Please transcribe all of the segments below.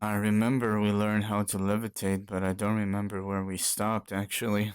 I remember we learned how to levitate, but I don't remember where we stopped actually.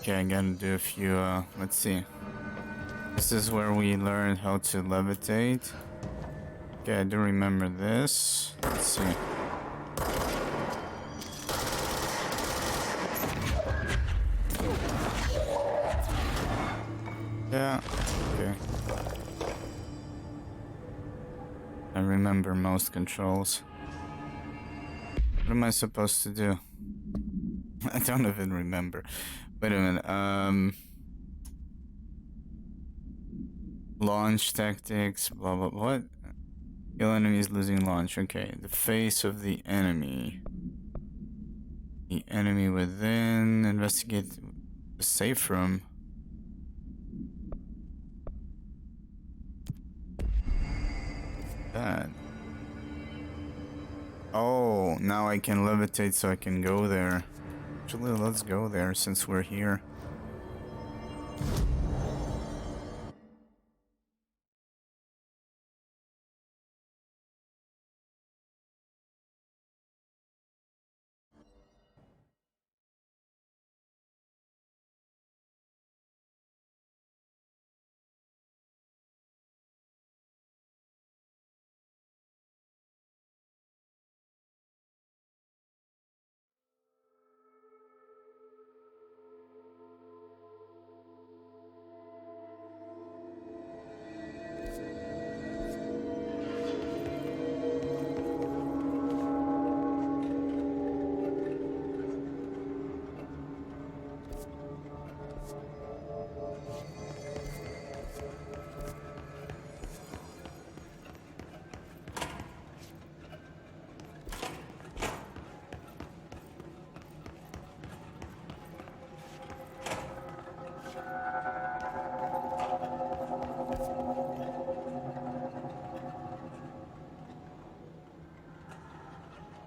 Okay, I gotta do a few, let's see. This is where we learned how to levitate. Okay, I do remember this. Let's see. Yeah, okay. I remember most controls. What am I supposed to do? I don't even remember. Wait a minute, launch tactics, blah blah, what? Kill enemies losing launch, okay. The face of the enemy. The enemy within, investigate the safe room. That. Oh, now I can levitate so I can go there. Actually, let's go there since we're here.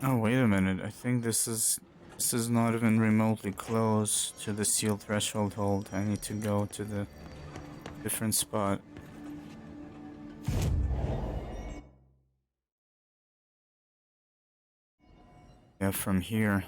Oh, wait a minute. I think this is not even remotely close to the sealed threshold hold. I need to go to the different spot. Yeah, from here.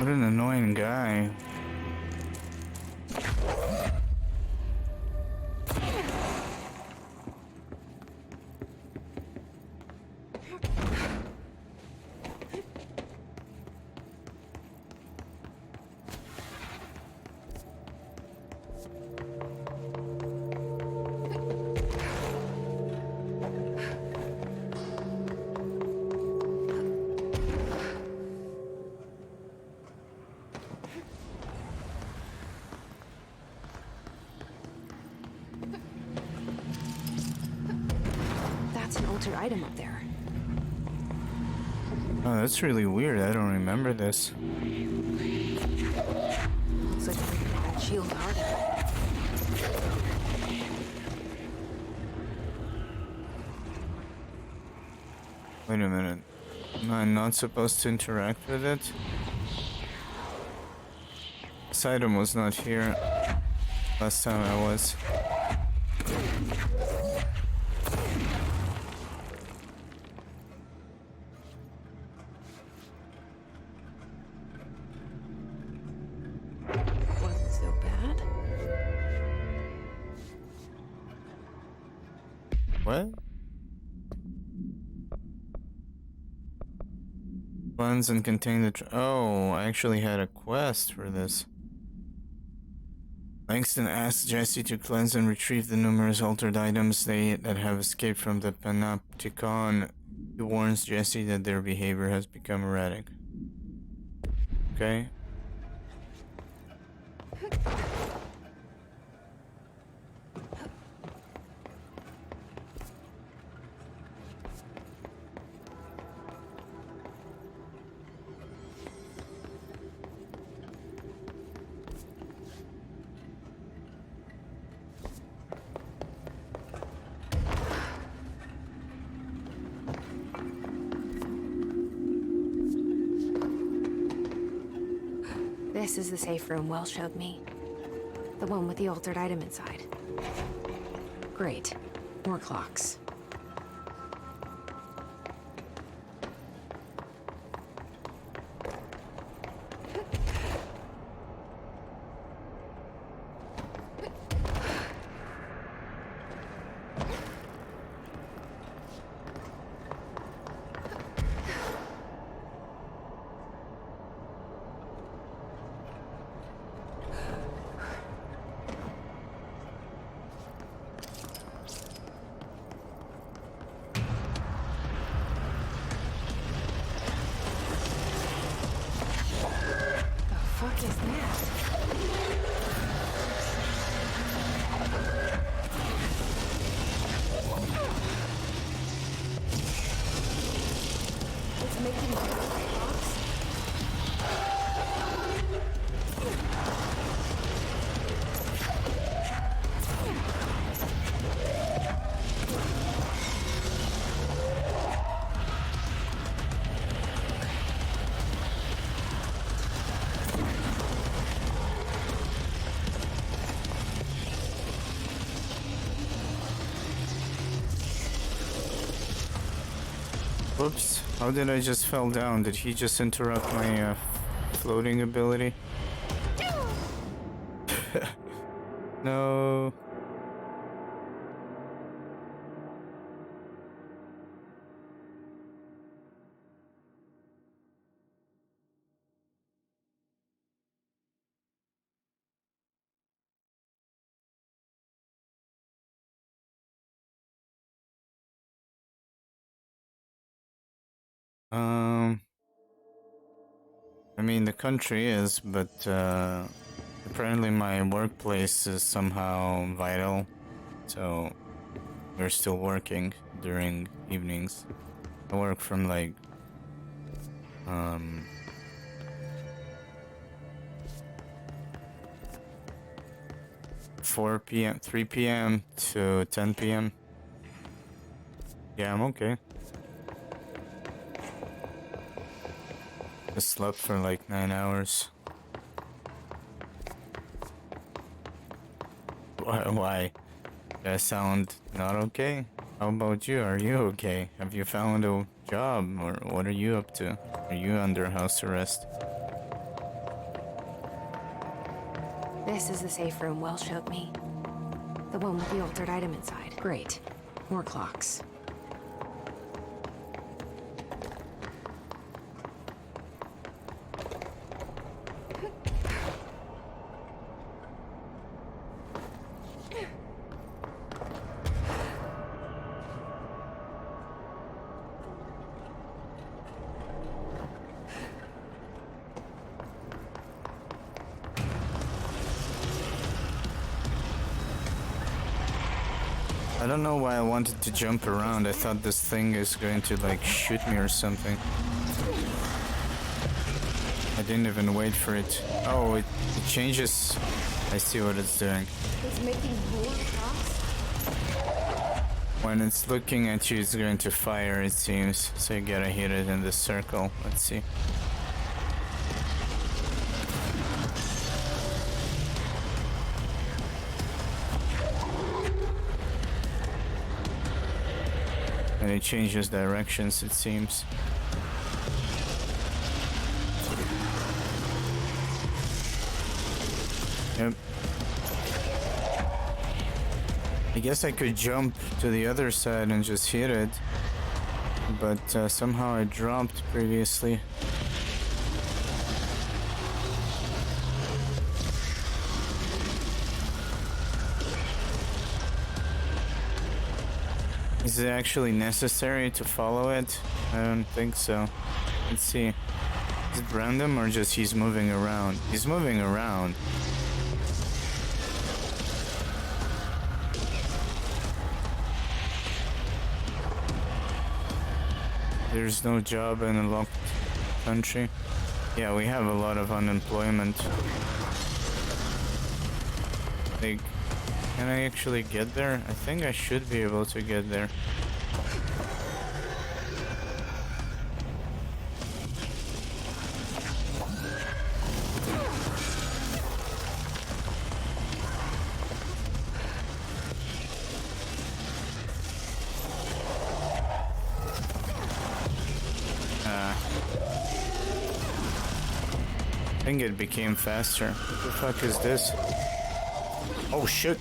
What an annoying guy. That's an altered item up there. Oh, that's really weird. I don't remember this. Looks like we can that shield harder. Wait a minute. Am I not supposed to interact with it? This item was not here last time I was. Wasn't so bad. What? Cleanse and contain the oh, I actually had a quest for this. Langston asks Jesse to cleanse and retrieve the numerous altered items that have escaped from the Panopticon. He warns Jesse that their behavior has become erratic. Okay. This is the safe room Wells showed me. The one with the altered item inside. Great. More clocks. What is that? It's making clocks. Whoops. How did I just fell down? Did he just interrupt my floating ability? No. I mean, the country is, but apparently my workplace is somehow vital, so we're still working during evenings. I work from like 4 p.m., 3 p.m. to 10 p.m. Yeah, I'm okay. I slept for like 9 hours. Why? Do I sound not okay? How about you? Are you okay? Have you found a job? Or what are you up to? Are you under house arrest? This is the safe room Wells showed me. The one with the altered item inside. Great. More clocks. I don't know why I wanted to jump around. I thought this thing is going to like shoot me or something. I didn't even wait for it. Oh, it changes. I see what it's doing. It's making more clocks? When it's looking at you, it's going to fire, it seems. So you gotta hit it in the circle. Let's see. And it changes directions, it seems. Yep. I guess I could jump to the other side and just hit it, but somehow I dropped previously. Is it actually necessary to follow it? I don't think so. Let's see. Is it random or just he's moving around? He's moving around. There's no job in a locked country. Yeah, we have a lot of unemployment. Like, can I actually get there? I think I should be able to get there. I think it became faster. What the fuck is this? Oh shit!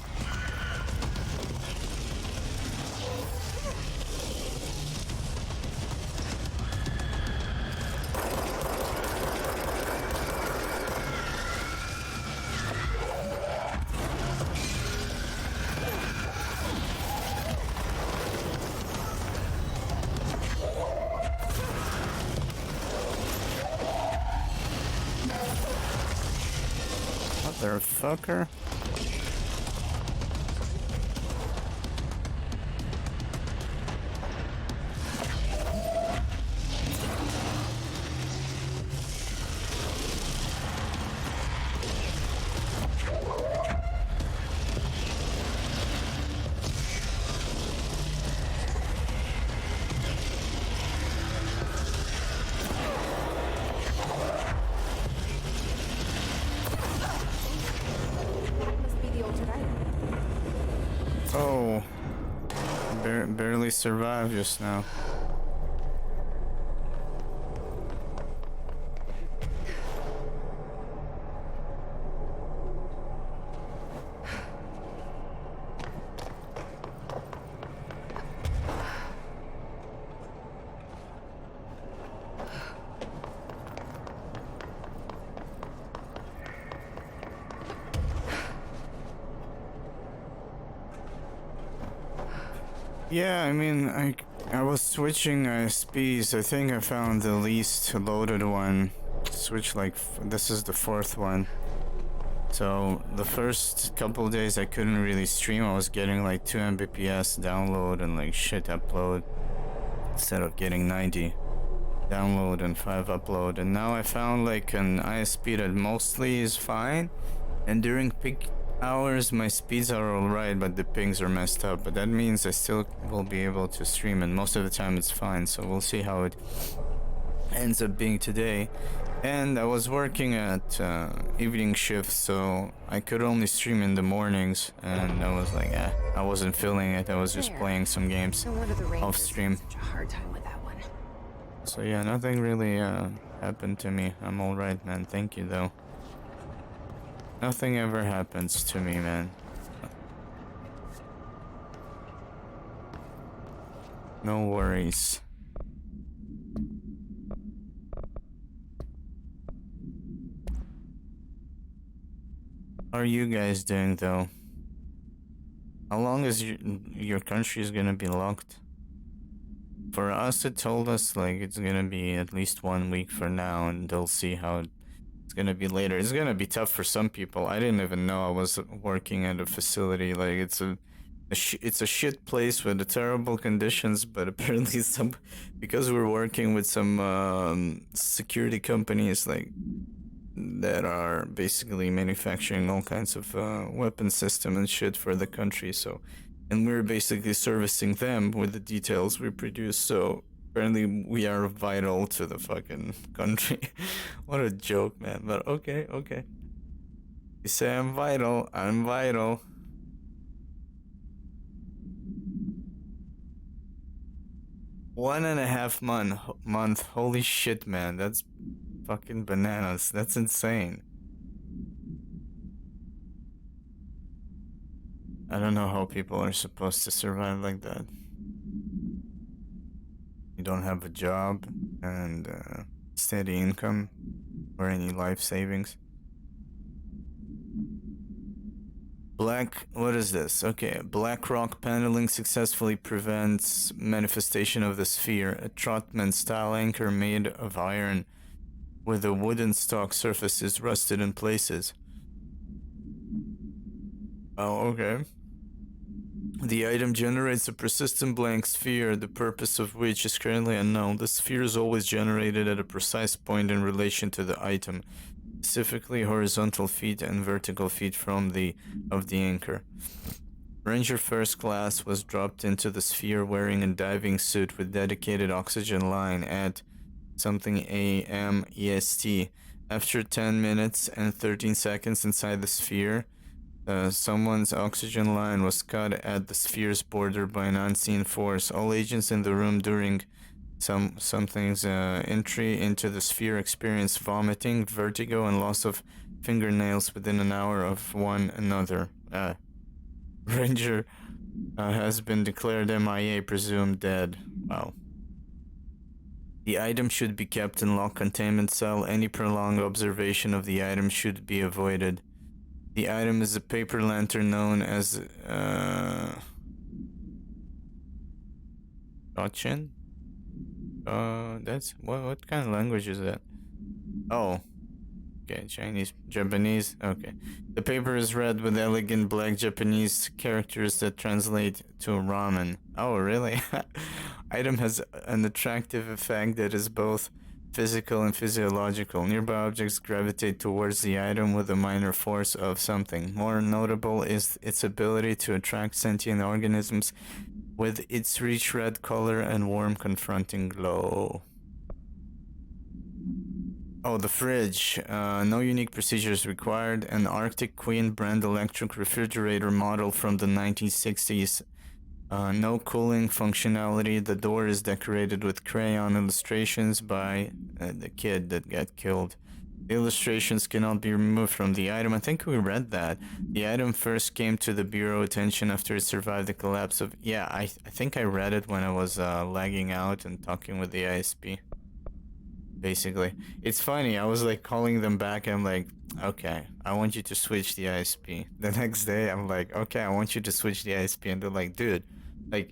Motherfucker. Oh, barely survived just now. Yeah, I mean, I was switching ISPs. I think I found the least loaded one. Switch like this is the fourth one. So the first couple days I couldn't really stream. I was getting like 2 Mbps download and like shit upload instead of getting 90 download and 5 upload. And now I found like an ISP that mostly is fine, and during peak hours my speeds are alright, but the pings are messed up. But that means I still will be able to stream, and most of the time it's fine. So we'll see how it ends up being today. And I was working at evening shift, so I could only stream in the mornings, and I was like, I wasn't feeling it. I was just playing some games off stream. Such a hard time with that one. So yeah, nothing really happened to me. I'm alright, man. Thank you though. Nothing ever happens to me, man. No worries. How are you guys doing, though? How long is your country is gonna be locked? For us, it told us like it's gonna be at least 1 week for now, and they'll see how it's gonna be later. It's gonna be tough for some people. I didn't even know I was working at a facility. Like it's a shit place with the terrible conditions, but apparently because we're working with some security companies like that are basically manufacturing all kinds of weapon system and shit for the country. So, and we're basically servicing them with the details we produce. So apparently we are vital to the fucking country. What a joke, man. But okay, okay. You say I'm vital, I'm vital. One and a half month. Holy shit, man. That's fucking bananas. That's insane. I don't know how people are supposed to survive like that. You don't have a job and steady income or any life savings. What is this? Okay, black rock paneling successfully prevents manifestation of the sphere. A Trotman-style anchor made of iron with a wooden stock surface is rusted in places. Oh, okay. The item generates a persistent blank sphere, the purpose of which is currently unknown. The sphere is always generated at a precise point in relation to the item, specifically horizontal feet and vertical feet of the anchor. Ranger First Class was dropped into the sphere wearing a diving suit with dedicated oxygen line at something AM EST. After 10 minutes and 13 seconds inside the sphere, someone's oxygen line was cut at the sphere's border by an unseen force. All agents in the room during something's entry into the sphere experienced vomiting, vertigo, and loss of fingernails within an hour of one another. Ranger has been declared MIA, presumed dead. Wow. The item should be kept in locked containment cell. Any prolonged observation of the item should be avoided. The item is a paper lantern known as Gotchin? That's what kind of language is that? Oh. Okay, Chinese, Japanese. Okay. The paper is red with elegant black Japanese characters that translate to ramen. Oh, really? Item has an attractive effect that is both physical and physiological. Nearby objects gravitate towards the item with a minor force of something. More notable is its ability to attract sentient organisms with its rich red color and warm confronting glow. Oh, the fridge. No unique procedures required. An Arctic Queen brand electric refrigerator model from the 1960s. No cooling functionality. The door is decorated with crayon illustrations by the kid that got killed. The illustrations cannot be removed from the item. I think we read that. The item first came to the Bureau attention after it survived the collapse of... Yeah, I think I read it when I was lagging out and talking with the ISP. Basically. It's funny, I was like calling them back. I'm like, okay, I want you to switch the ISP. The next day, I'm like, okay, I want you to switch the ISP. And they're like, dude, like,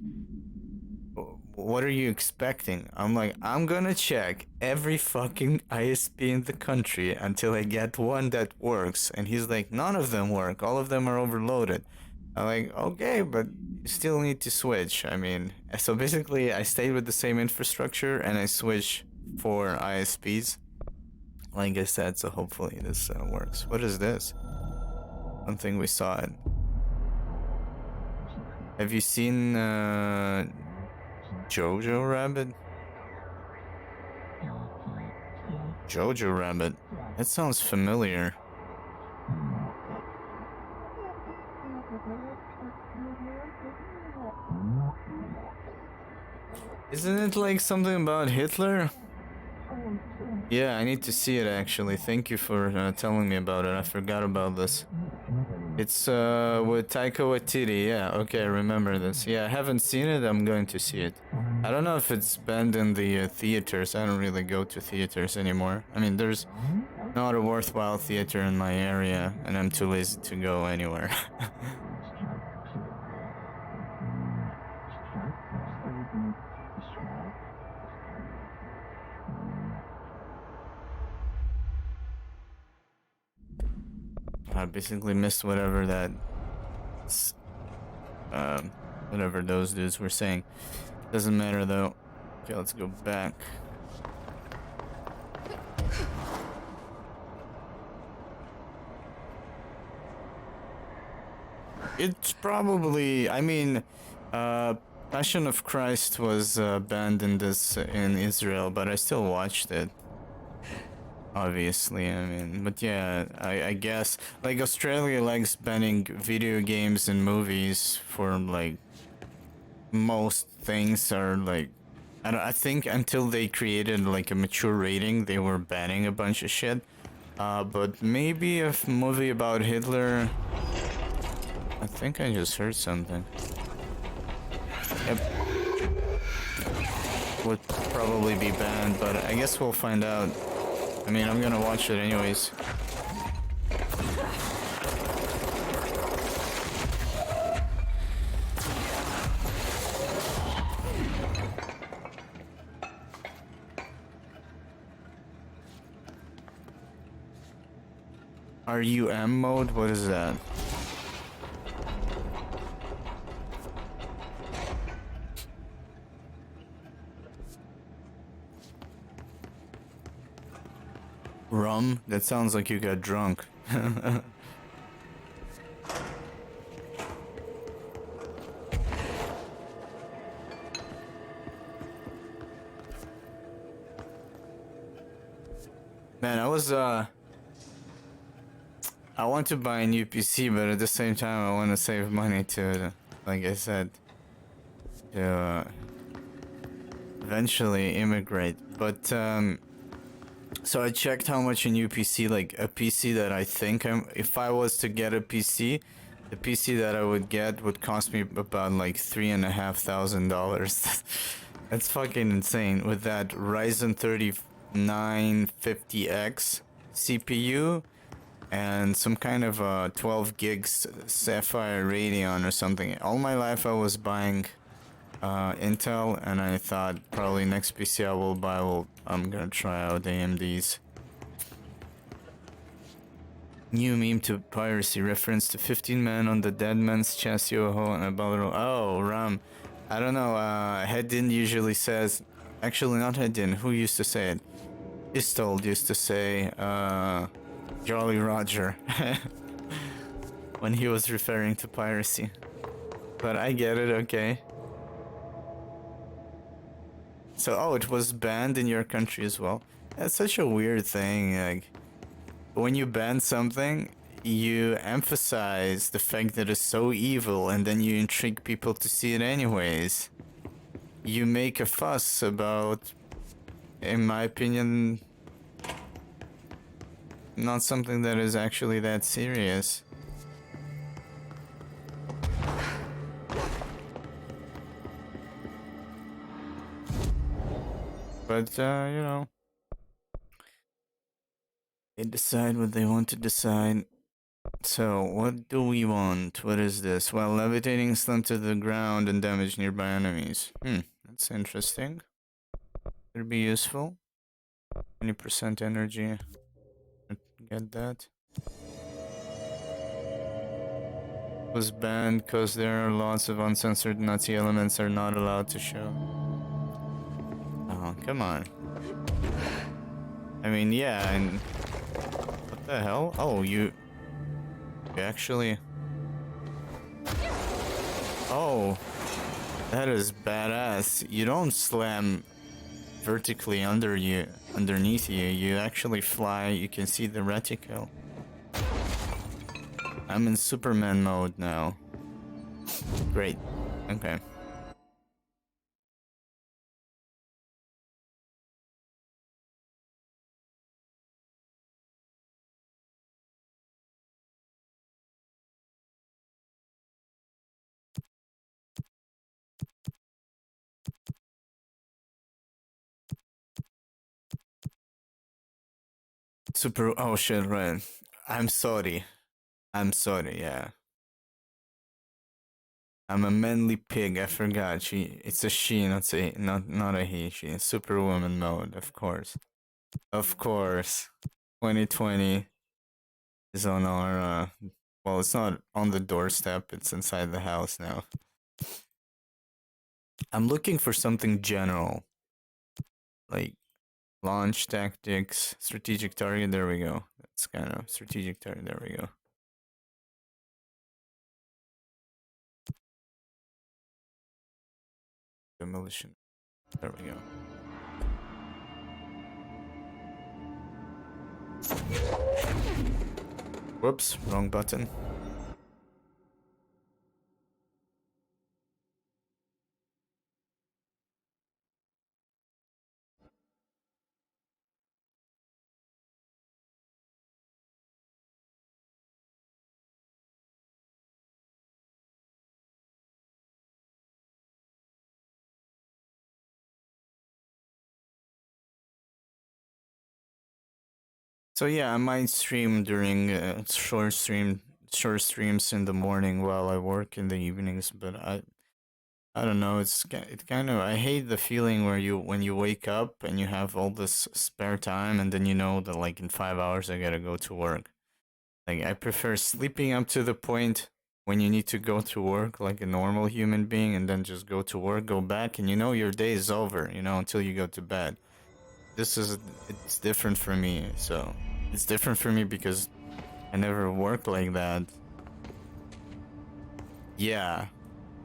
what are you expecting? I'm like, I'm gonna check every fucking ISP in the country until I get one that works. And he's like, none of them work. All of them are overloaded. I'm like, okay, but you still need to switch. I mean, so basically I stayed with the same infrastructure and I switched for ISPs. Like I said, so hopefully this works. What is this? One thing we saw it. Have you seen Jojo Rabbit? Jojo Rabbit. That sounds familiar. Isn't it like something about Hitler? Yeah, I need to see it actually. Thank you for telling me about it. I forgot about this. It's with Taika Waititi. Yeah, okay, I remember this. Yeah, I haven't seen it. I'm going to see it. I don't know if it's banned in the theaters. I don't really go to theaters anymore. I mean, there's not a worthwhile theater in my area, and I'm too lazy to go anywhere. I basically missed whatever that, whatever those dudes were saying. Doesn't matter though. Okay, let's go back. It's probably, I mean, Passion of Christ was banned in this in Israel, but I still watched it. Obviously, I mean, but yeah, I guess like Australia likes banning video games and movies for like most things are like I think until they created like a mature rating, they were banning a bunch of shit. But maybe a movie about Hitler. I think I just heard something. Yep. Would probably be banned, but I guess we'll find out. I mean, I'm gonna watch it anyways. RUM mode? What is that? Rum? That sounds like you got drunk. Man, I want to buy a new PC, but at the same time I want to save money to, like I said, to eventually immigrate. But so I checked how much a new PC, like a PC that I think if I was to get a PC, the PC that I would get would cost me about like $3,500. That's fucking insane. With that Ryzen 3950X CPU and some kind of 12 gigs Sapphire Radeon or something. All my life I was buying Intel, and I thought probably next PC I will buy, I'm gonna try out AMD's. New meme to piracy, reference to 15 men on the dead man's chest, Yoho, and a Balro. Oh, Ram. I don't know, Headin usually says, actually not Headin, who used to say it? Istold used to say, Jolly Roger, when he was referring to piracy. But I get it, okay. So, oh, it was banned in your country as well. That's such a weird thing, like, when you ban something, you emphasize the fact that it's so evil, and then you intrigue people to see it anyways. You make a fuss about, in my opinion, not something that is actually that serious. But, you know, they decide what they want to decide. So, what do we want? What is this? While levitating, slam to the ground and damage nearby enemies. That's interesting. Could be useful. 20% energy. Get that. Was banned because there are lots of uncensored Nazi elements are not allowed to show. Oh, come on. I mean, yeah, and what the hell? Oh, you actually. Oh, that is badass. You don't slam vertically underneath you. You actually fly. You can see the reticle. I'm in Superman mode now. Great. Okay. Super. Oh shit! Right. I'm sorry. I'm sorry. Yeah. I'm a manly pig. I forgot. It's a she, not a he. She is Superwoman mode, of course. Of course. 2020 is on our. Well, it's not on the doorstep. It's inside the house now. I'm looking for something general, like launch tactics, strategic target. There we go. That's kind of strategic target. There we go. Demolition. There we go. Whoops, wrong button. So yeah, I might stream during short streams in the morning while I work in the evenings, but I don't know. It kind of I hate the feeling where you when you wake up and you have all this spare time and then you know that like in 5 hours I gotta go to work. Like I prefer sleeping up to the point when you need to go to work like a normal human being and then just go to work, go back, and you know your day is over, until you go to bed. It's different for me. So it's different for me because I never worked like that. Yeah,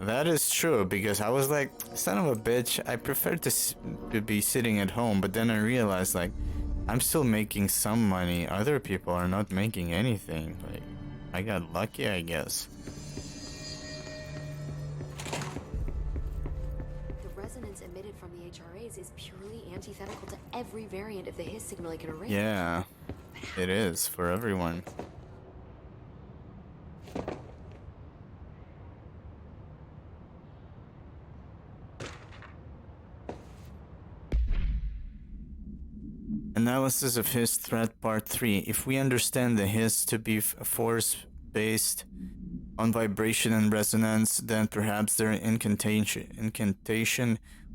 that is true because I was like, son of a bitch, I prefer to be sitting at home, but then I realized like I'm still making some money. Other people are not making anything. Like I got lucky, I guess. The resonance emitted from the HRAs is purely antithetical to every variant of the Hiss signal it can arrange. Yeah, it is for everyone. Analysis of Hiss Threat Part 3. If we understand the Hiss to be a force based on vibration and resonance, then perhaps their incantation,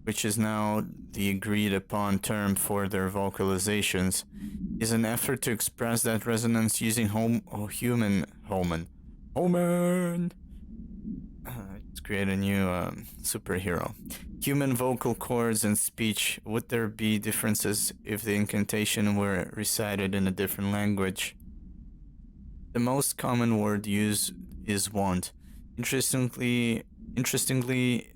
which is now the agreed upon term for their vocalizations, is an effort to express that resonance using human. Let's create a new superhero. Human vocal cords and speech. Would there be differences if the incantation were recited in a different language? The most common word used is want. Interestingly,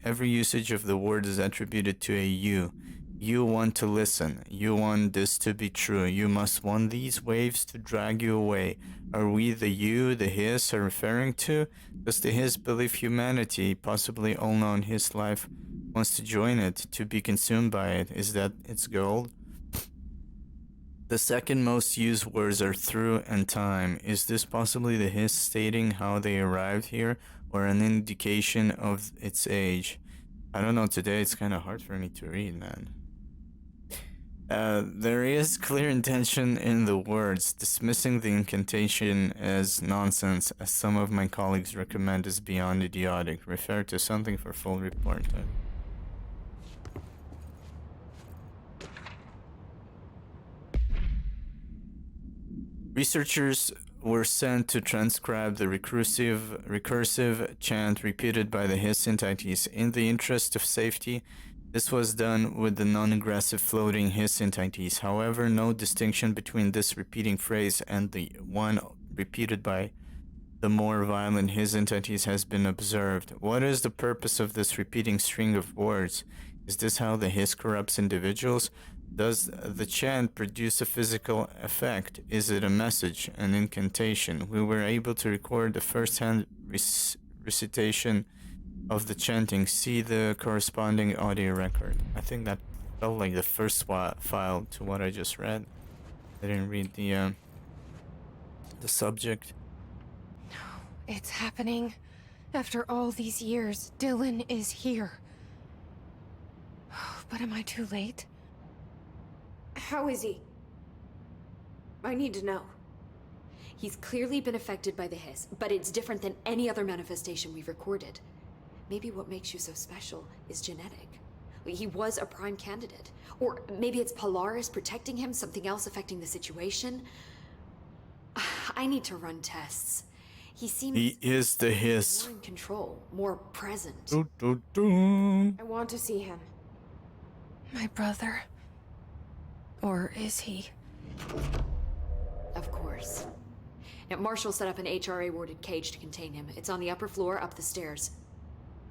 every usage of the word is attributed to a you. You want to listen. You want this to be true. You must want these waves to drag you away. Are we the you the Hiss are referring to? Does the Hiss believe humanity, possibly all known Hiss life, wants to join it, to be consumed by it? Is that its goal? The second most used words are through and time. Is this possibly the Hiss stating how they arrived here, or an indication of its age? I don't know, today it's kind of hard for me to read, man. There is clear intention in the words. Dismissing the incantation as nonsense, as some of my colleagues recommend, is beyond idiotic. Refer to something for full report. Researchers were sent to transcribe the recursive chant repeated by the Hiss entities. In the interest of safety, this was done with the non-aggressive floating Hiss entities. However, no distinction between this repeating phrase and the one repeated by the more violent Hiss entities has been observed. What is the purpose of this repeating string of words? Is this how the Hiss corrupts individuals? Does the chant produce a physical effect? Is it a message, an incantation? We were able to record the first-hand recitation of the chanting. See the corresponding audio record. I think that felt like the first file to what I just read. I didn't read the subject. It's happening. After all these years, Dylan is here. But am I too late? How is he? I need to know. He's clearly been affected by the hiss, but it's different than any other manifestation we've recorded. Maybe what makes you so special is genetic. He was a prime candidate. Or maybe it's Polaris protecting him, something else affecting the situation. I need to run tests. He seems He is the hiss. more in control, more present. Doo, doo, doo. I want to see him. My brother? Or is he? Of course. Now, Marshall set up an HRA-warded cage to contain him. It's on the upper floor, up the stairs.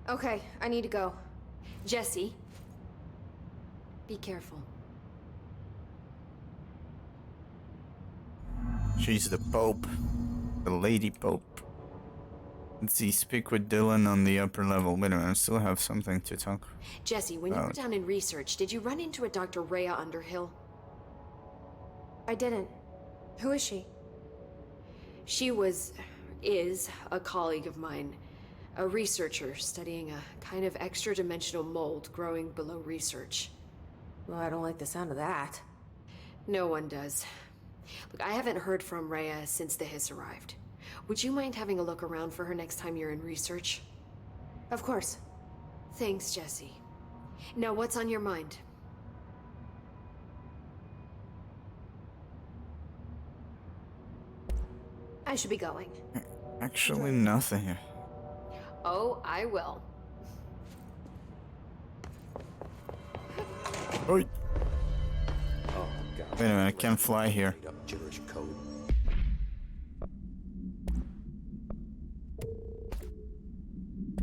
Okay, I need to go. Jesse, be careful. She's the Pope. The Lady Pope. Let's see, speak with Dylan on the upper level. Wait a minute, I still have something to talk. Jesse, when you were down in research, did you run into a Dr. Rhea Underhill? I didn't. Who is she? She is a colleague of mine. A researcher studying a kind of extra-dimensional mold growing below research. Well, I don't like the sound of that. No one does. Look, I haven't heard from Rhea since the hiss arrived. Would you mind having a look around for her next time you're in research? Of course. Thanks, Jesse. Now, what's on your mind? I should be going. Actually, nothing. Oh, I will. Oi. Oh, God. Wait a minute, I can't fly here. Made up gibberish code.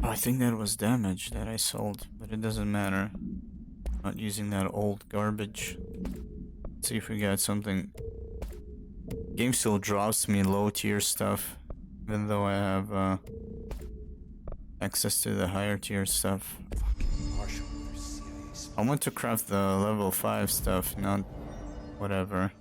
Oh, I think that was damage that I sold, but it doesn't matter. Not using that old garbage. Let's see if we got something. Game still drops me low tier stuff, even though I have access to the higher tier stuff. Marshall, their CIA spy. I want to craft the level 5 stuff, not whatever.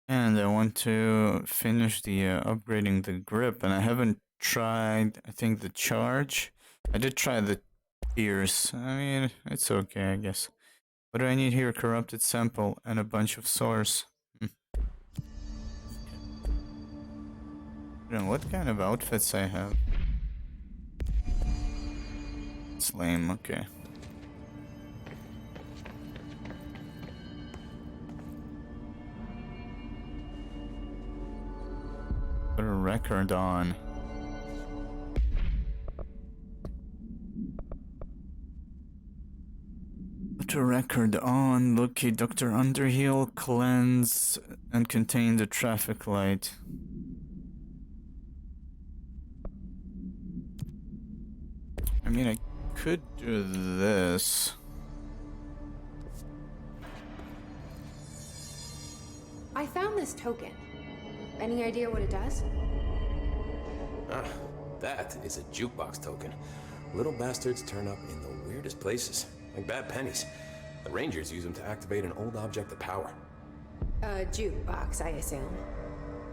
And I want to finish the upgrading the grip, and I haven't tried, I think, the charge. I did try the tiers. I mean, it's okay, I guess. What do I need here? Corrupted sample and a bunch of swords. I don't know what kind of outfits I have. It's lame, okay. Put a record on. Put a record on. Locate Dr. Underhill, cleanse, and contain the traffic light. I mean, I could do this. I found this token. Any idea what it does? Ah, that is a jukebox token. Little bastards turn up in the weirdest places, like bad pennies. The Rangers use them to activate an old object of power. A jukebox, I assume.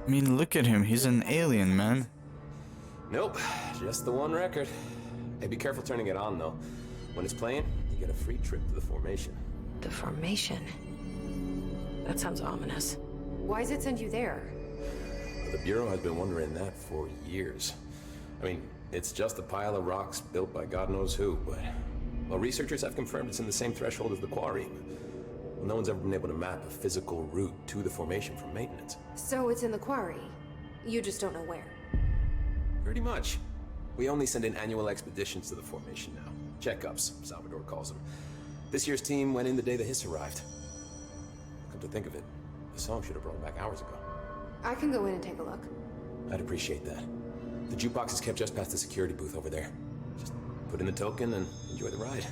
I mean, look at him. He's an alien, man. Nope, just the one record. Hey, be careful turning it on, though. When it's playing, you get a free trip to the formation. The formation. That sounds ominous. Why does it send you there? The Bureau has been wondering that for years. I mean, it's just a pile of rocks built by God knows who, but... Well, researchers have confirmed it's in the same threshold as the quarry. Well, no one's ever been able to map a physical route to the formation for maintenance. So it's in the quarry. You just don't know where. Pretty much. We only send in annual expeditions to the formation now. Checkups, Salvador calls them. This year's team went in the day the hiss arrived. Come to think of it, the song should have brought back hours ago. I can go in and take a look. I'd appreciate that. The jukebox is kept just past the security booth over there. Just put in the token and enjoy the ride.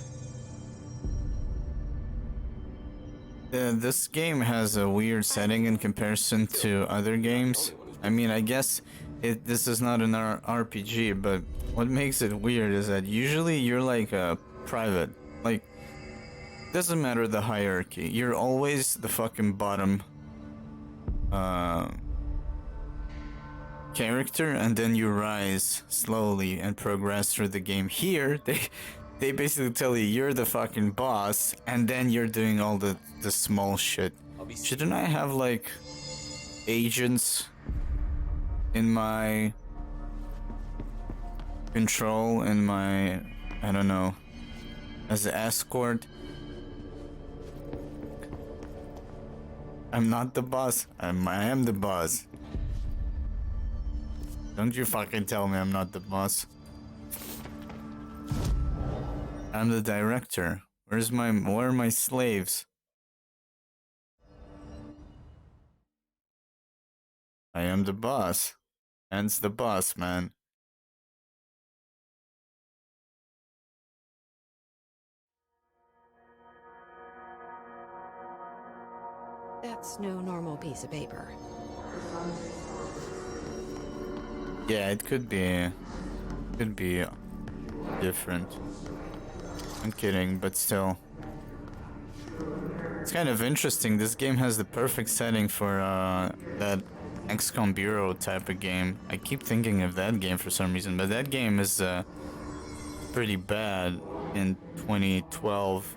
This game has a weird setting in comparison to other games. I mean, I guess this is not an RPG, but what makes it weird is that usually you're like a private. Like, doesn't matter the hierarchy. You're always the fucking bottom character, and then you rise slowly and progress through the game. Here, They basically tell you you're the fucking boss, and then you're doing all the small shit. Shouldn't I have like agents in my control, in my, I don't know, as an escort? I'm not the boss. I am the boss. Don't you fucking tell me I'm not the boss. I'm the director. Where are my slaves? I am the boss. Hence the boss, man. That's no normal piece of paper. Yeah, it could be different. I'm kidding, but still. It's kind of interesting. This game has the perfect setting for that XCOM Bureau type of game. I keep thinking of that game for some reason, but that game is pretty bad in 2012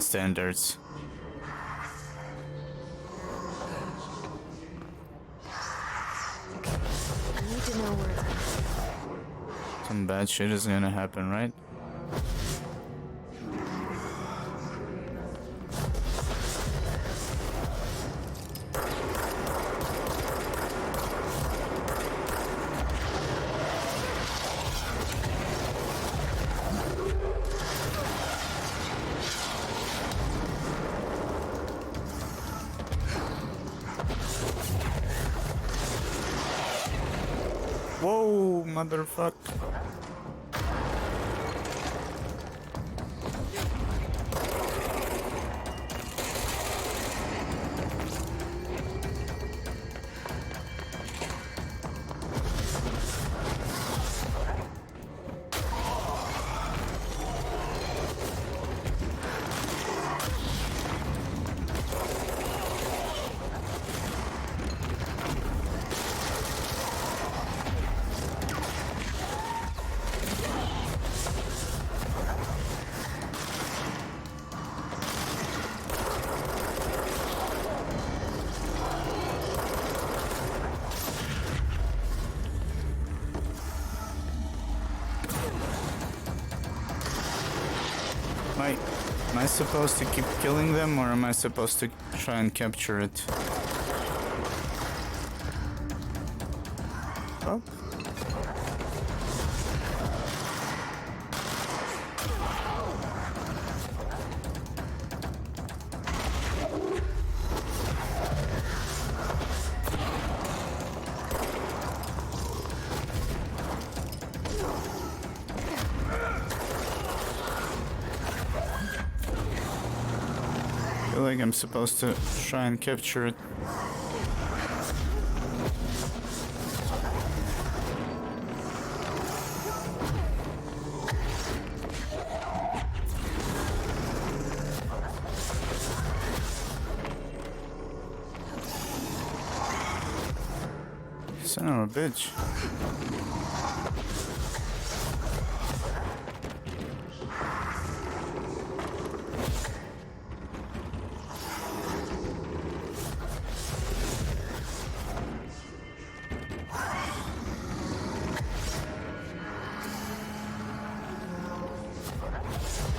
standards. I need to know where... Some bad shit is gonna happen, right? Whoa, motherfucker. Am I supposed to keep killing them, or am I supposed to try and capture it? Oh. I feel like I'm supposed to try and capture it. Son of a bitch.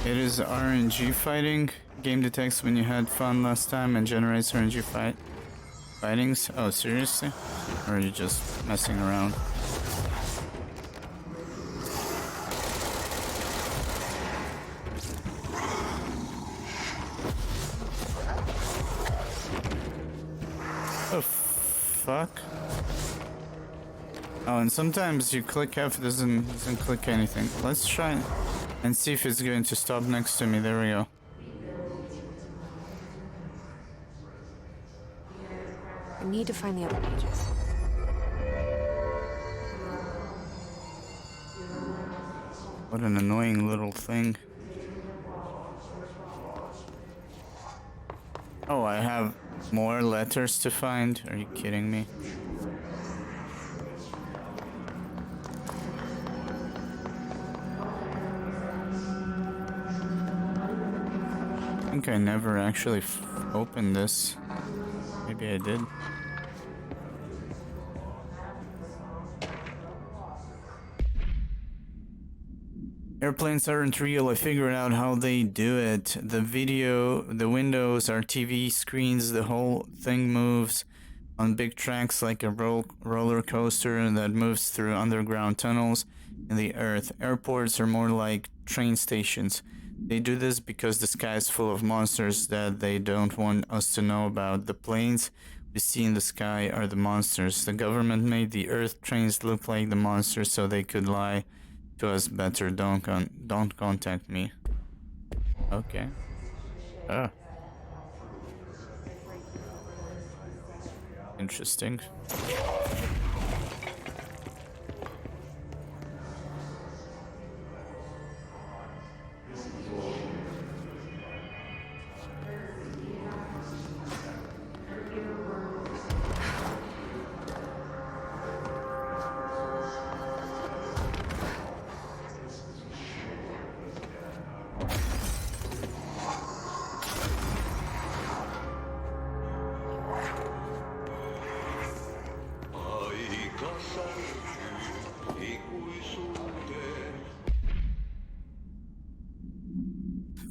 It is RNG fighting. Game detects when you had fun last time and generates RNG fightings. Oh, seriously? Or are you just messing around? Oh, fuck. Oh, and sometimes you click F, doesn't click anything. Let's try and see if it's going to stop next to me. There we go. I need to find the other pages. What an annoying little thing. Oh, I have more letters to find? Are you kidding me? think I never actually opened this. Maybe I did. Airplanes aren't real. I figured out how they do it. The video, the windows are TV screens. The whole thing moves on big tracks like a roller coaster that moves through underground tunnels in the earth. Airports are more like train stations. They do this because the sky is full of monsters that they don't want us to know about. The planes we see in the sky are the monsters. The government made the earth trains look like the monsters so they could lie to us better. Don't contact me. Okay. Ah. Interesting.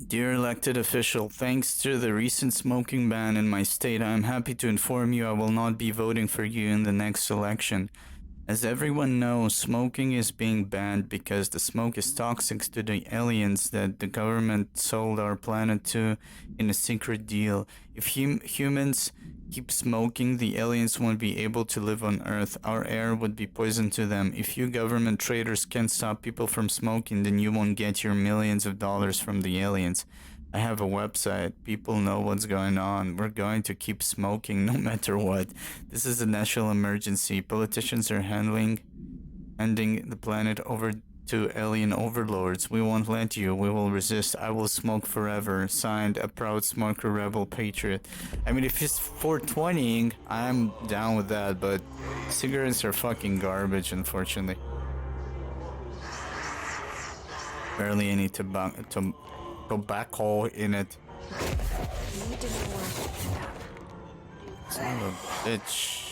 Dear elected official, thanks to the recent smoking ban in my state, I am happy to inform you I will not be voting for you in the next election. As everyone knows, smoking is being banned because the smoke is toxic to the aliens that the government sold our planet to in a secret deal. If humans keep smoking, the aliens won't be able to live on Earth. Our air would be poison to them. If you government traitors can't stop people from smoking, then you won't get your millions of dollars from the aliens. I have a website. People know what's going on. We're going to keep smoking no matter what. This is a national emergency. Politicians are handing the planet over to alien overlords. We won't let you. We will resist. I will smoke forever. Signed, a proud smoker, rebel, patriot. I mean, if it's 420ing, I'm down with that, but cigarettes are fucking garbage, unfortunately. Barely any tobacco in it. Son of a bitch.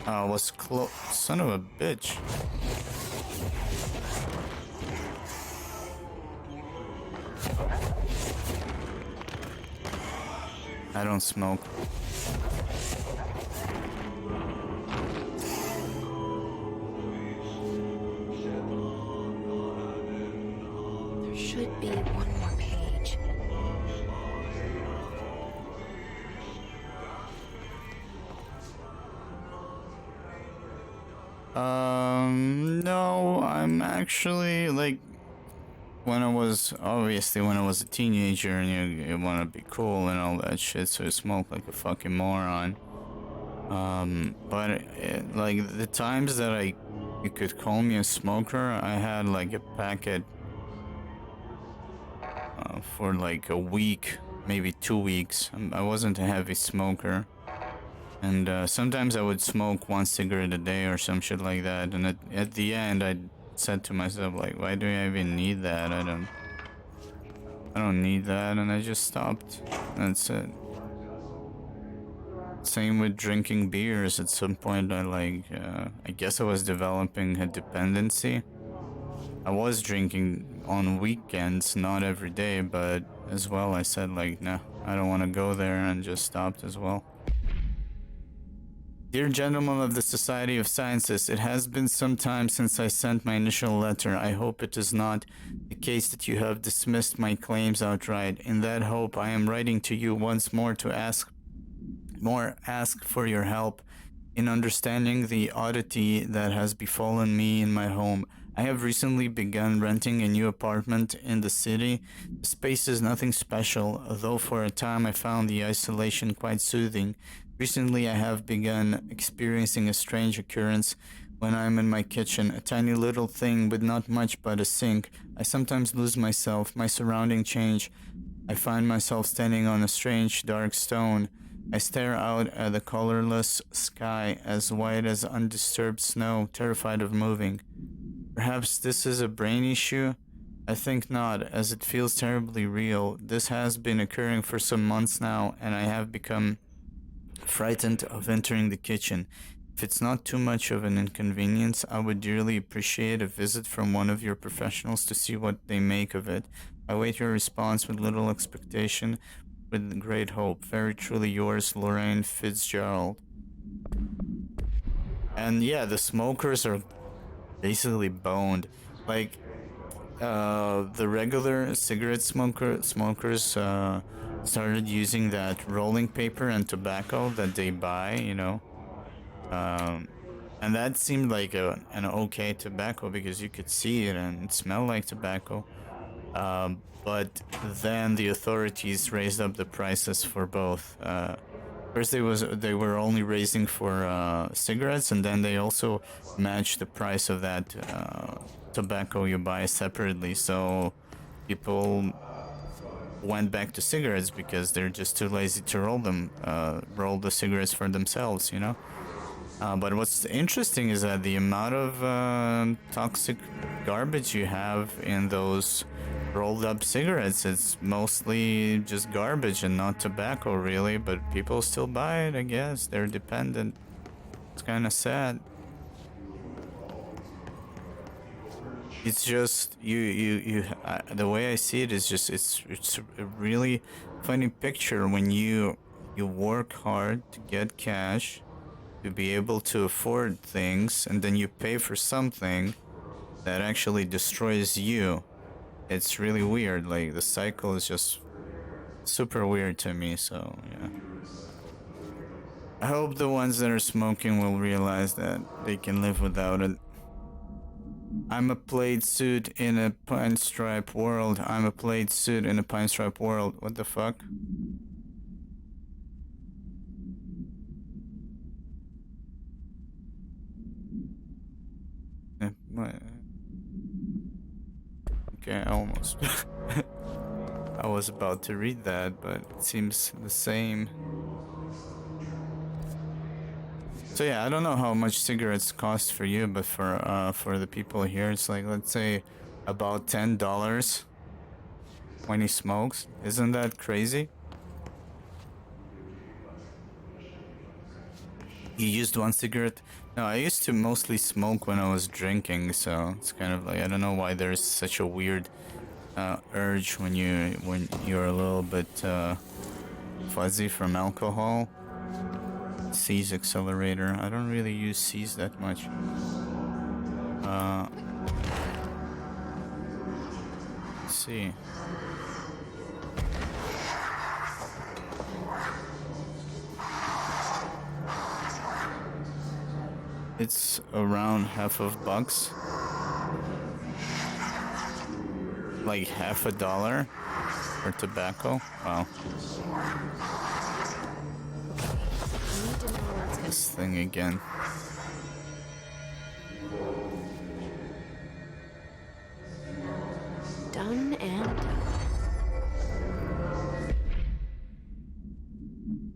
Oh, was close. Son of a bitch. I don't smoke. There should be one more page. No, I'm actually, like, when I was a teenager and you want to be cool and all that shit, so you smoke like a fucking moron. But like, the times that you could call me a smoker, I had like a packet for like a week, maybe 2 weeks. I wasn't a heavy smoker. And sometimes I would smoke 1 cigarette a day or some shit like that. And at the end, I said to myself, like, why do I even need that? I don't need that. And I just stopped. That's it. Same with drinking beers. At some point, I guess I was developing a dependency. I was drinking on weekends, not every day, but as well, I said, like, nah, I don't want to go there, and just stopped as well. Dear gentlemen of the Society of Sciences, it has been some time since I sent my initial letter. I hope it is not the case that you have dismissed my claims outright. In that hope, I am writing to you once more to ask for your help in understanding the oddity that has befallen me in my home. I have recently begun renting a new apartment in the city. The space is nothing special, though for a time I found the isolation quite soothing. Recently, I have begun experiencing a strange occurrence when I'm in my kitchen, a tiny little thing with not much but a sink. I sometimes lose myself, my surrounding change. I find myself standing on a strange, dark stone. I stare out at the colorless sky, as white as undisturbed snow, terrified of moving. Perhaps this is a brain issue? I think not, as it feels terribly real. This has been occurring for some months now, and I have become frightened of entering the kitchen. If it's not too much of an inconvenience, I would dearly appreciate a visit from one of your professionals to see what they make of it. I wait your response with little expectation, with great hope. Very truly yours, Lorraine Fitzgerald. And yeah, the smokers are basically boned. Like, the regular cigarette smokers started using that rolling paper and tobacco that they buy, you know. And that seemed like an okay tobacco because you could see it and it smelled like tobacco. But then the authorities raised up the prices for both. First, they were only raising for cigarettes, and then they also matched the price of that tobacco you buy separately. So people went back to cigarettes because they're just too lazy to roll the cigarettes for themselves, you know. But what's interesting is that the amount of toxic garbage you have in those rolled up cigarettes, it's mostly just garbage and not tobacco, really. But people still buy it, I guess. They're dependent. It's kind of sad. It's just the way I see it is just it's a really funny picture when you work hard to get cash to be able to afford things, and then you pay for something that actually destroys you. It's really weird. Like, the cycle is just super weird to me. So yeah, I hope the ones that are smoking will realize that they can live without it. I'm a plaid suit in a pine stripe world. I'm a plaid suit in a pine stripe world. What the fuck? Okay, almost. I was about to read that, but it seems the same. So yeah, I don't know how much cigarettes cost for you, but for the people here, it's like, let's say about $10 when he smokes. Isn't that crazy? You used one cigarette? No, I used to mostly smoke when I was drinking, so it's kind of like, I don't know why there's such a weird urge when you're a little bit fuzzy from alcohol. C's accelerator. I don't really use C's that much. Let's see. It's around $50. Like $50 for tobacco. Wow. This thing again. Done and done.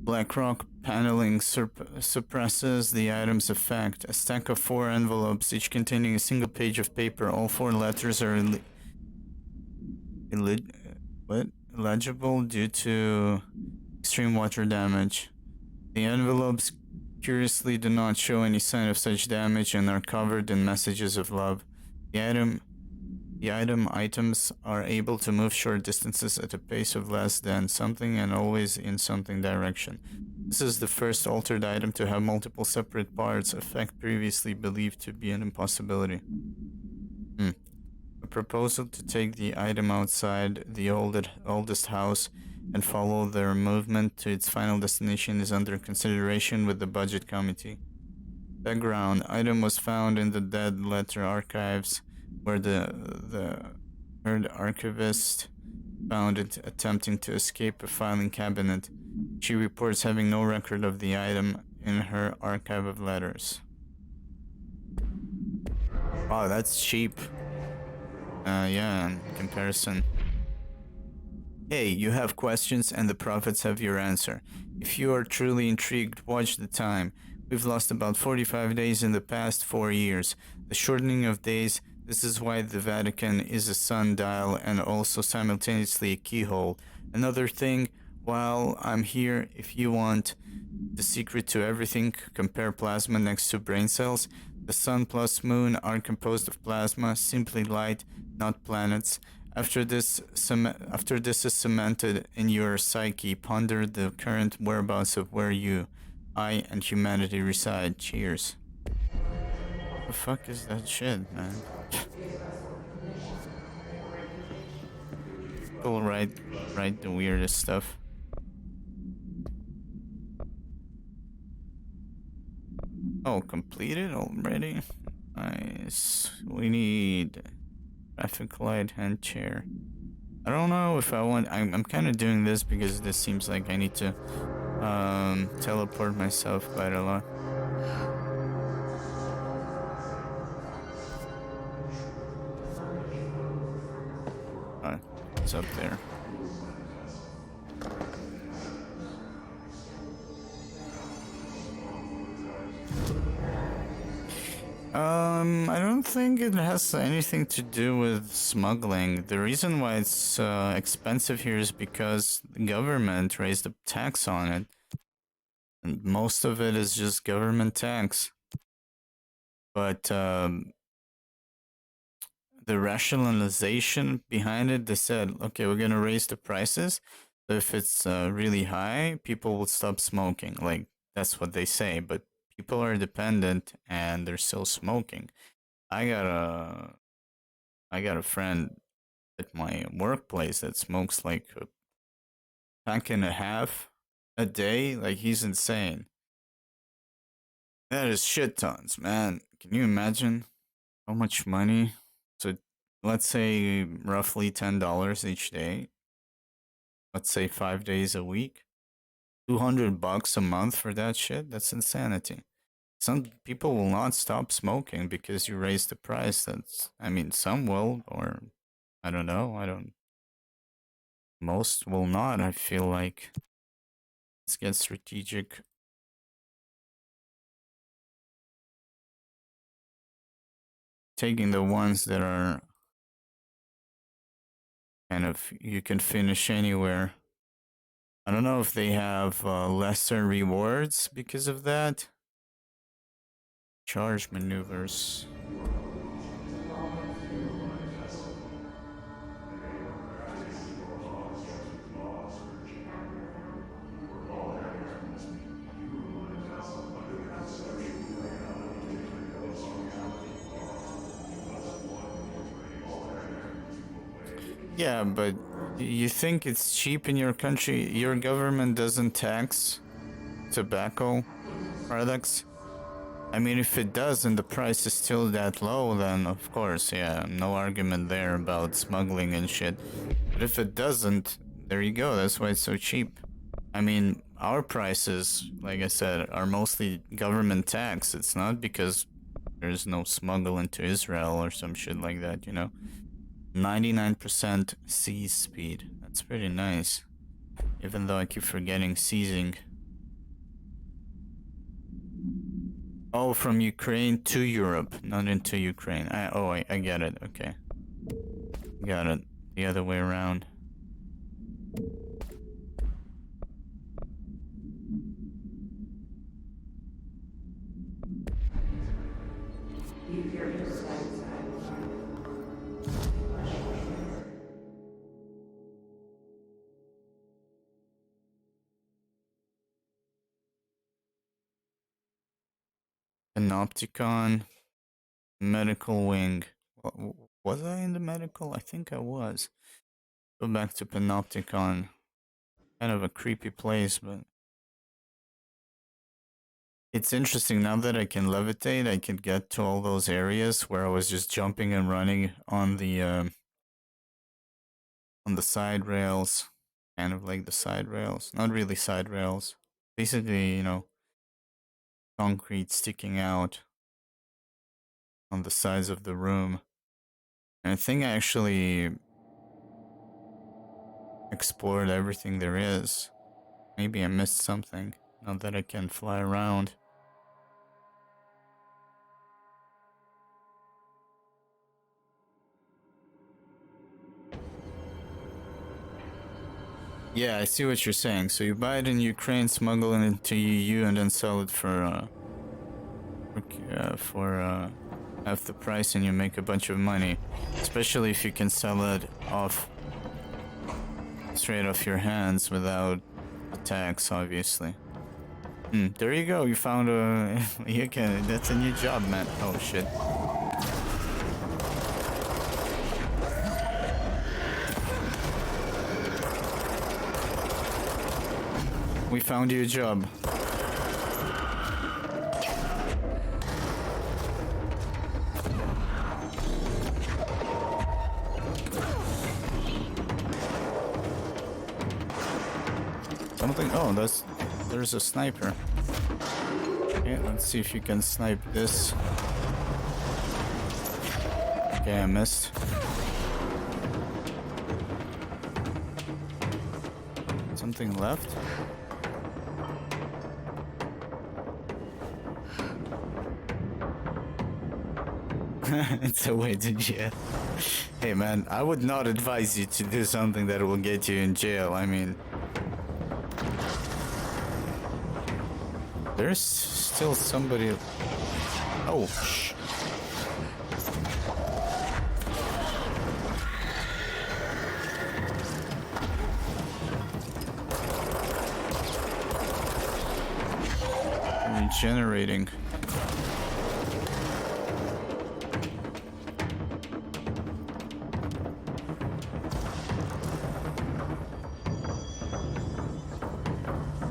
BlackRock paneling suppresses the item's effect. A stack of 4 envelopes, each containing a single page of paper. All 4 letters are illegible due to extreme water damage. The envelopes curiously do not show any sign of such damage and are covered in messages of love. The items are able to move short distances at a pace of less than something and always in something direction. This is the first altered item to have multiple separate parts, a fact previously believed to be an impossibility. A proposal to take the item outside the oldest house and follow their movement to its final destination is under consideration with the budget committee. Background: item was found in the dead letter archives, where the heard archivist found it attempting to escape a filing cabinet. She reports having no record of the item in her archive of letters. Wow, that's cheap. Yeah, in comparison. Hey, you have questions and the prophets have your answer. If you are truly intrigued, watch the time. We've lost about 45 days in the past 4 years. The shortening of days This is why the Vatican is a sundial and also simultaneously a keyhole. Another thing, while I'm here, if you want the secret to everything, compare plasma next to brain cells. The sun plus moon are composed of plasma, simply light, not planets. After this is cemented in your psyche, ponder the current whereabouts of where you, I, and humanity reside. Cheers. The fuck is that shit, man? People write the weirdest stuff. Oh, completed already? Nice. We need traffic light hand chair. I don't know if I want. I'm kind of doing this because this seems like I need to teleport myself quite a lot. It's up there. I don't think it has anything to do with smuggling. The reason why it's expensive here is because the government raised a tax on it. And most of it is just government tax. But the rationalization behind it, they said, okay, we're gonna raise the prices. So if it's really high, people will stop smoking. Like, that's what they say. But people are dependent and they're still smoking. I got a friend at my workplace that smokes like a pack and a half a day. Like, he's insane. That is shit tons, man. Can you imagine how much money? So let's say roughly $10 each day. Let's say 5 days a week. $200 a month for that shit? That's insanity. Some people will not stop smoking because you raise the price. I mean, some will, or I don't know. Most will not, I feel like. Let's get strategic. Taking the ones that are kind of, you can finish anywhere. I don't know if they have lesser rewards because of that. Charge maneuvers. Yeah, but you think it's cheap in your country? Your government doesn't tax tobacco products? I mean, if it does and the price is still that low, then of course, yeah, no argument there about smuggling and shit. But if it doesn't, there you go, that's why it's so cheap. I mean, our prices, like I said, are mostly government tax. It's not because there's no smuggle into Israel or some shit like that, you know? 99% seize speed. That's pretty nice. Even though I keep forgetting seizing. Oh, from Ukraine to Europe, not into Ukraine. I get it. Okay. Got it. The other way around. Panopticon, medical wing. Was I in the medical? I think I was. Go back to Panopticon. Kind of a creepy place, but it's interesting now that I can levitate. I can get to all those areas where I was just jumping and running on the side rails, kind of like the side rails. Not really side rails. Basically, you know, concrete sticking out on the sides of the room. And I think I actually explored everything there is. Maybe I missed something, now that I can fly around. Yeah, I see what you're saying. So you buy it in Ukraine, smuggle it into EU, and then sell it for half the price, and you make a bunch of money. Especially if you can sell it off straight off your hands without a tax, obviously. There you go. You found a. You can. That's a new job, man. Oh shit. We found you a job. Something. Oh, there's a sniper. Okay, let's see if you can snipe this. Okay, I missed. Something left? It's a way to jail. Hey man, I would not advise you to do something that will get you in jail. I mean, there's still somebody. Oh, shh. Regenerating.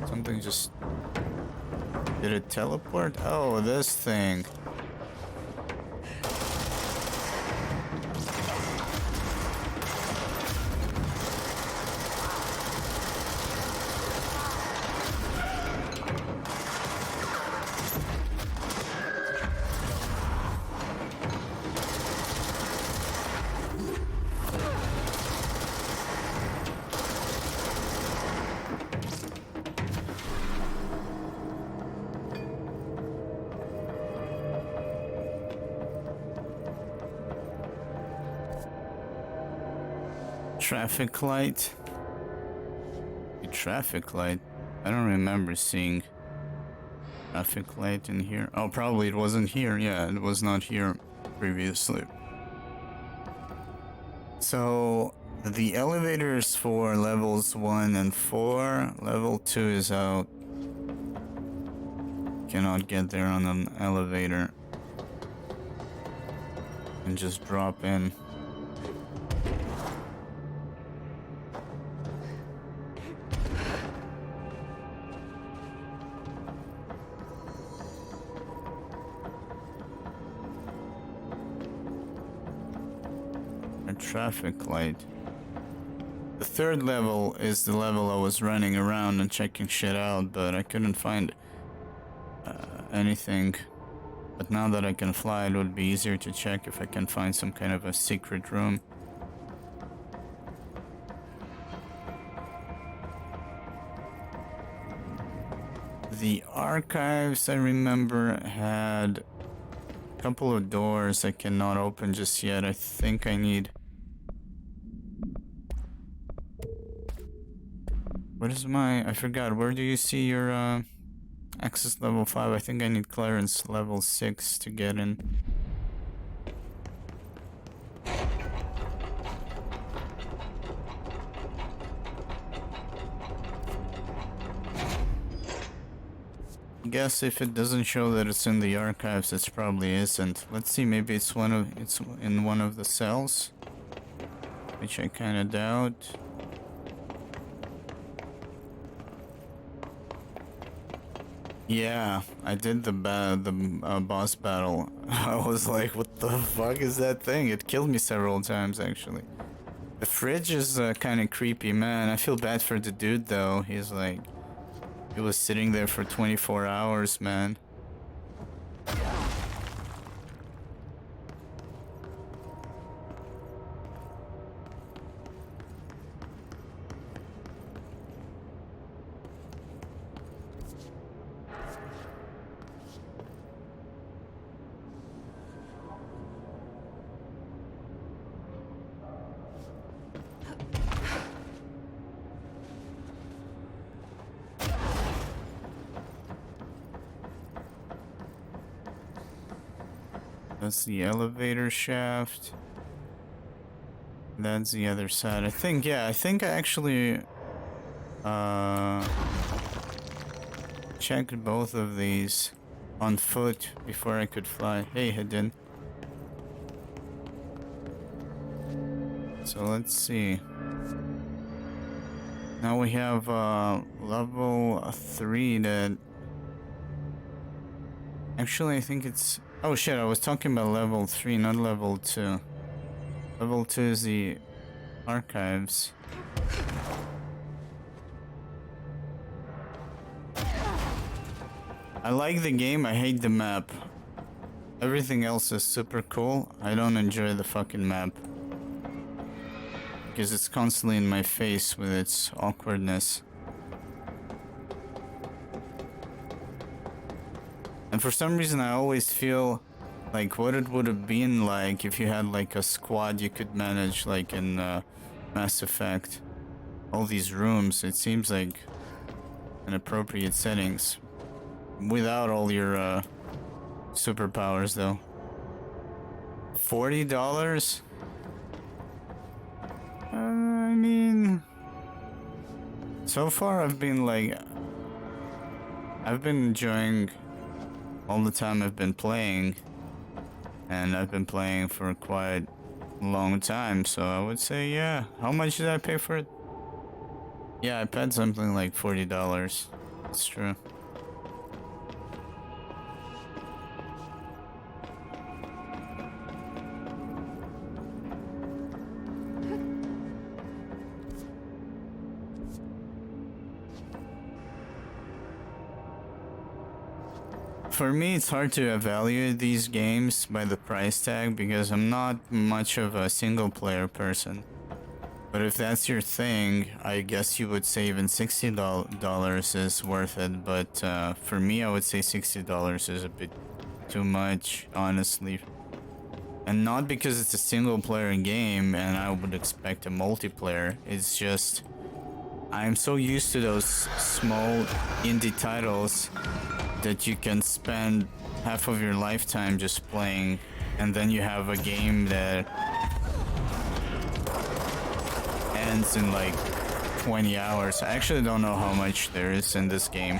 Something just... Did it teleport? Oh, this thing. Traffic light. A traffic light. I don't remember seeing traffic light in here. Oh, probably it wasn't here. Yeah, it was not here previously. So the elevators for levels 1 and 4. Level 2 is out. Cannot get there on an elevator. And just drop in. Traffic light. The third level is the level I was running around and checking shit out, but I couldn't find anything. But now that I can fly, it would be easier to check if I can find some kind of a secret room. The archives, I remember, had a couple of doors I cannot open just yet. I think I need... What is my... I forgot. Where do you see your access level 5? I think I need clearance level 6 to get in. I guess if it doesn't show that it's in the archives, it probably isn't. Let's see, maybe it's in one of the cells, which I kind of doubt. Yeah, I did the boss battle. I was like, what the fuck is that thing? It killed me several times, actually. The fridge is kind of creepy, man. I feel bad for the dude, though. He's like... He was sitting there for 24 hours, man. That's the elevator shaft. That's the other side. I think, yeah, I think I actually checked both of these on foot before I could fly. Hey, Hidden. So let's see. Now we have level 3 that... Actually, I think it's... Oh shit, I was talking about level 3, not level 2. Level 2 is the archives. I like the game, I hate the map. Everything else is super cool. I don't enjoy the fucking map. Because it's constantly in my face with its awkwardness. And for some reason I always feel like what it would have been like if you had like a squad you could manage, like in Mass Effect. All these rooms, it seems like inappropriate settings. Without all your superpowers though. $40? I mean, so far I've been enjoying all the time I've been playing, and I've been playing for quite a long time, so I would say, yeah. How much did I pay for it? Yeah, I paid something like $40. It's true. For me, it's hard to evaluate these games by the price tag because I'm not much of a single player person. But if that's your thing, I guess you would say even $60 is worth it. But for me, I would say $60 is a bit too much, honestly. And not because it's a single player game and I would expect a multiplayer. It's just I'm so used to those small indie titles that you can spend half of your lifetime just playing, and then you have a game that ends in like 20 hours. I actually don't know how much there is in this game.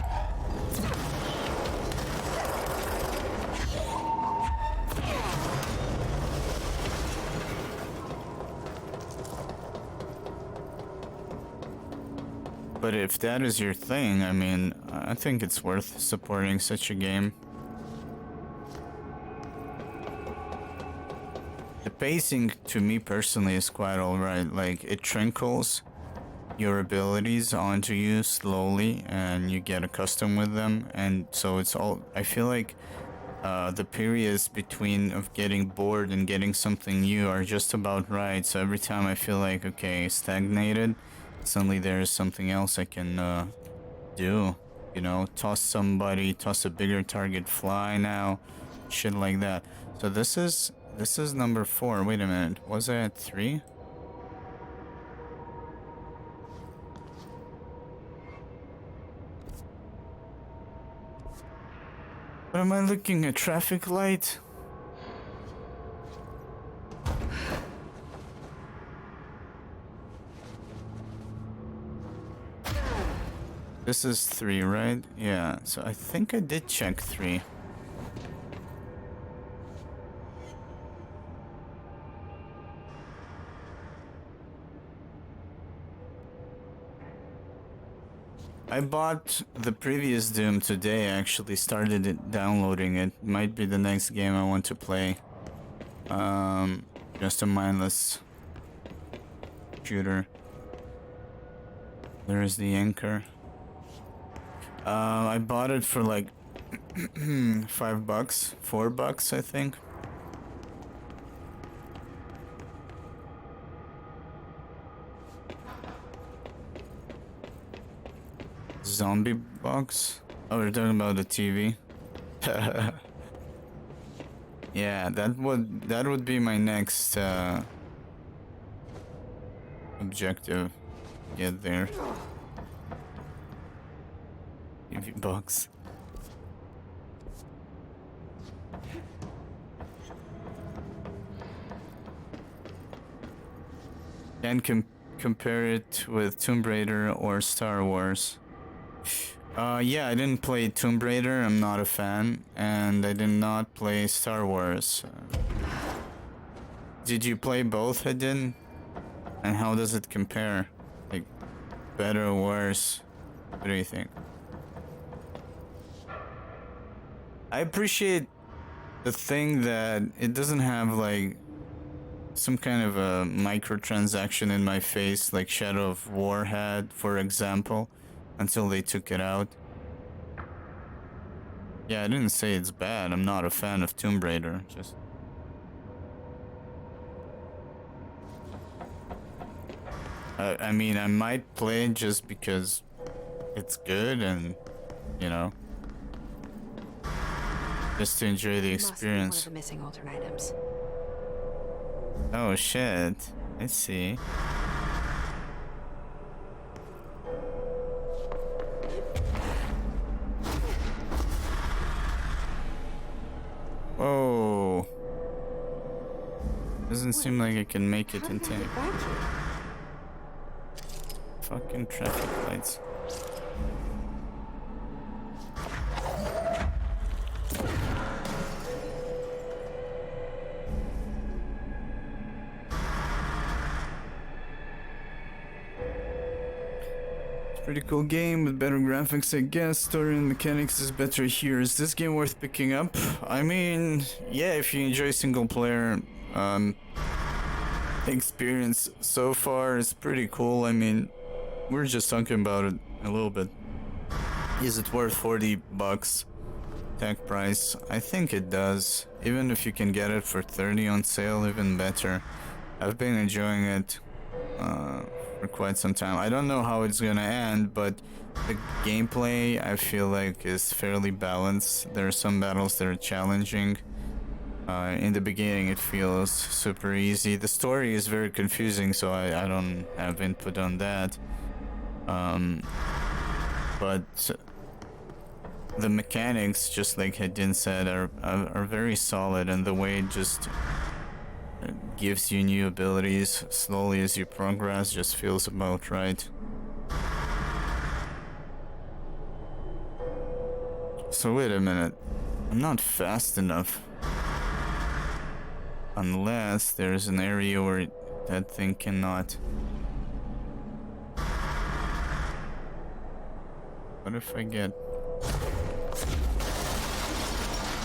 But if that is your thing, I mean, I think it's worth supporting such a game. The pacing, to me personally, is quite alright. Like, it trickles your abilities onto you slowly, and you get accustomed with them. And so it's all... I feel like the periods between of getting bored and getting something new are just about right. So every time I feel like, okay, stagnated, suddenly there's something else I can do. You know, toss somebody, toss a bigger target, fly now, shit like that. So this is number 4. Wait a minute, was I at 3? What am I looking at? Traffic light? This is 3, right? Yeah, so I think I did check 3. I bought the previous Doom today, actually started downloading it. Might be the next game I want to play. Just a mindless shooter. There is the anchor. I bought it for like $5, $4, I think. Zombie box? Oh, we're talking about the TV. Yeah, that would be my next objective. Get there. TV box. Can't compare it with Tomb Raider or Star Wars. Yeah, I didn't play Tomb Raider, I'm not a fan, and I did not play Star Wars. Did you play both, Hidden? And how does it compare? Like, better or worse? What do you think? I appreciate the thing that it doesn't have like some kind of a microtransaction in my face like Shadow of War had, for example, until they took it out. Yeah, I didn't say it's bad. I'm not a fan of Tomb Raider. Just I mean, I might play it just because it's good and, you know, just to enjoy the Must be one of experience. the missing alternate items. Oh shit. I see. Whoa. Doesn't seem like I can make it in time. Get back here. Fucking traffic lights. Pretty cool game with better graphics, I guess. Story and mechanics is better here. Is this game worth picking up? I mean, yeah, if you enjoy single player experience so far, it's pretty cool. I mean, we're just talking about it a little bit. Is it worth $40 tag price? I think it does. Even if you can get it for 30 on sale, even better. I've been enjoying it for quite some time. I don't know how it's gonna end, but the gameplay I feel like is fairly balanced. There are some battles that are challenging. In the beginning it feels super easy. The story is very confusing, so I don't have input on that. But the mechanics, just like Hedin said, are very solid, and the way it just gives you new abilities slowly as you progress just feels about right. So wait a minute, I'm not fast enough. Unless there's an area where that thing cannot. What if I get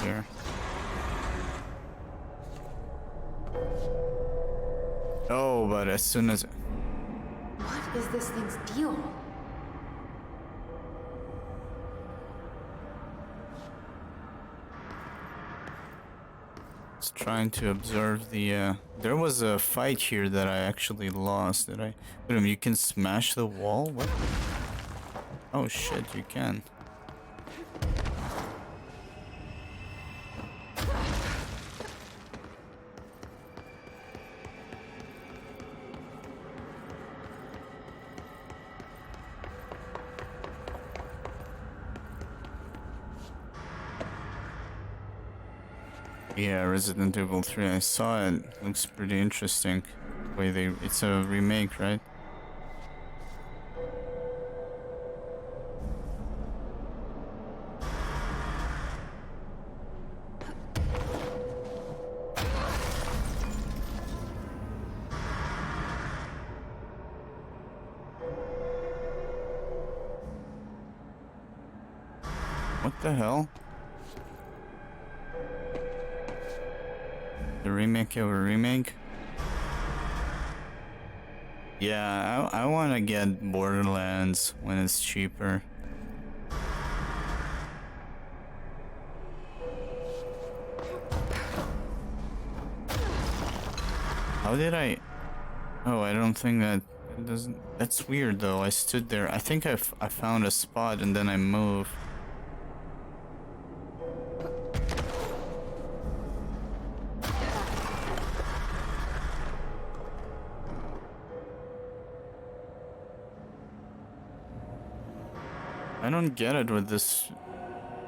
here? Oh, but as soon as... What is this thing's deal? It's trying to observe the, There was a fight here that I actually lost. Did I... Wait a minute, you can smash the wall? What? Oh shit, you can. Yeah, Resident Evil 3, I saw it. Looks pretty interesting. The way they... It's a remake, right? What the hell? The remake of a remake? Yeah, I want to get Borderlands when it's cheaper. How did I... Oh, I don't think that... It doesn't... That's weird though, I stood there. I think I found a spot and then I moved. I don't get it with this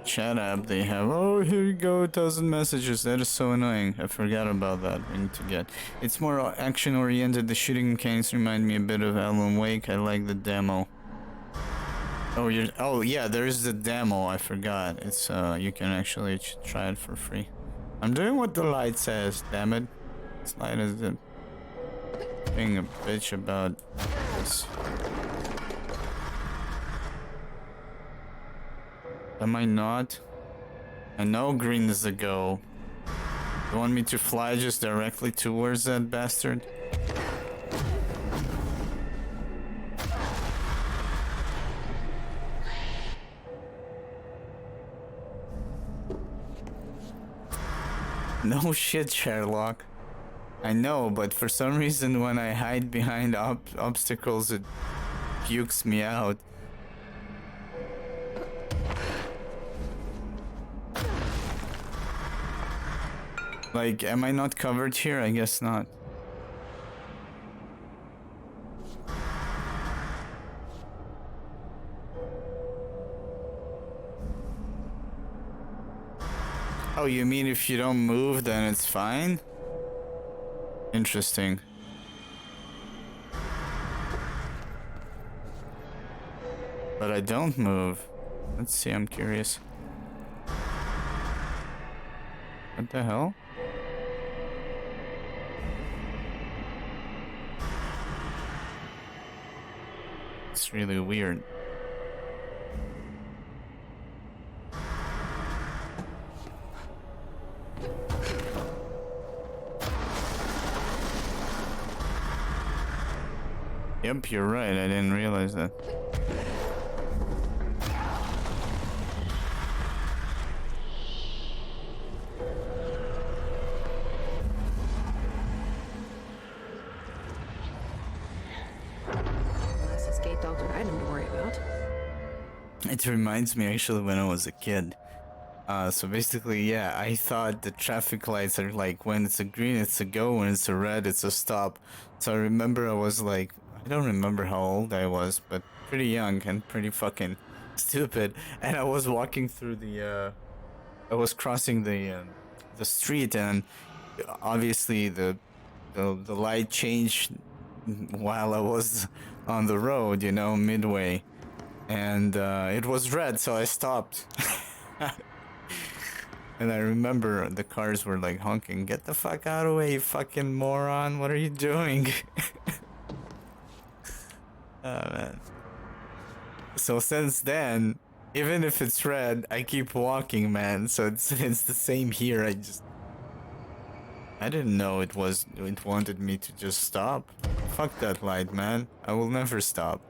chat app they have. Oh, here you go, 1,000 messages. That is so annoying. I forgot about that. We need to get. It's more action oriented. The shooting mechanics remind me a bit of Alan Wake. I like the demo. Oh, oh yeah, there's the demo. I forgot. It's you can actually try it for free. I'm doing what the light says. Damn it, this light is being a bitch about this. Am I not? I know green is the go. You want me to fly just directly towards that bastard? No shit, Sherlock. I know, but for some reason when I hide behind obstacles it pukes me out. Like, am I not covered here? I guess not. Oh, you mean if you don't move, then it's fine? Interesting. But I don't move. Let's see, I'm curious. What the hell? It's really weird. Yep, you're right. I didn't realize that. Unless escaped altered item to worry about. It reminds me actually when I was a kid. So basically, yeah, I thought the traffic lights are like when it's a green, it's a go, when it's a red, it's a stop. So I remember I was like, I don't remember how old I was, but pretty young and pretty fucking stupid. And I was walking through I was crossing the street, and obviously the light changed while I was on the road, you know, midway, and it was red, so I stopped. And I remember the cars were like honking, "Get the fuck out of the way, you fucking moron, what are you doing?" Oh man. So since then, even if it's red, I keep walking, man. So it's the same here. I didn't know it wanted me to just stop. Fuck that light, man. I will never stop.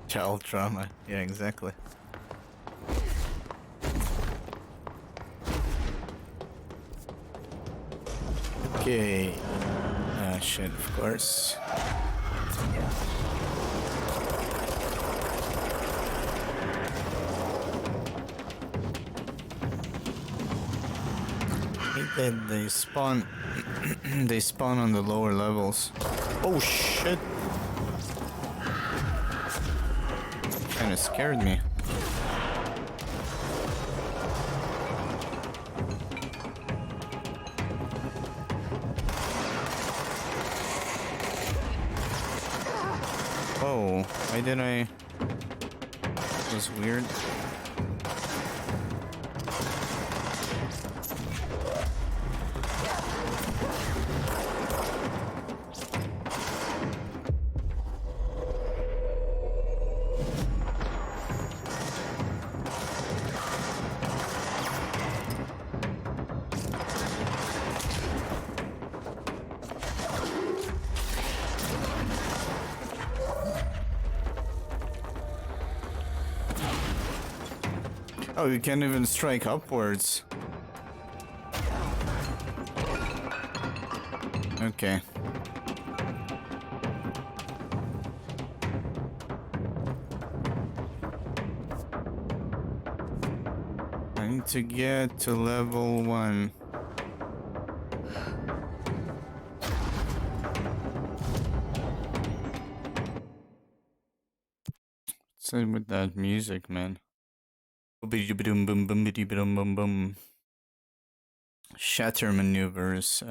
Child trauma. Yeah, exactly. Okay. Ah, shit, of course. They spawn. They spawn on the lower levels. Oh shit! Kinda scared me. Oh, why did I? That was weird. Oh, you can't even strike upwards. Okay. need to get to level 1. Same with that music, man. Shatter maneuvers.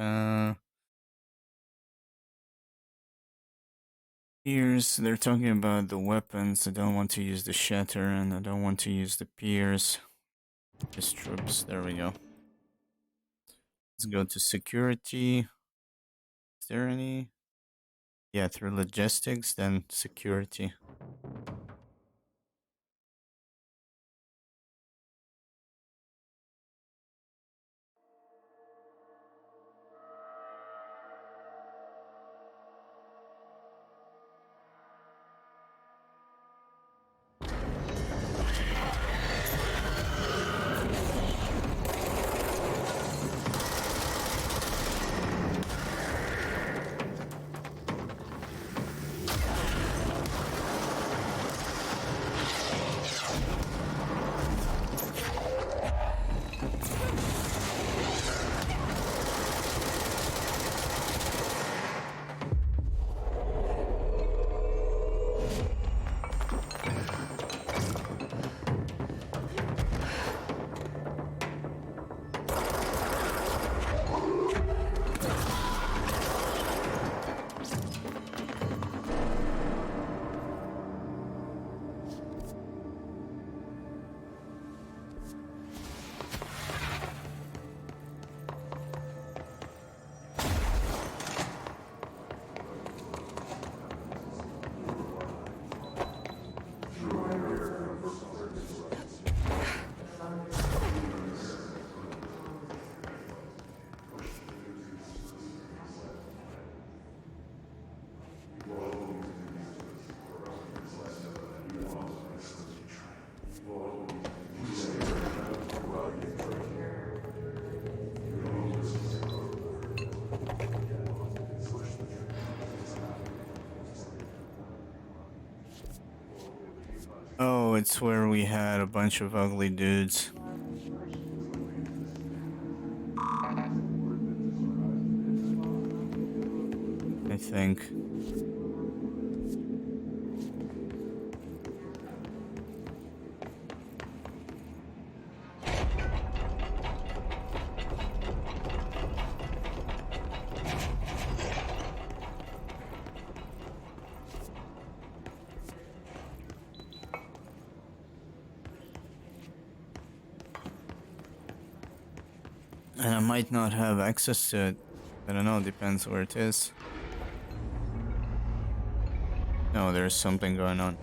Here's they're talking about the weapons. I don't want to use the shatter, and I don't want to use the pierce. Just troops. There we go. Let's go to security. Is there any? Yeah, through logistics, then security. Oh, it's where we had a bunch of ugly dudes. I think. And I might not have access to it. I don't know, depends where it is. No, there's something going on.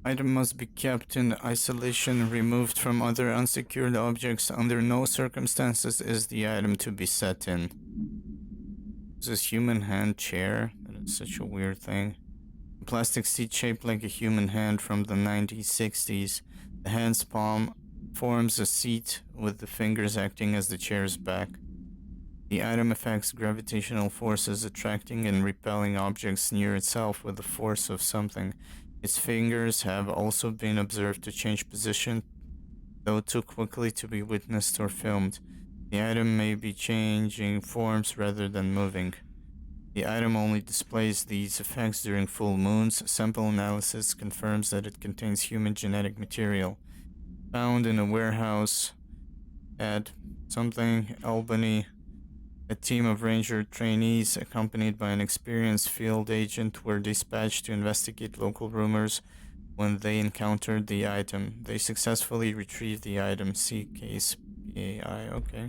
Item must be kept in isolation, removed from other unsecured objects. Under no circumstances is the item to be set in. This human hand chair? That is such a weird thing. A plastic seat shaped like a human hand from the 1960s. The hand's palm forms a seat with the fingers acting as the chair's back. The item affects gravitational forces, attracting and repelling objects near itself with the force of something. Its fingers have also been observed to change position, though too quickly to be witnessed or filmed. The item may be changing forms rather than moving. The item only displays these effects during full moons. Sample analysis confirms that it contains human genetic material. Found in a warehouse at something, Albany. A team of ranger trainees, accompanied by an experienced field agent, were dispatched to investigate local rumors when they encountered the item. They successfully retrieved the item. See case PAI. Okay.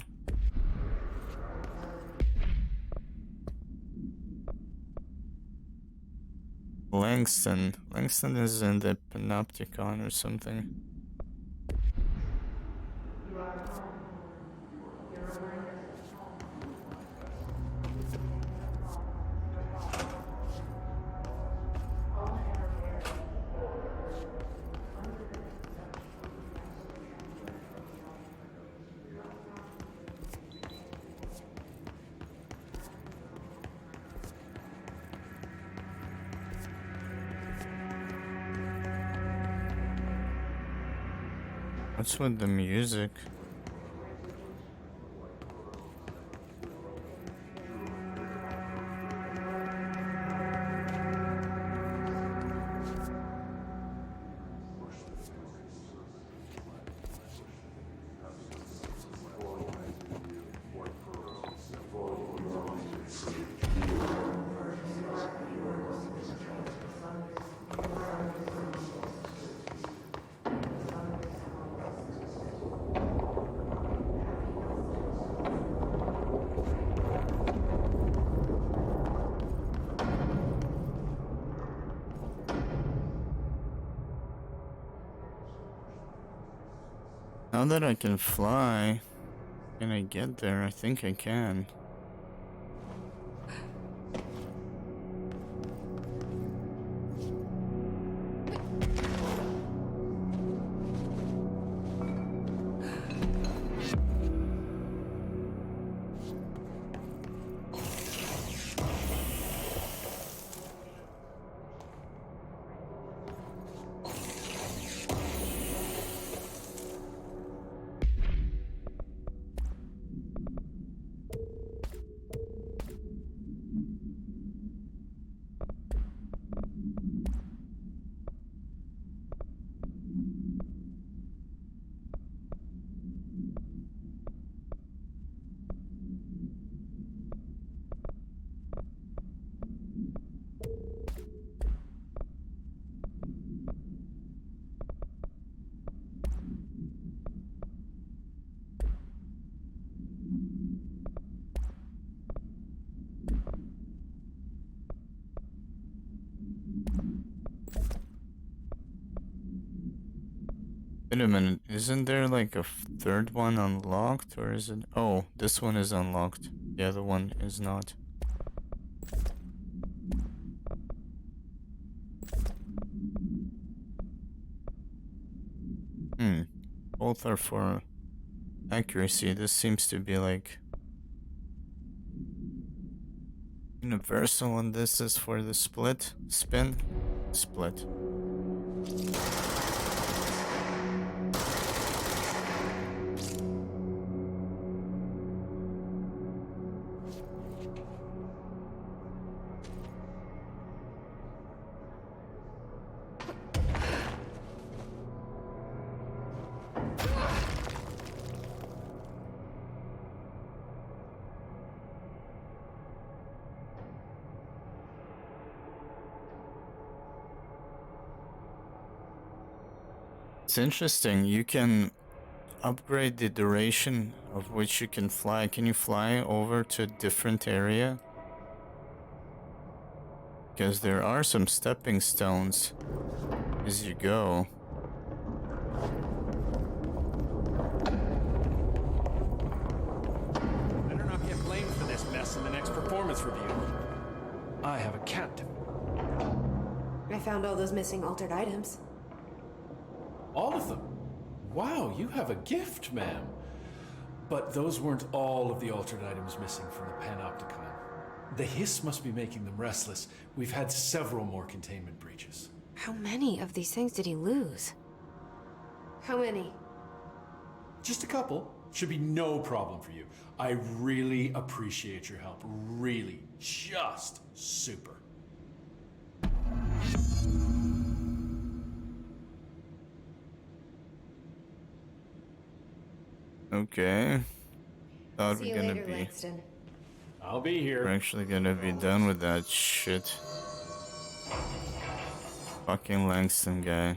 Langston. Langston is in the Panopticon or something. What's with the music? Now that I can fly, can I get there? I think I can. Wait a minute, isn't there like a third one unlocked, or is it? Oh, this one is unlocked. The other one is not. Both are for accuracy. This seems to be like universal, and this is for the split. Split. It's interesting. You can upgrade the duration of which you can fly. Can you fly over to a different area? Because there are some stepping stones. as you go. Better not get blamed for this mess in the next performance review. I have a captain. I found all those missing altered items. All of them? Wow, you have a gift, ma'am. But those weren't all of the altered items missing from the Panopticon. The hiss must be making them restless. We've had several more containment breaches. How many of these things did he lose? How many? Just a couple. Should be no problem for you. I really appreciate your help. Really. Just super. Okay. Thought See you we're gonna later, be. Langston. I'll be here. We're actually gonna be done with that shit. Fucking Langston guy.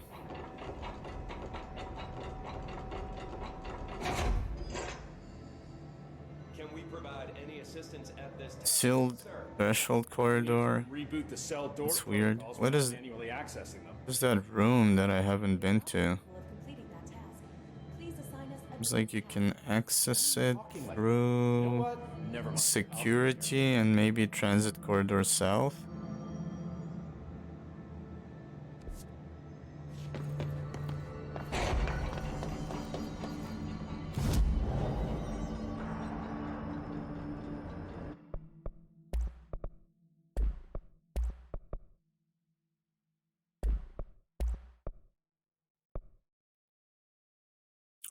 Can we provide any assistance at this time? Sealed threshold corridor. Reboot the cell door. It's weird. protocols What when is- manually accessing them? What's that room that I haven't been to? Of completing that task. Please assign us a Seems like you can access it You know through what? Never mind. security and maybe transit corridor south.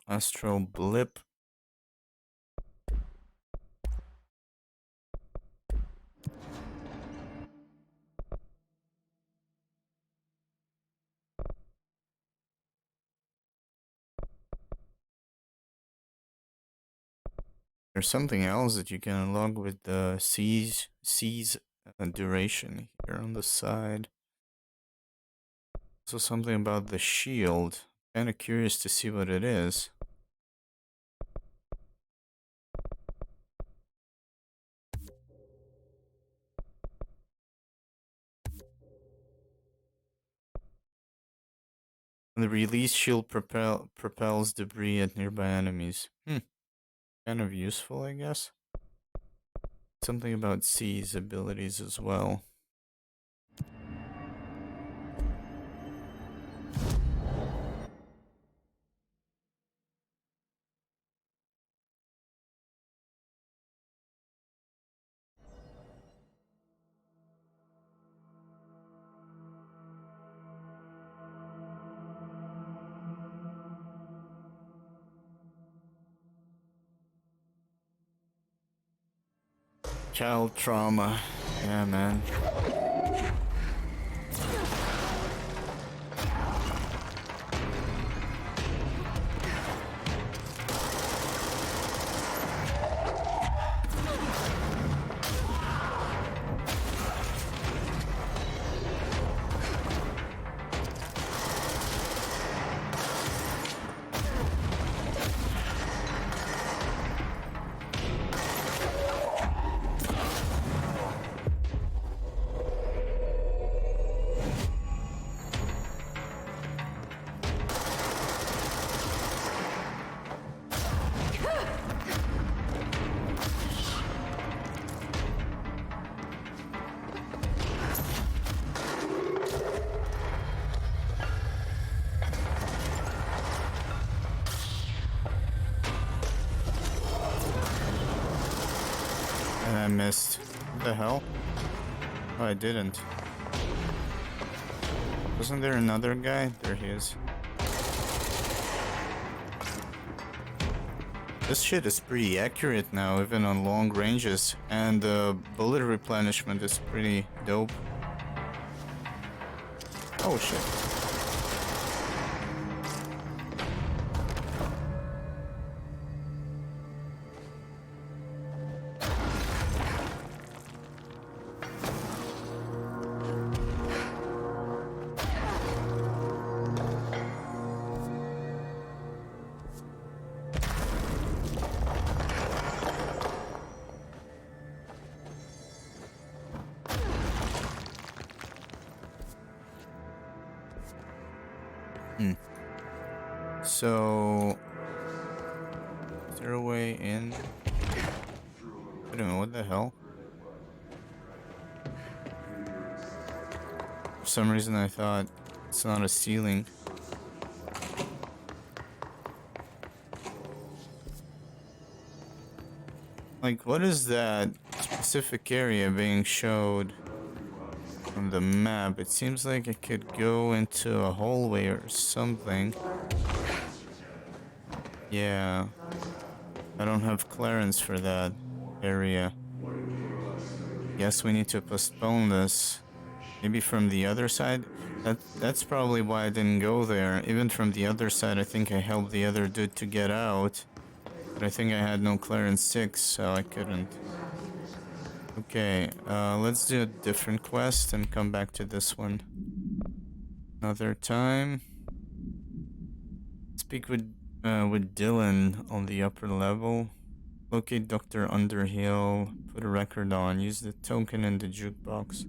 Astral blip. There's something else that you can unlock with the C's duration here on the side. So something about the shield. Kind of curious to see what it is. The release shield propels debris at nearby enemies. Kind of useful, I guess. Something about C's abilities as well. Child trauma. Yeah, man. And I missed. What the hell? Oh, I didn't. Wasn't there another guy? There he is. This shit is pretty accurate now, even on long ranges. And the bullet replenishment is pretty dope. Oh shit. So, is there a way in? Wait a minute, what the hell? For some reason I thought it's not a ceiling. Like, what is that specific area being showed on the map? It seems like it could go into a hallway or something. Yeah. I don't have clearance for that area. Guess we need to postpone this. Maybe from the other side? That's probably why I didn't go there. Even from the other side, I think I helped the other dude to get out. But I think I had no clearance 6, so I couldn't. Okay, let's do a different quest and come back to this one another time. Speak with Dylan on the upper level. Locate Dr. Underhill. Put a record on. Use the token in the jukebox.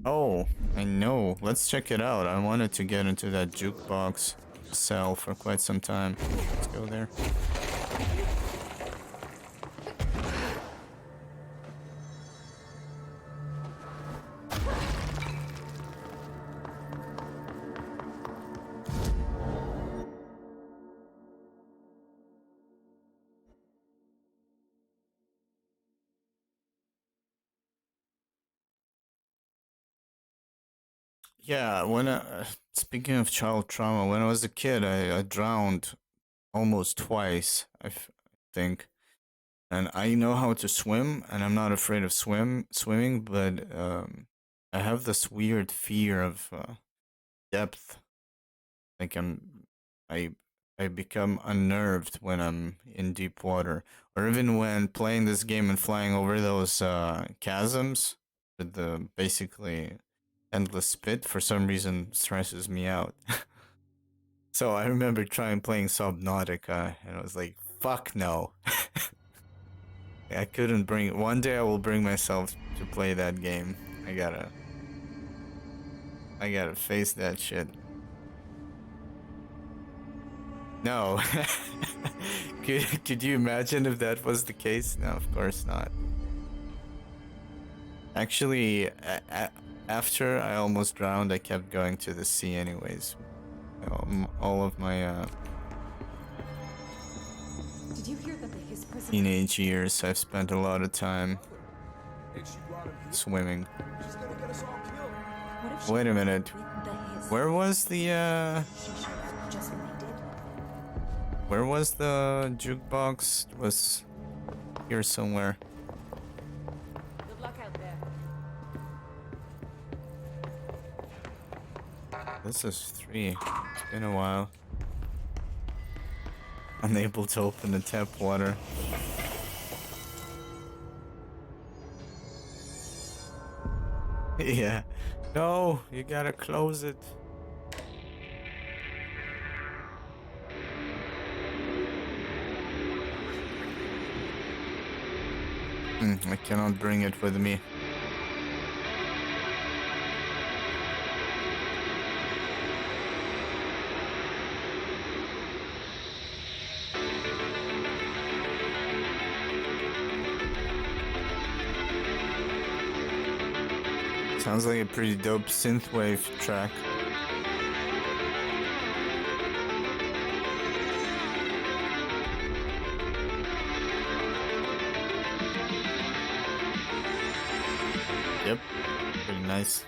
Oh, I know. Let's check it out. I wanted to get into that jukebox cell for quite some time. Let's go there. Yeah, speaking of child trauma, when I was a kid, I drowned almost twice, think. And I know how to swim, and I'm not afraid of swimming, but I have this weird fear of depth. Like I I become unnerved when I'm in deep water, or even when playing this game and flying over those chasms with the basically endless spit. For some reason, stresses me out. So I remember trying playing Subnautica, and I was like, "Fuck no." I couldn't bring it. One day I will bring myself to play that game. I gotta face that shit. No. Could you imagine if that was the case? No, of course not. Actually, after I almost drowned, I kept going to the sea anyways. All of my Did you hear that the Hiss prison? teenage years, I've spent a lot of time swimming. What if she Wait a minute. with the Hiss? Where was the She showed up just when they did. where was the jukebox? It was here somewhere. Good luck out there. This is 3. It's been a while. Unable to open the tap water. Yeah. No, you gotta close it. I cannot bring it with me. Sounds like a pretty dope synthwave track. Yep, pretty nice.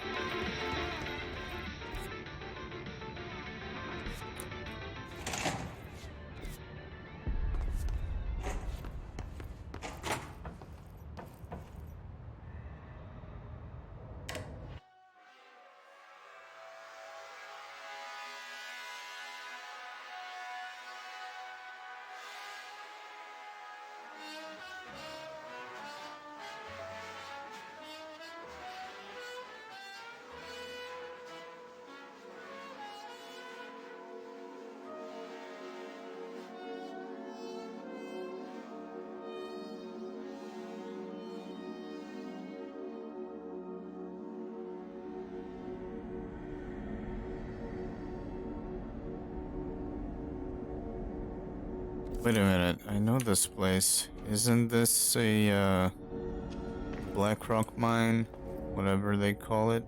Wait a minute, I know this place. Isn't this a black rock mine? Whatever they call it.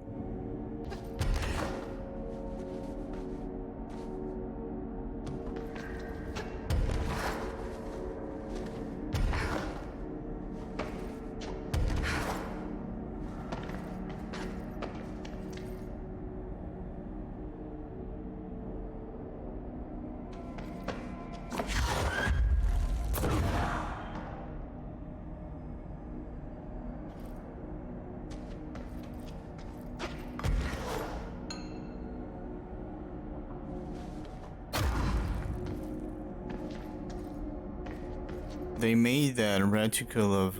They made that reticle of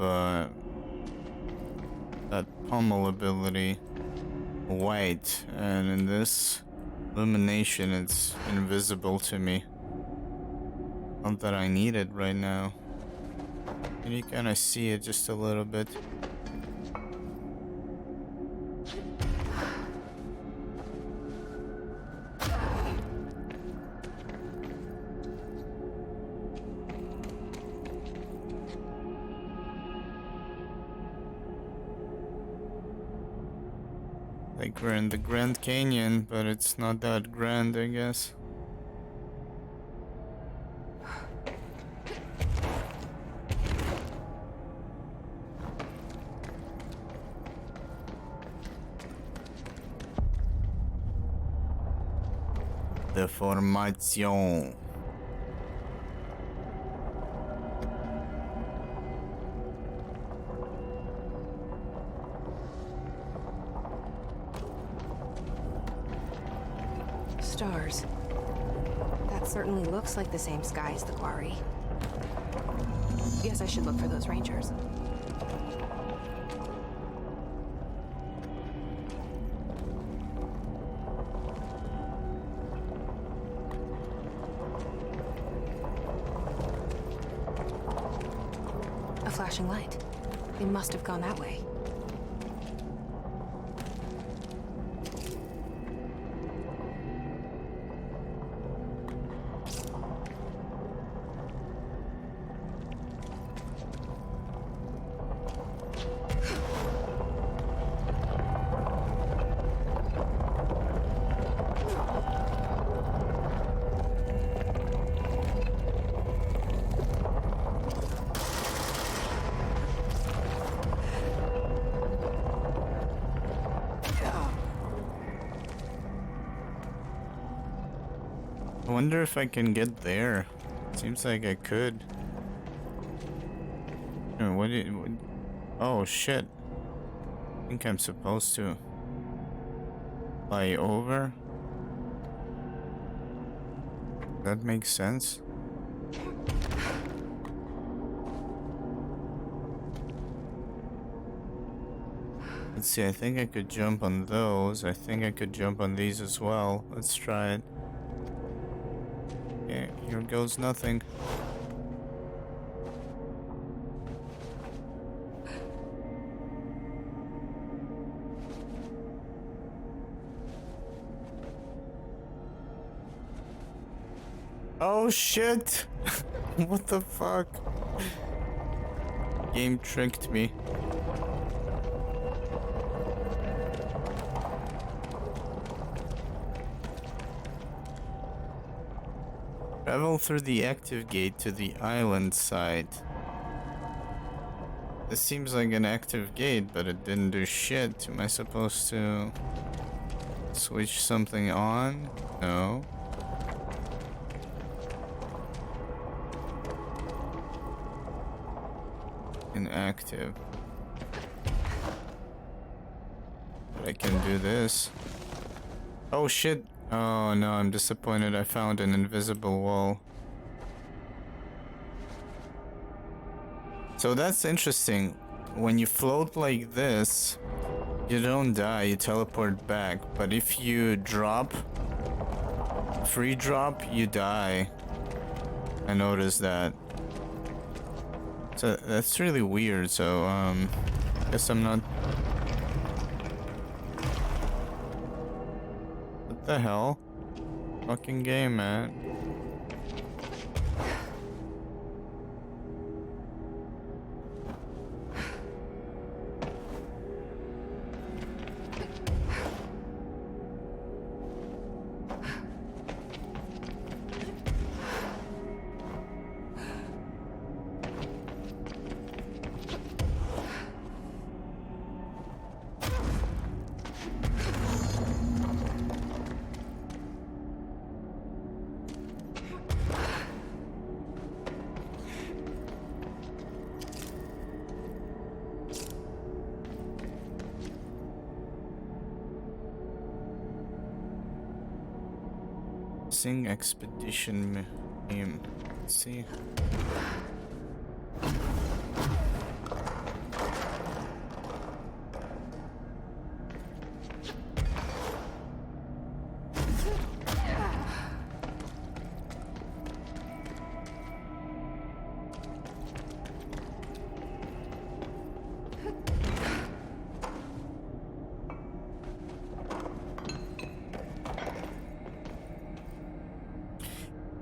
that pommel ability white, and in this illumination it's invisible to me. Not that I need it right now. And you kind of see it just a little bit. Like we're in the Grand Canyon, but it's not that grand, I guess. Deformation. Stars. That certainly looks like the same sky as the quarry. Guess I should look for those rangers. A flashing light. They must have gone that way. I wonder if I can get there. Seems like I could. Oh shit. I think I'm supposed to fly over. That makes sense. Let's see, I think I could jump on those. I think I could jump on these as well. Let's try it. Okay, here goes nothing. Oh shit! What the fuck? Game tricked me. Travel through the active gate to the island side. This seems like an active gate, but it didn't do shit. Am I supposed to switch something on? No. Inactive. But I can do this. Oh shit. Oh no, I'm disappointed. I found an invisible wall. So that's interesting. When you float like this, you don't die, you teleport back. But if you drop, free drop, you die. I noticed that. So that's really weird. So guess I'm not. What the hell? Fucking game, man. Missing expedition name. Let's see.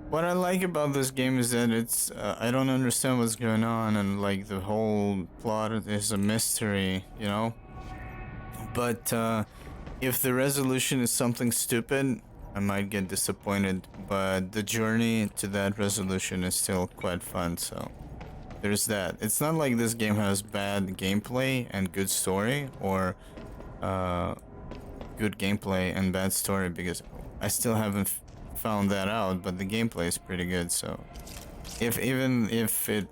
What I like about this game is that it's I don't understand what's going on, and like the whole plot is a mystery, you know. But if the resolution is something stupid, I might get disappointed. But the journey to that resolution is still quite fun, so there's that. It's not like this game has bad gameplay and good story, or good gameplay and bad story, because I still haven't found that out, but the gameplay is pretty good. So even if it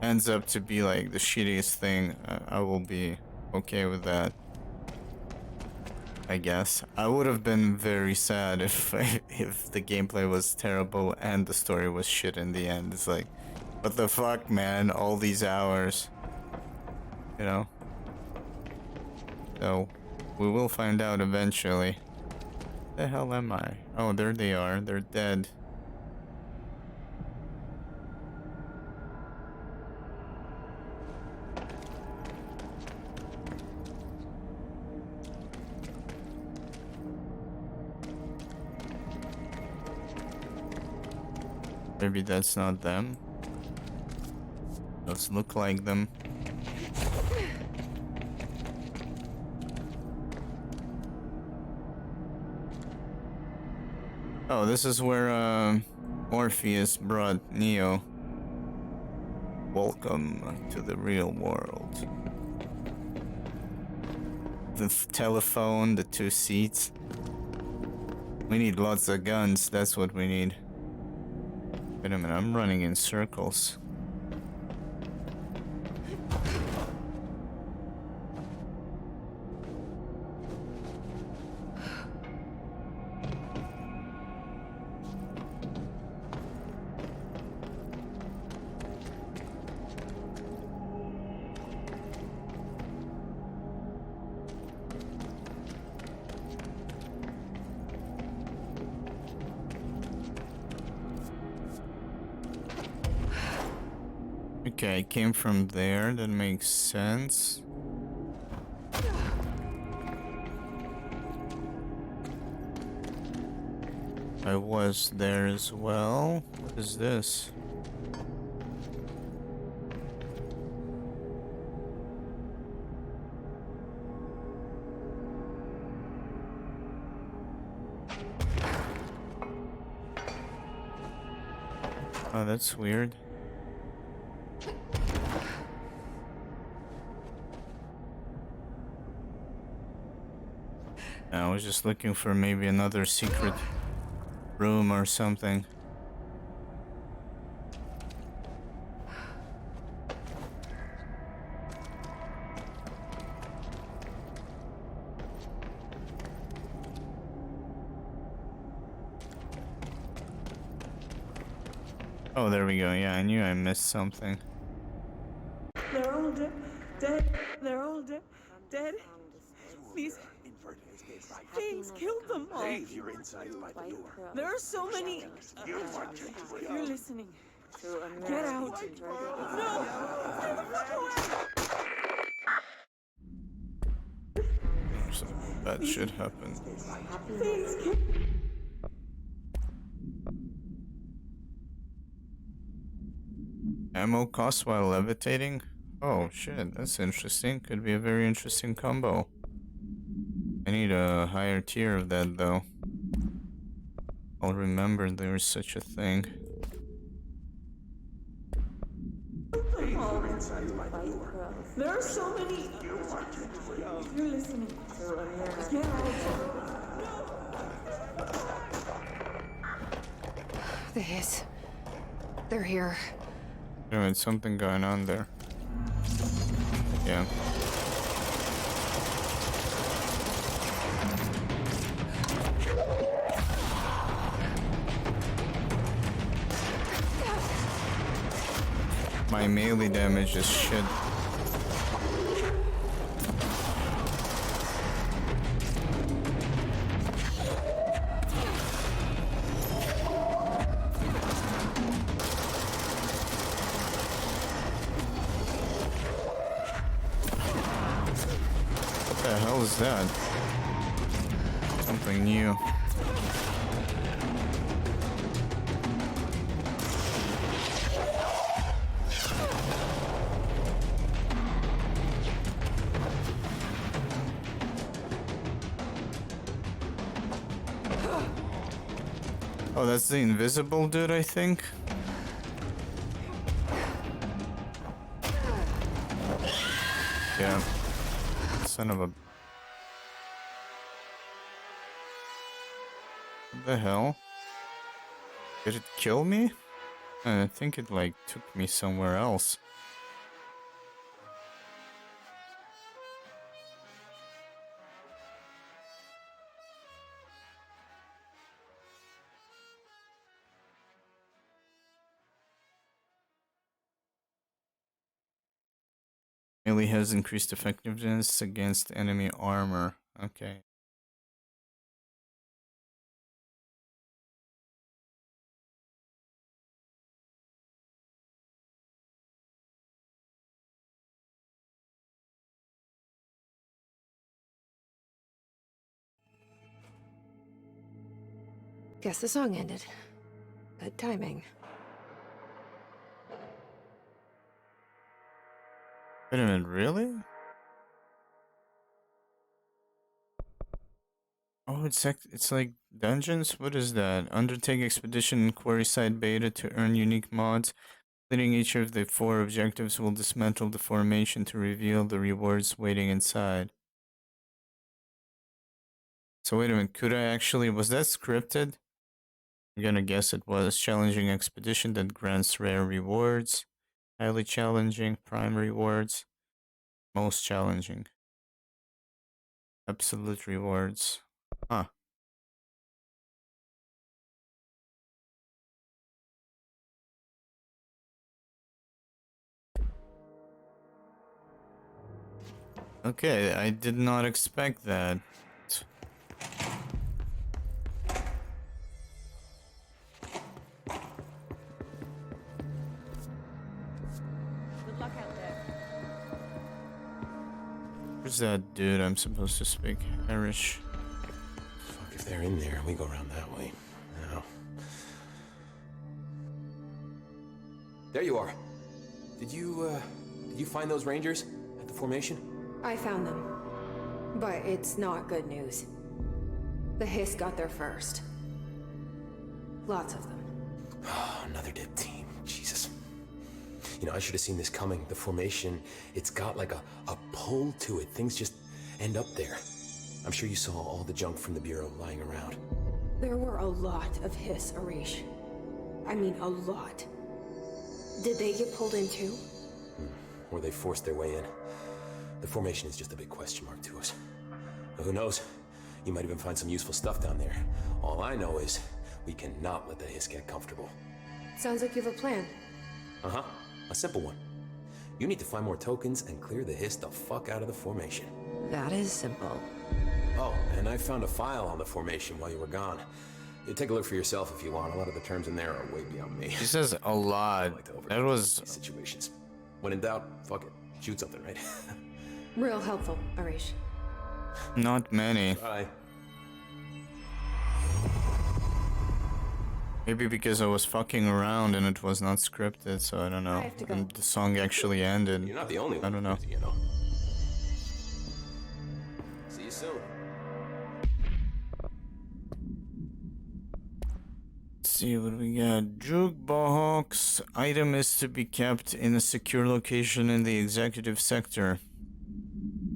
ends up to be like the shittiest thing, I will be okay with that, I guess. I would have been very sad if if the gameplay was terrible and the story was shit in the end. It's like, what the fuck, man, all these hours, you know. So we will find out eventually. The hell am I? Oh, there they are. They're dead. Maybe that's not them. Those look like them. Oh, this is where Morpheus brought Neo. Welcome to the real world. The telephone, the 2 seats. We need lots of guns, that's what we need. Wait a minute, I'm running in circles. Okay, I came from there, that makes sense. I was there as well. What is this? Oh, that's weird. I was just looking for maybe another secret room or something. Oh, there we go. Yeah, I knew I missed something. They're all dead. Dead. They're all dead. Dead. Please. James killed them all. There are so many. You're listening. Get out. No. Stay the fuck away. So that should happen. Please. Ammo cost while levitating? Oh shit, that's interesting. Could be a very interesting combo. I need a higher tier of that though. I'll remember there was such a thing. There are so many. You're listening. Get out. The hiss. They're here. Anyway, something going on there. Yeah. My melee damage is shit. What the hell is that? Something new. Oh, that's the invisible dude, I think. Yeah. Son of a... What the hell? Did it kill me? I think it like took me somewhere else. Melee has increased effectiveness against enemy armor. Okay. Guess the song ended. Good timing. Wait a minute, really? Oh, it's like dungeons? What is that? Undertake expedition in Quarry Side Beta to earn unique mods. Completing each of the 4 objectives will dismantle the formation to reveal the rewards waiting inside. So wait a minute, could I actually... Was that scripted? I'm gonna guess it was. Challenging expedition that grants rare rewards. Highly challenging, prime rewards. Most challenging. Absolute rewards. Huh. Okay, I did not expect that. Good luck out there. Where's that dude I'm supposed to speak Irish? Fuck, if they're in there, we go around that way. Now. There you are. Did you find those rangers at the formation? I found them. But it's not good news. The Hiss got there first. Lots of them. Oh, another dead team. Jesus. You know, I should have seen this coming. The formation, it's got like a pull to it. Things just end up there. I'm sure you saw all the junk from the Bureau lying around. There were a lot of Hiss, Arish. I mean, a lot. Did they get pulled in too? Or they forced their way in. The formation is just a big question mark to us. But who knows? You might even find some useful stuff down there. All I know is we cannot let the Hiss get comfortable. Sounds like you have a plan. Uh-huh. A simple one. You need to find more tokens and clear the Hiss the fuck out of the formation. That is simple. Oh, and I found a file on the formation while you were gone. You take a look for yourself if you want. A lot of the terms in there are way beyond me. He says a lot. That was... These situations. When in doubt, fuck it. Shoot something, right? Real helpful, Arish. Not many. Bye. Maybe because I was fucking around and it was not scripted, so I don't know. I have to go. And the song actually ended. You're not the only one. I don't know. You know. See you soon. Let's see what we got. Jukebox. Item is to be kept in a secure location in the executive sector.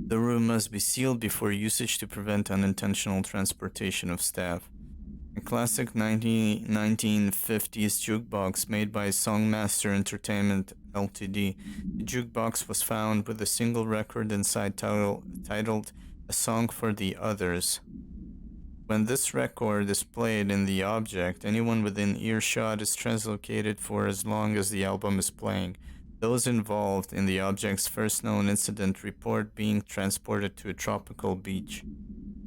The room must be sealed before usage to prevent unintentional transportation of staff. A classic 1950s jukebox made by Songmaster Entertainment Ltd. The jukebox was found with a single record inside titled A Song for the Others. When this record is played in the object, anyone within earshot is translocated for as long as the album is playing. Those involved in the object's first known incident report being transported to a tropical beach.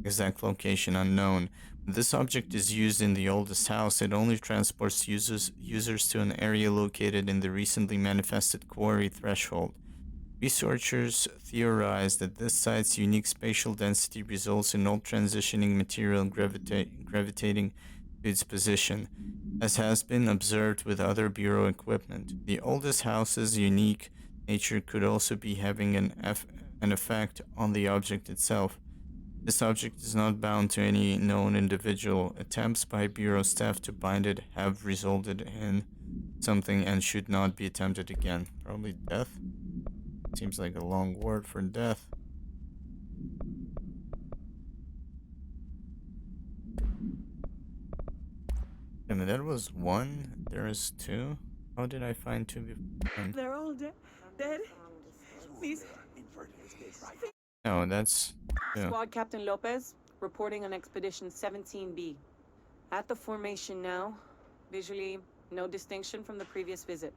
Exact location unknown. When this object is used in the oldest house, it only transports users to an area located in the recently manifested quarry threshold. Researchers theorize that this site's unique spatial density results in all transitioning material gravitating to its position, as has been observed with other Bureau equipment. The oldest house's unique nature could also be having an effect on the object itself. This object is not bound to any known individual. Attempts by Bureau staff to bind it have resulted in something and should not be attempted again. Probably death? Seems like a long word for death. And that was one. There is two. How did I find two before? They're all dead. These. No, that's two. Squad Captain Lopez, reporting on Expedition 17B. At the formation now. Visually, no distinction from the previous visit.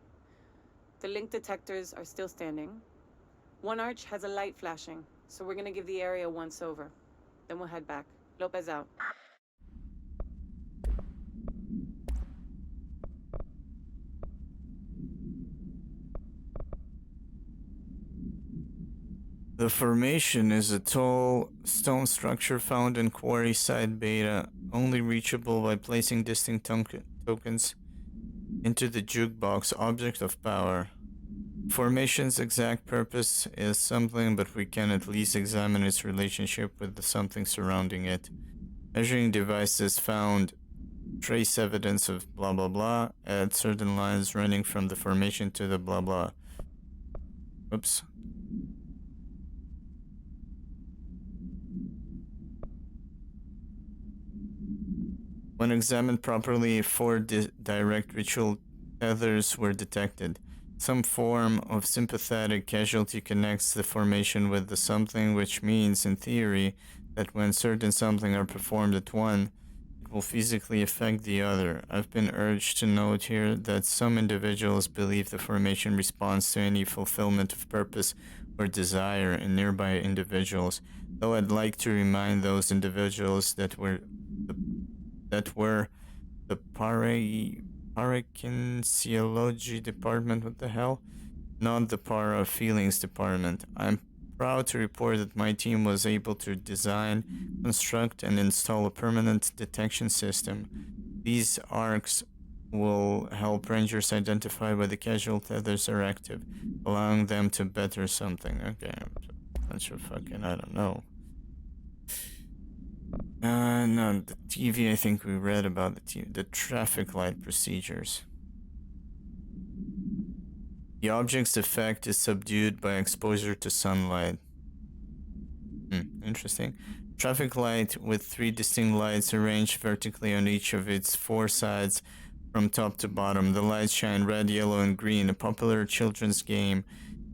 The link detectors are still standing. One arch has a light flashing, so we're gonna give the area a once over. Then we'll head back. Lopez out. The formation is a tall stone structure found in Quarry Side Beta, only reachable by placing distinct tokens into the jukebox object of power. Formation's exact purpose is something, but we can at least examine its relationship with the something surrounding it. Measuring devices found trace evidence of blah blah blah at certain lines running from the formation to the blah blah. Oops. When examined properly, 4 direct ritual tethers were detected. Some form of sympathetic casualty connects the formation with the something, which means, in theory, that when certain something are performed at one, it will physically affect the other. I've been urged to note here that some individuals believe the formation responds to any fulfillment of purpose or desire in nearby individuals, though I'd like to remind those individuals that were the Parakinesiology department, what the hell? Not the Para Feelings department. I'm proud to report that my team was able to design, construct, and install a permanent detection system. These arcs will help rangers identify where the casual tethers are active, allowing them to better something. Okay, a bunch of fucking, I don't know. No, the TV, I think we read about the traffic light procedures. The object's effect is subdued by exposure to sunlight. Interesting. Traffic light with 3 distinct lights arranged vertically on each of its 4 sides from top to bottom. The lights shine red, yellow, and green. A popular children's game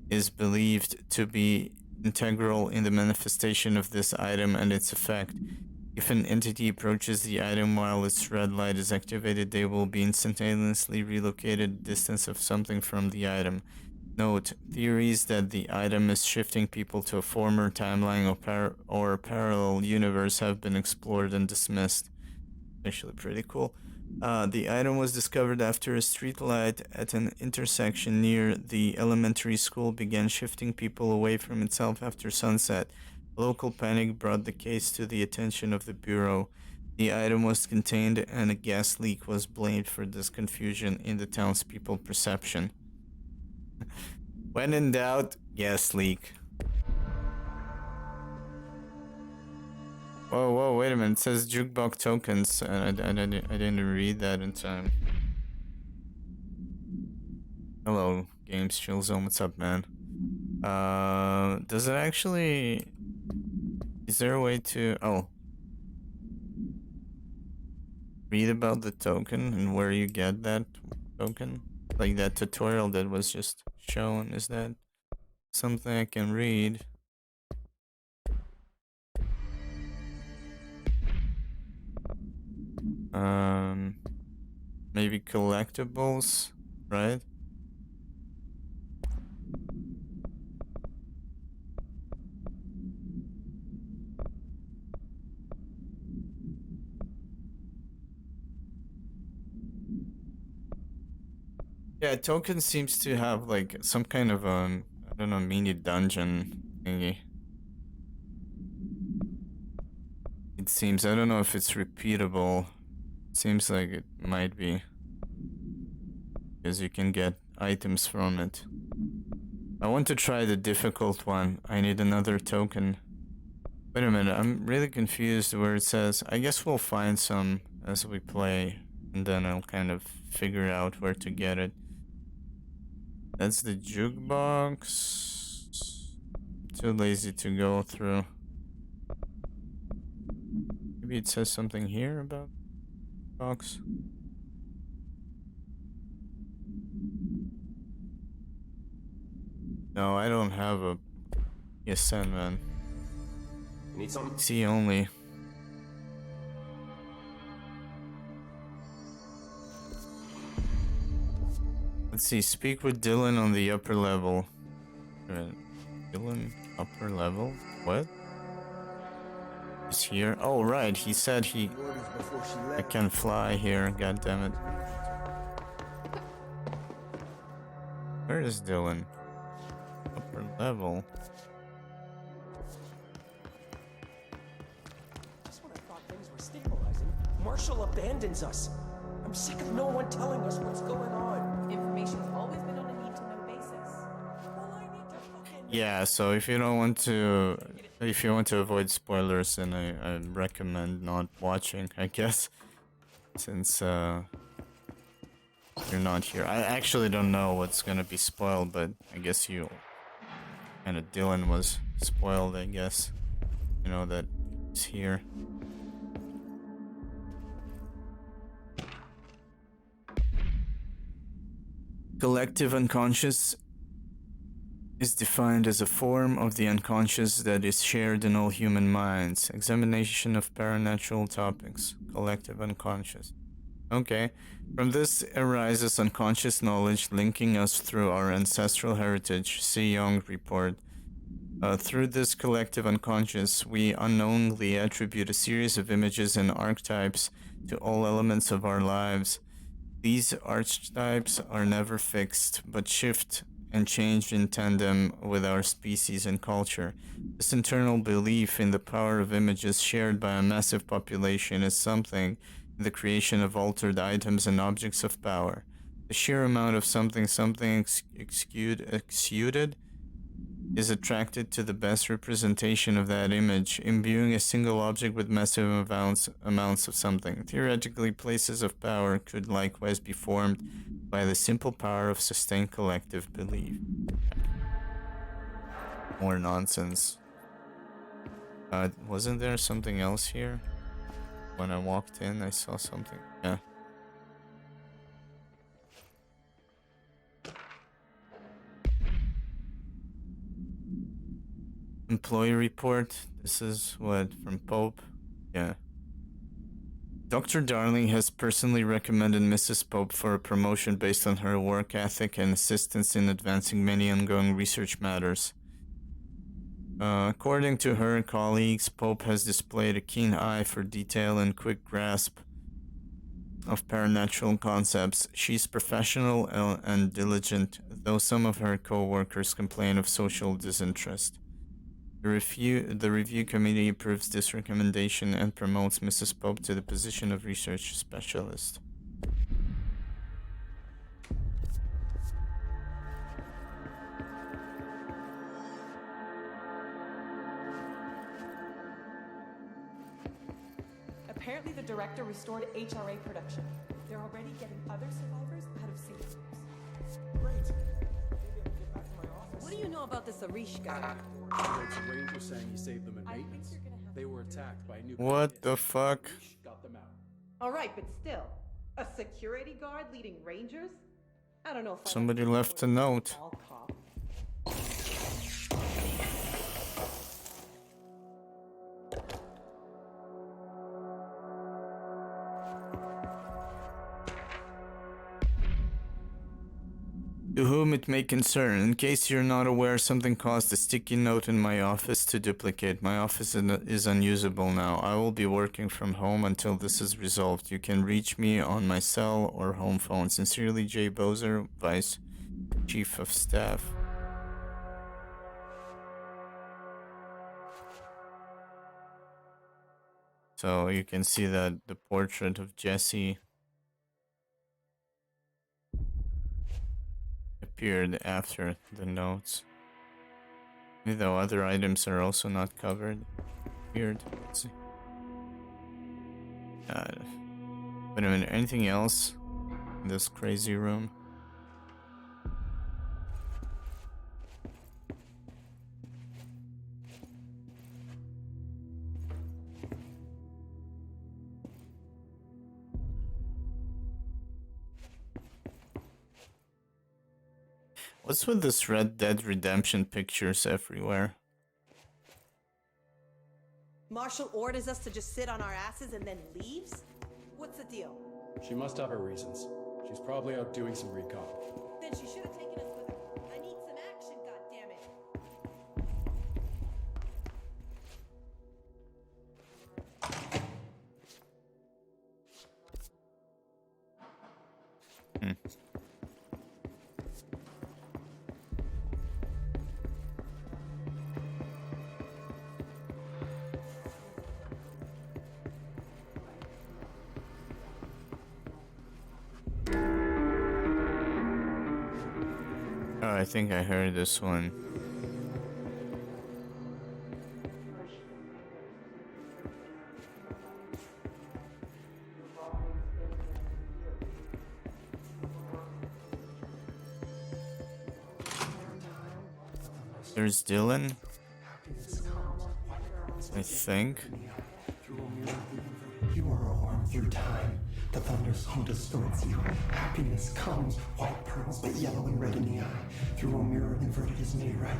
is believed to be integral in the manifestation of this item and its effect. If an entity approaches the item while its red light is activated, they will be instantaneously relocated a distance of something from the item. Note, theories that the item is shifting people to a former timeline or parallel universe have been explored and dismissed. Actually pretty cool. The item was discovered after a streetlight at an intersection near the elementary school began shifting people away from itself after sunset. Local panic brought the case to the attention of the Bureau. The item was contained and a gas leak was blamed for this confusion in the townspeople perception. When in doubt, gas leak. Whoa, wait a minute. It says jukebox tokens. I didn't read that in time. Hello, Games Chill Zone. What's up, man? Does it actually... Is there a way to... Oh. Read about the token and where you get that token? Like that tutorial that was just shown. Is that something I can read? Maybe collectibles, right? Yeah, Token seems to have like some kind of I don't know, mini dungeon thingy. It seems, I don't know if it's repeatable. Seems like it might be. Because you can get items from it. I want to try the difficult one. I need another token. Wait a minute, I'm really confused where it says. I guess we'll find some as we play. And then I'll kind of figure out where to get it. That's the jukebox. Too lazy to go through. Maybe it says something here about box. No, I don't have a PSN, man. You need something? See only. Let's see, speak with Dylan on the upper level. Dylan, upper level? What? He's here? Oh, right, he said I can fly here, god damn it. Where is Dylan? Upper level. Just when I thought things were stabilizing, Marshall abandons us. I'm sick of no one telling us what's going on. Information's always been on a need-to-know basis. Well, I need to fucking... Yeah, so if you want to avoid spoilers, then I recommend not watching, I guess. Since you're not here. I actually don't know what's gonna be spoiled, but I guess you kind of Dylan was spoiled, I guess. You know that he's here. Collective unconscious is defined as a form of the unconscious that is shared in all human minds. Examination of paranatural topics. Collective unconscious. Okay. From this arises unconscious knowledge linking us through our ancestral heritage. See Young report. Through this collective unconscious, we unknowingly attribute a series of images and archetypes to all elements of our lives. These archetypes are never fixed, but shift and change in tandem with our species and culture. This internal belief in the power of images shared by a massive population is something in the creation of altered items and objects of power. The sheer amount of something exuded is attracted to the best representation of that image, imbuing a single object with massive amounts of something. Theoretically, places of power could likewise be formed by the simple power of sustained collective belief. More nonsense. Wasn't there something else here? When I walked in, I saw something. Yeah. Employee report. This is what, from Pope? Yeah. Dr. Darling has personally recommended Mrs. Pope for a promotion based on her work ethic and assistance in advancing many ongoing research matters. According to her colleagues, Pope has displayed a keen eye for detail and quick grasp of paranatural concepts. She's professional and diligent, though some of her co-workers complain of social disinterest. The review committee approves this recommendation and promotes Mrs. Pope to the position of research specialist. Apparently the director restored HRA production. They're already getting other survivors out of safe rooms. Great. Maybe I can get back to my office. What do you know about this Arish guy? It's a ranger saying he saved them in maintenance. They were attacked by a new. What the fuck? Got them out. All right, but still, a security guard leading rangers? I don't know if Somebody left a note. All cop. To whom it may concern, in case you're not aware, something caused a sticky note in my office to duplicate. My office is unusable now. I will be working from home until this is resolved. You can reach me on my cell or home phone. Sincerely, Jay Bozer, Vice Chief of Staff. So you can see that the portrait of Jesse appeared after the notes. Though other items are also not covered. Weird. Let's see. Wait a minute, anything else in this crazy room? What's with this Red Dead Redemption pictures everywhere? Marshall orders us to just sit on our asses and then leaves? What's the deal? She must have her reasons. She's probably out doing some recon. Then she should have taken us with her. I need some action, goddammit. Oh, I think I heard this one. There's Dylan, I think. You are a worm through time. The thunder's home distorts you. Happiness comes, white pearls, but yellow and red in the eye. Through a mirror inverted is made right.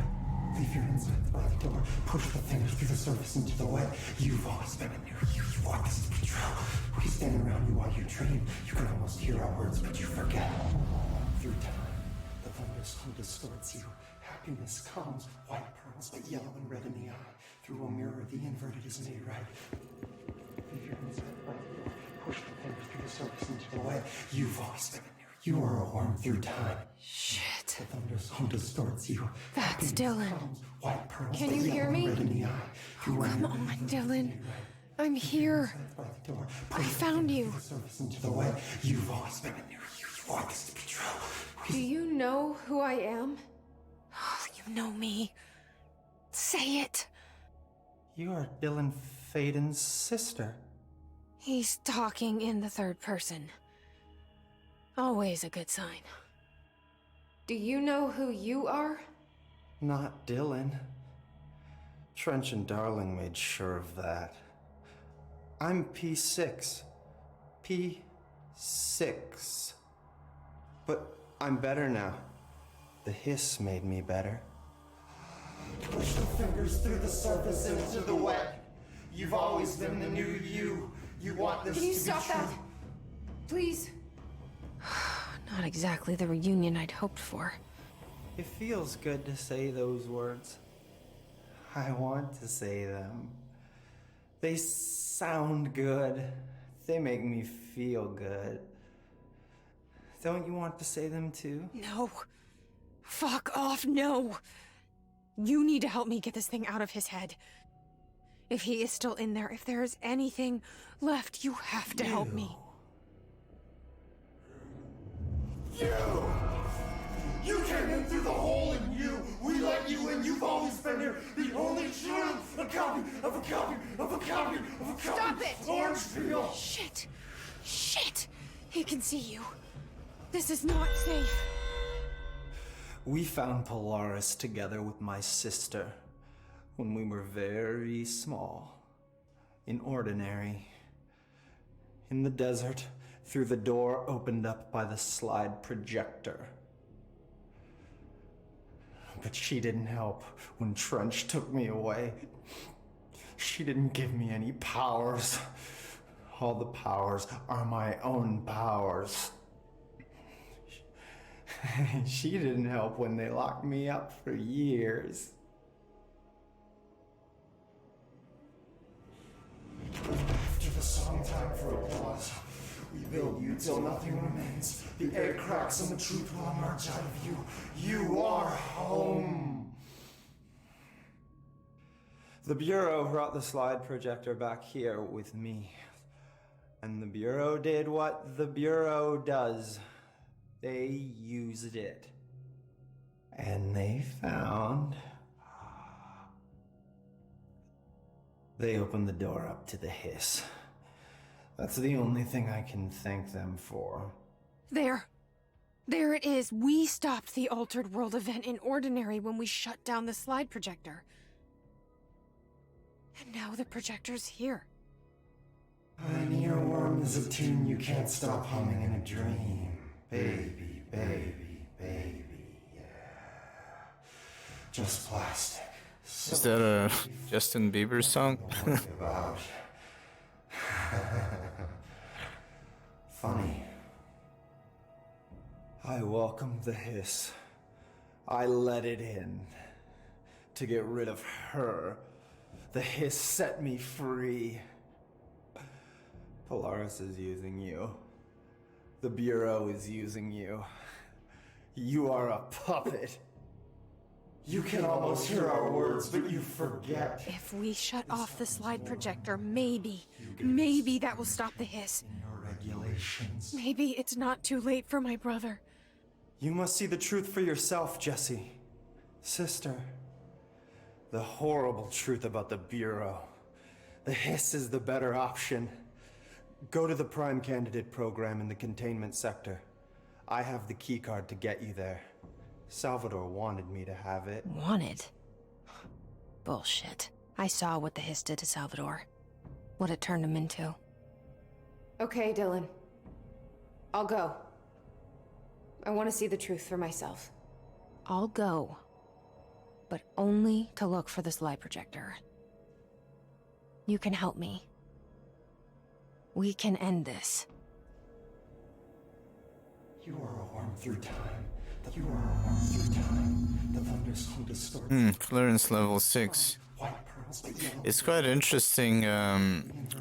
Leave your insides by the door. Push the fingers through the surface into the wet. You've always been a near you. You walk as patrol. We stand around you while you dream. You can almost hear our words, but you forget. Through time, the thunder's home distorts you. Happiness comes, white pearls, but yellow and red in the eye. Through a mirror, the inverted is made right. Leave your insides by the door. Push the fingers through the surface into the wet. You've always been a near you. Are a worm through time. Shit. The thunder's home distorts you. That's Dylan. White pearls, Can you hear me? red in the eye. Come on, Dylan. I'm here. I found you. Into the wet. You've always been a near you. You walk as the patrol. Do you know who I am? You know me. Say it. You are Dylan Faden's sister. He's talking in the third person. Always a good sign. Do you know who you are? Not Dylan. Trench and Darling made sure of that. I'm P6. P6. But I'm better now. The hiss made me better. Push the fingers through the surface into the wet. You've always been the new you. You want this to be true. Can you stop that? Please? Not exactly the reunion I'd hoped for. It feels good to say those words. I want to say them. They sound good. They make me feel good. Don't you want to say them too? No. Fuck off, no. You need to help me get this thing out of his head. If he is still in there, if there is anything left, you have to help me. You came in through the hole in you. We let you in. You've always been here. The only true. A copy of a copy of a copy of a copy. Stop it! Orange peel. Shit. Shit. He can see you. This is not safe. We found Polaris together with my sister when we were very small, in ordinary, in the desert, through the door opened up by the slide projector. But she didn't help when Trench took me away. She didn't give me any powers. All the powers are my own powers. She didn't help when they locked me up for years. After the song, time for applause. We build you till nothing remains. The air cracks and the truth will emerge out of you. You are home. The Bureau brought the slide projector back here with me. And the Bureau did what the Bureau does. They used it. And they found... They opened the door up to the hiss. That's the only thing I can thank them for. There. There it is. We stopped the Altered World event in Ordinary when we shut down the slide projector. And now the projector's here. An earworm is a tune you can't stop humming in a dream. Baby, baby, baby, yeah. Just plastic. Is that a Justin Bieber song? About. Funny. I welcomed the hiss. I let it in. To get rid of her. The hiss set me free. Polaris is using you. The Bureau is using you. You are a puppet. You can almost hear our words, but you forget. If we shut off the slide projector, maybe that will stop the hiss. Your regulations. Maybe it's not too late for my brother. You must see the truth for yourself, Jesse. Sister. The horrible truth about the Bureau. The hiss is the better option. Go to the Prime Candidate program in the containment sector. I have the keycard to get you there. Salvador wanted me to have it. Wanted? Bullshit. I saw what the hiss did to Salvador. What it turned him into. Okay, Dylan. I'll go. I want to see the truth for myself. I'll go. But only to look for the slide projector. You can help me. We can end this. You are a worm through time. You are a worm through time. The thunderstorm distorts. Clearance level 6. It's quite interesting.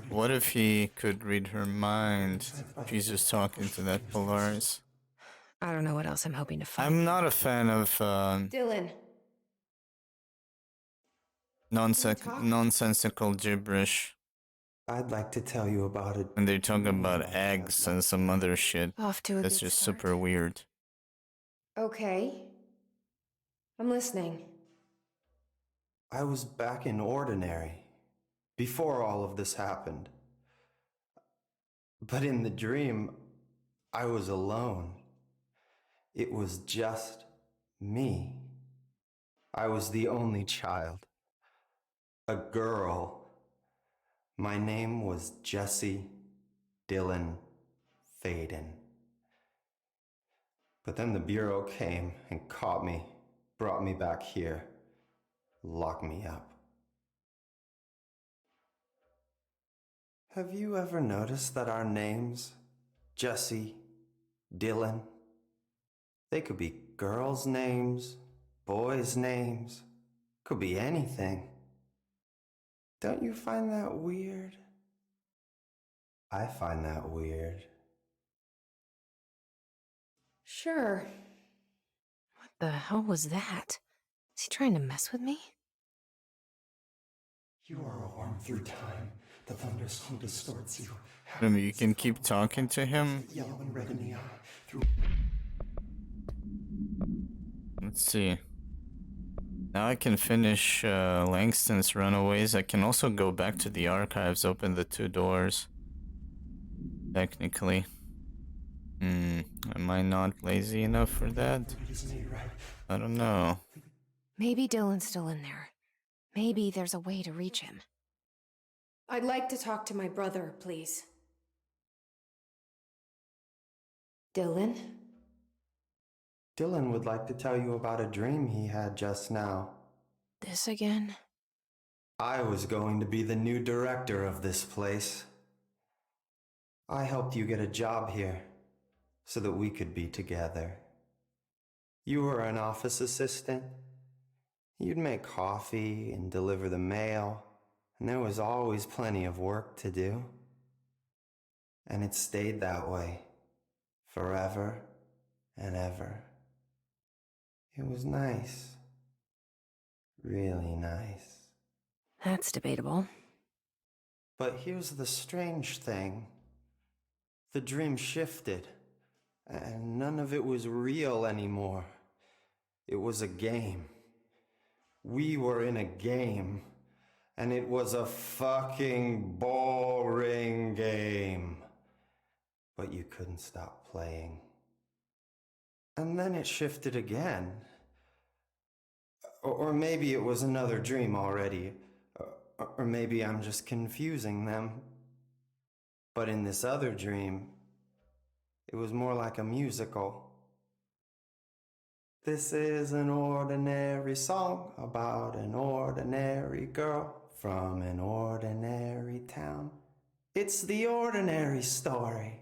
What if he could read her mind? If he's just talking to that Polaris. I don't know what else I'm hoping to find. I'm not a fan of Dylan. nonsensical gibberish. I'd like to tell you about it. And they talk about eggs and some other shit. Off to a That's good just start. super weird. Okay. I'm listening. I was back in Ordinary. Before all of this happened. But in the dream, I was alone. It was just me. I was the only child. A girl. My name was Jesse Dylan Faden. But then the Bureau came and caught me, brought me back here, locked me up. Have you ever noticed that our names, Jesse, Dylan, they could be girls' names, boys' names, could be anything. Don't you find that weird? I find that weird. Sure. What the hell was that? Is he trying to mess with me? You are a worm through time. The thunderstorm distorts you. I mean, you can keep talking to him. Yellow and red in the eye. Through. Let's see. Now I can finish Langston's Runaways. I can also go back to the archives, open the 2 doors. Technically. Am I not lazy enough for that? I don't know. Maybe Dylan's still in there. Maybe there's a way to reach him. I'd like to talk to my brother, please. Dylan? Dylan would like to tell you about a dream he had just now. This again? I was going to be the new director of this place. I helped you get a job here, so that we could be together. You were an office assistant. You'd make coffee and deliver the mail, and there was always plenty of work to do. And it stayed that way, forever and ever. It was nice. Really nice. That's debatable. But here's the strange thing. The dream shifted, and none of it was real anymore. It was a game. We were in a game, and it was a fucking boring game. But you couldn't stop playing. And then it shifted again. Or maybe it was another dream already. Or maybe I'm just confusing them. But in this other dream, it was more like a musical. This is an ordinary song about an ordinary girl from an ordinary town. It's the ordinary story.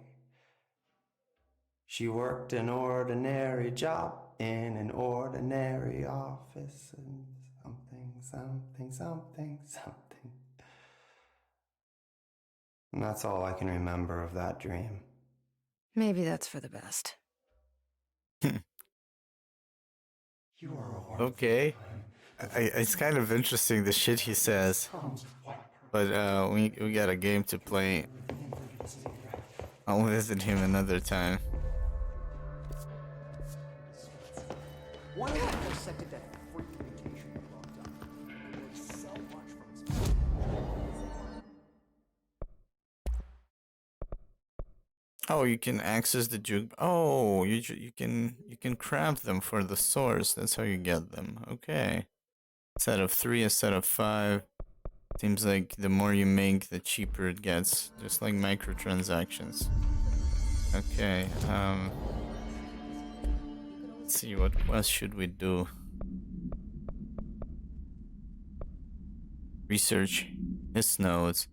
She worked an ordinary job in an ordinary office and something. And that's all I can remember of that dream. Maybe that's for the best. Okay. It's kind of interesting the shit he says. But we got a game to play. I'll visit him another time. Why not dissected that freak mutation you locked up? You learned so much from his Oh, you can access the juke. Oh, you can craft them for the source. That's how you get them. Okay. Set of 3, a set of 5. Seems like the more you make, the cheaper it gets. Just like microtransactions. Okay. Let's see, what quest should we do? Research his nodes.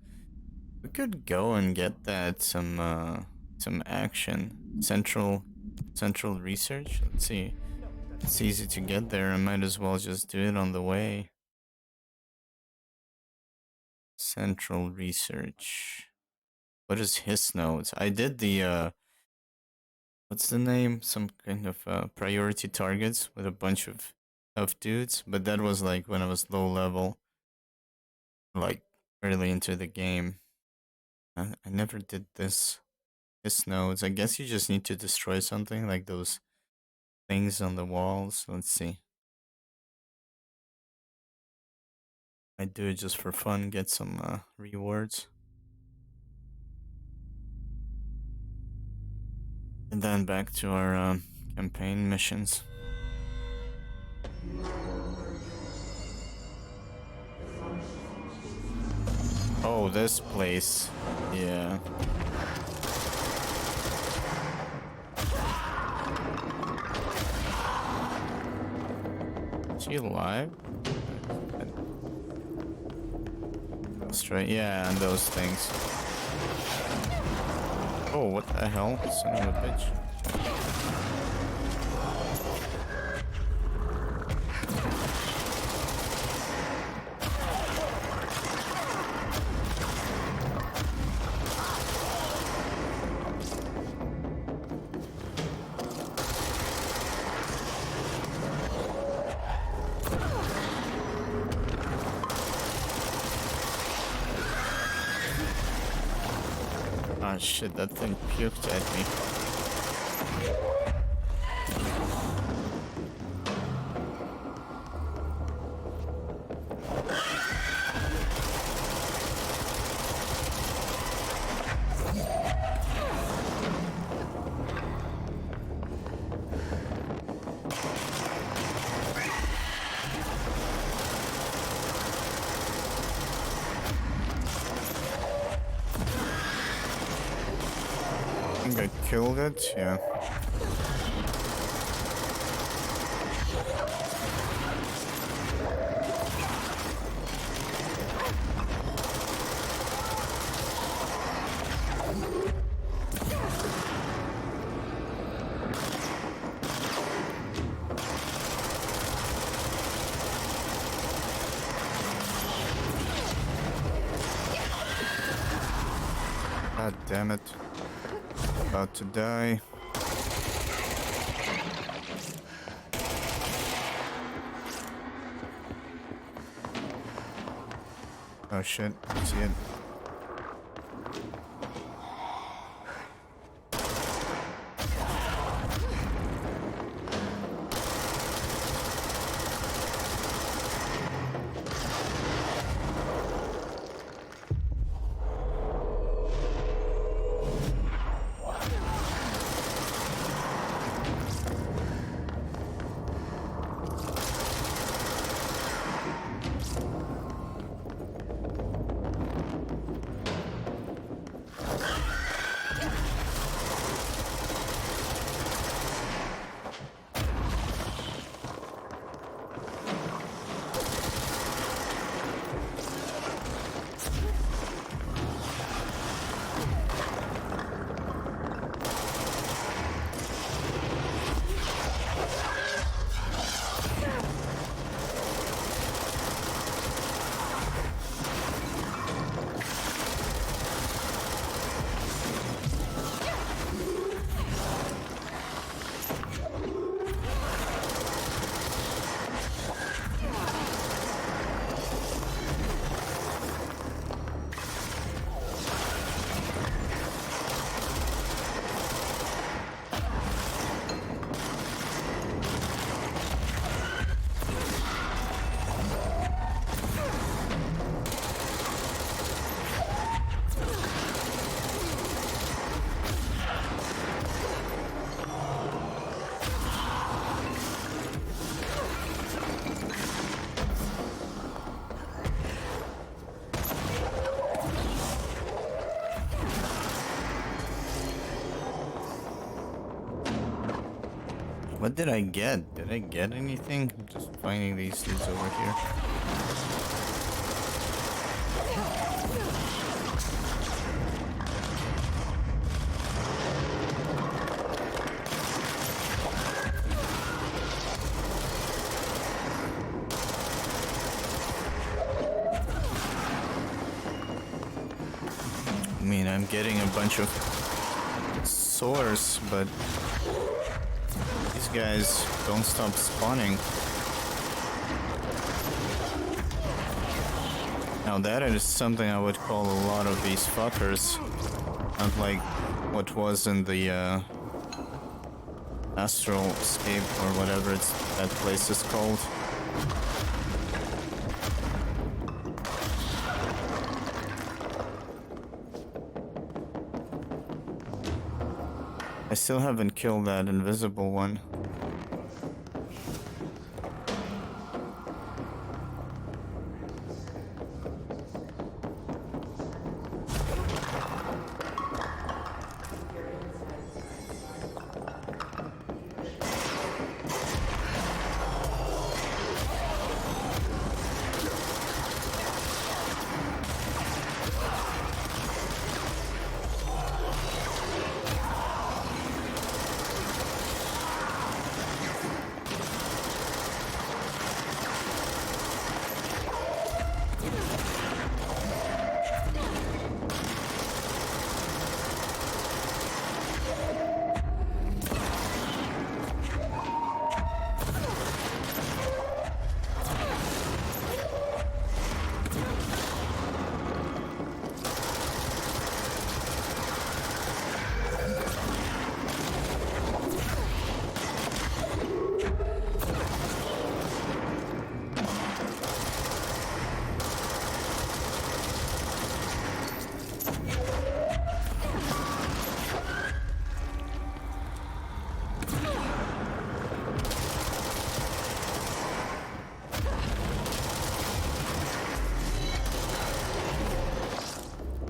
We could go and get that some action. Central research. Let's see. It's easy to get there. I might as well just do it on the way. Central research. What is his nodes? I did the what's the name? Some kind of priority targets with a bunch of dudes, but that was like when I was low level, like early into the game. I never did this. His nodes. I guess you just need to destroy something like those things on the walls. Let's see. I do it just for fun, get some rewards. And then back to our campaign missions. Oh, this place. Yeah. Is he alive? Straight, yeah, and those things. Oh, what the hell? Son of a bitch. Ah, shit, that thing puked at me. I think I killed it, yeah. God damn it. About to die. Oh shit, I see it. What did I get? Did I get anything? I'm just finding these dudes over here. I mean, I'm getting a bunch of sores, but these guys don't stop spawning. Now that is something I would call a lot of these fuckers. Not like what was in the Astral Escape or whatever that place is called. I still haven't killed that invisible one.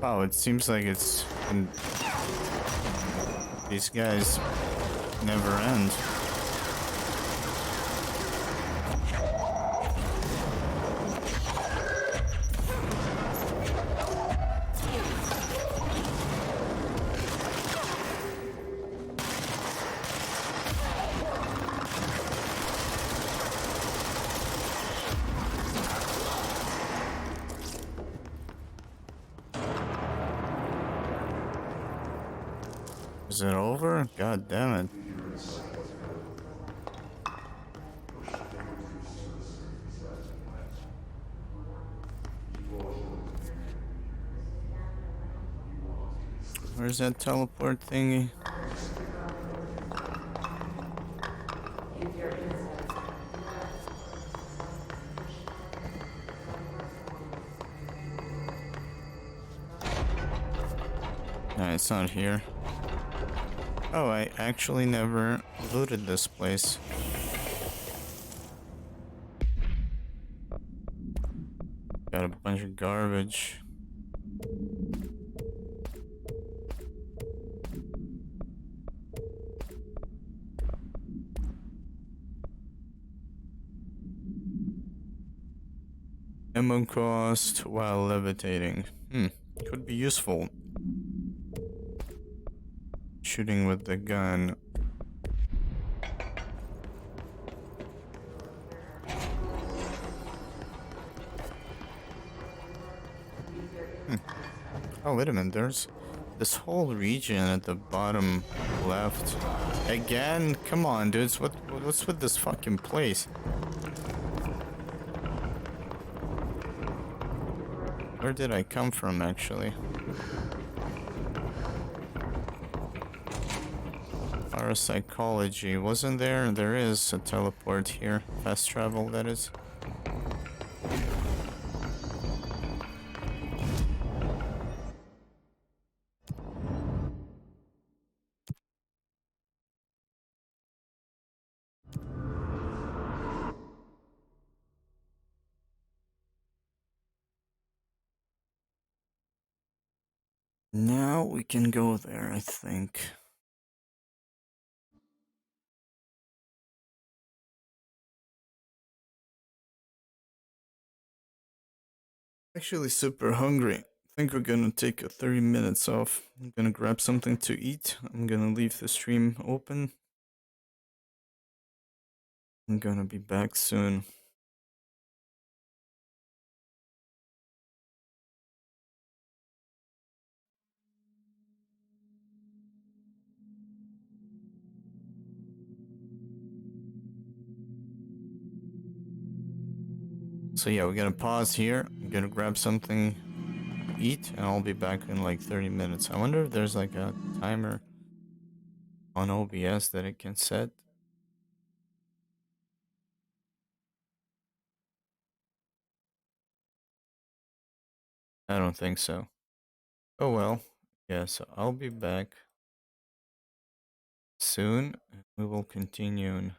Wow, it seems like it's... these guys never end. Is it over? God damn it. Where's that teleport thingy? No, it's not here. Oh, I actually never looted this place. Got a bunch of garbage. Ammo cost while levitating. Could be useful. Shooting with the gun. Oh, wait a minute. There's this whole region at the bottom left. Again? Come on, dudes. What's with this fucking place? Where did I come from, actually? Parapsychology. Wasn't there? There is a teleport here. Fast travel, that is. Now we can go there, I think. Actually super hungry. I think we're gonna take a 30 minutes off. I'm gonna grab something to eat. I'm gonna leave the stream open. I'm gonna be back soon. So yeah, we're gonna pause here. I'm gonna grab something to eat, and I'll be back in like 30 minutes. I wonder if there's like a timer on OBS that it can set. I don't think so. Oh well. Yeah, so I'll be back soon. We will continue.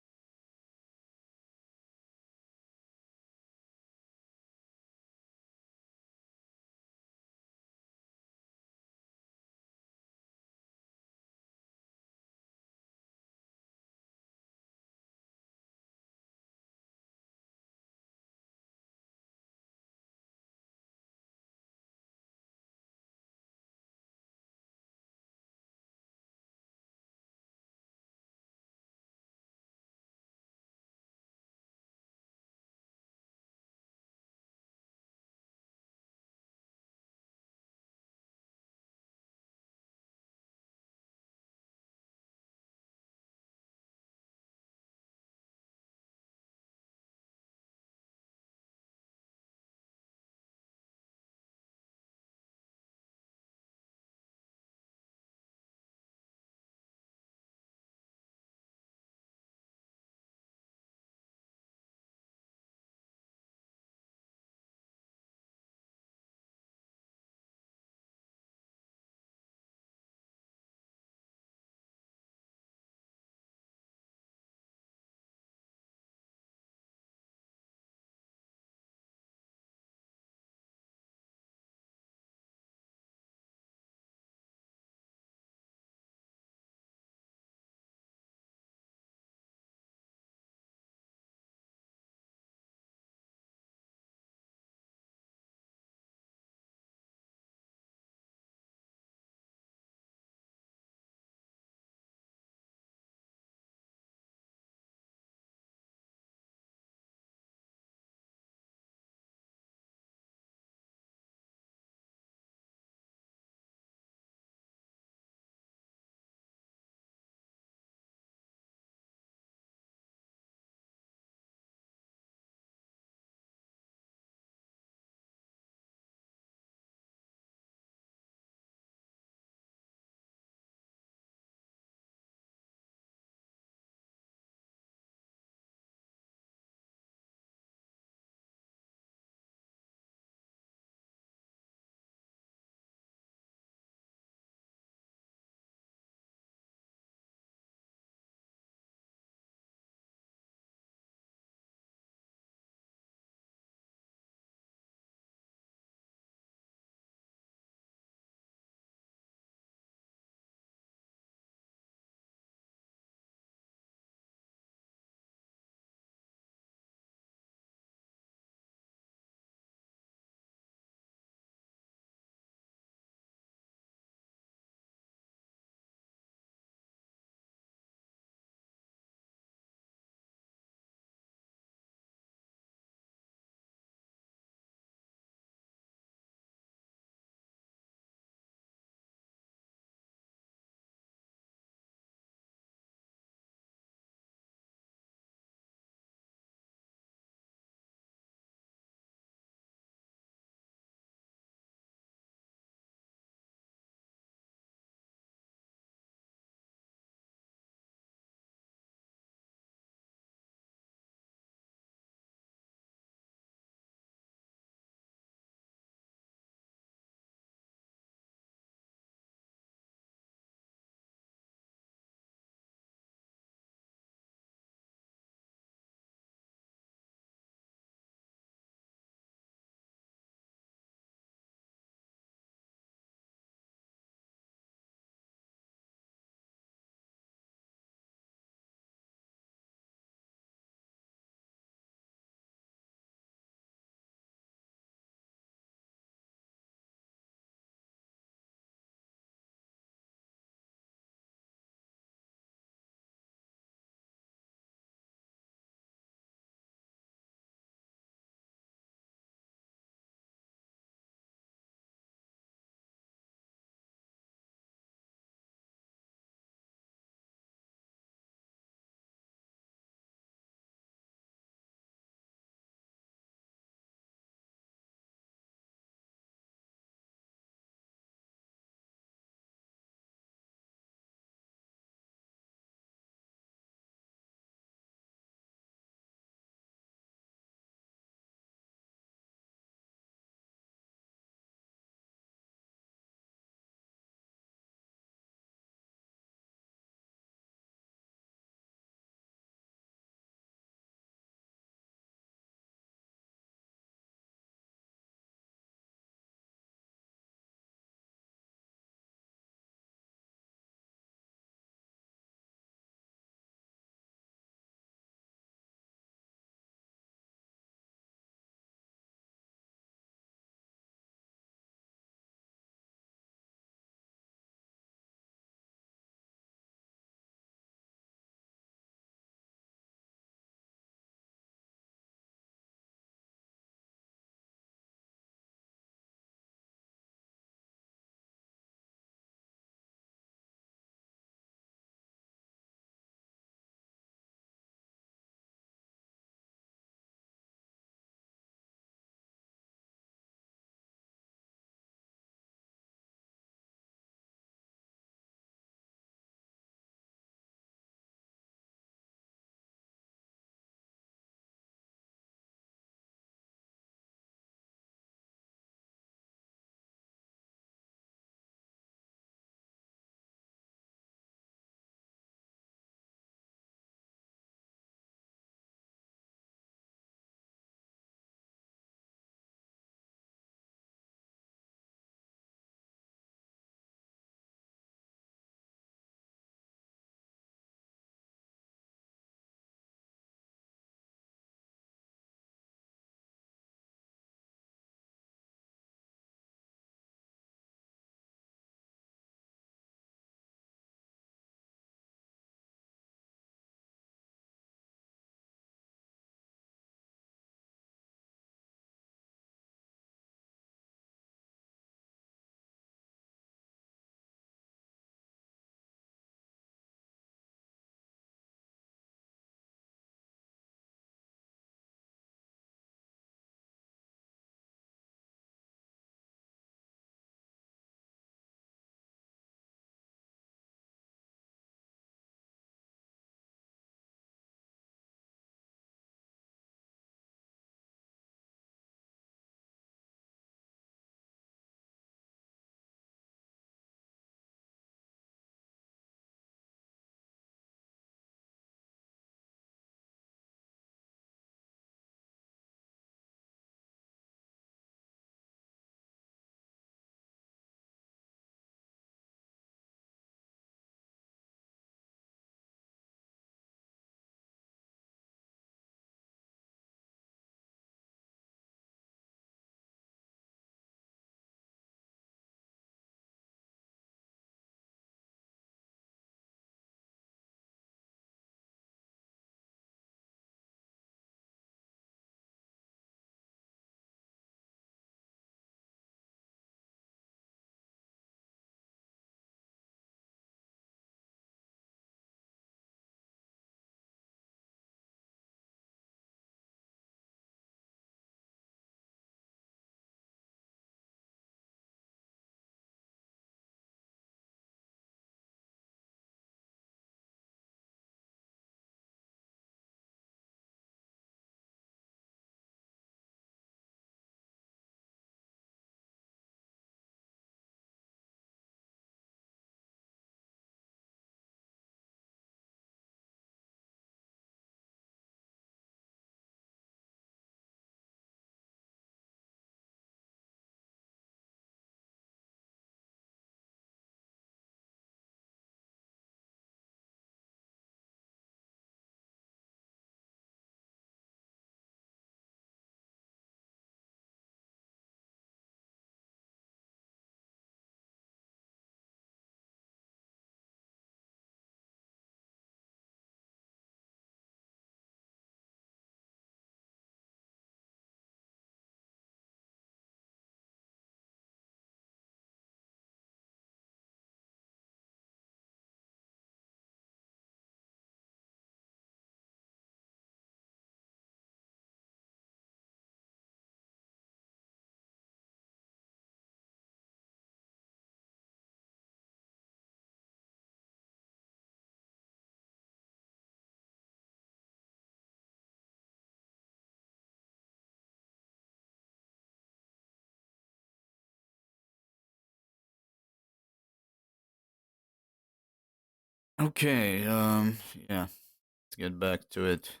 Okay, yeah. Let's get back to it.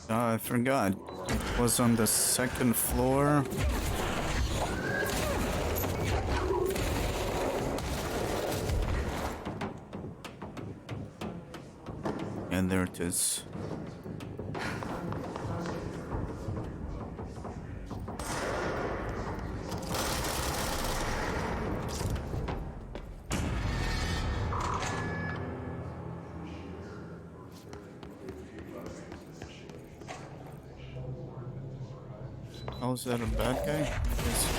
I forgot. It was on the second floor. And there it is. Oh, is that a bad guy? Yes.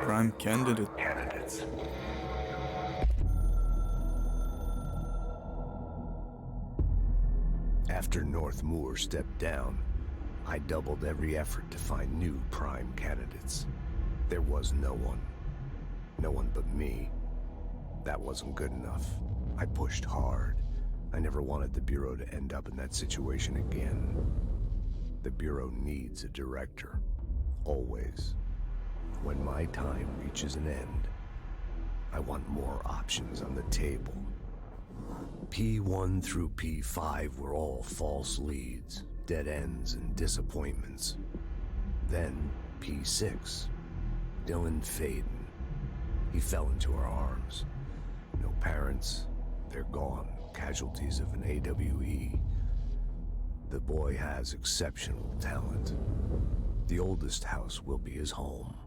Prime candidates. After North Moore stepped down, I doubled every effort to find new prime candidates. There was no one. No one but me. That wasn't good enough. I pushed hard. I never wanted the Bureau to end up in that situation again. The Bureau needs a director. Always. When my time reaches an end, I want more options on the table. P1 through P5 were all false leads, dead ends, and disappointments. Then P6, Dylan Faden. He fell into our arms. No parents, they're gone, casualties of an AWE. The boy has exceptional talent. The oldest house will be his home.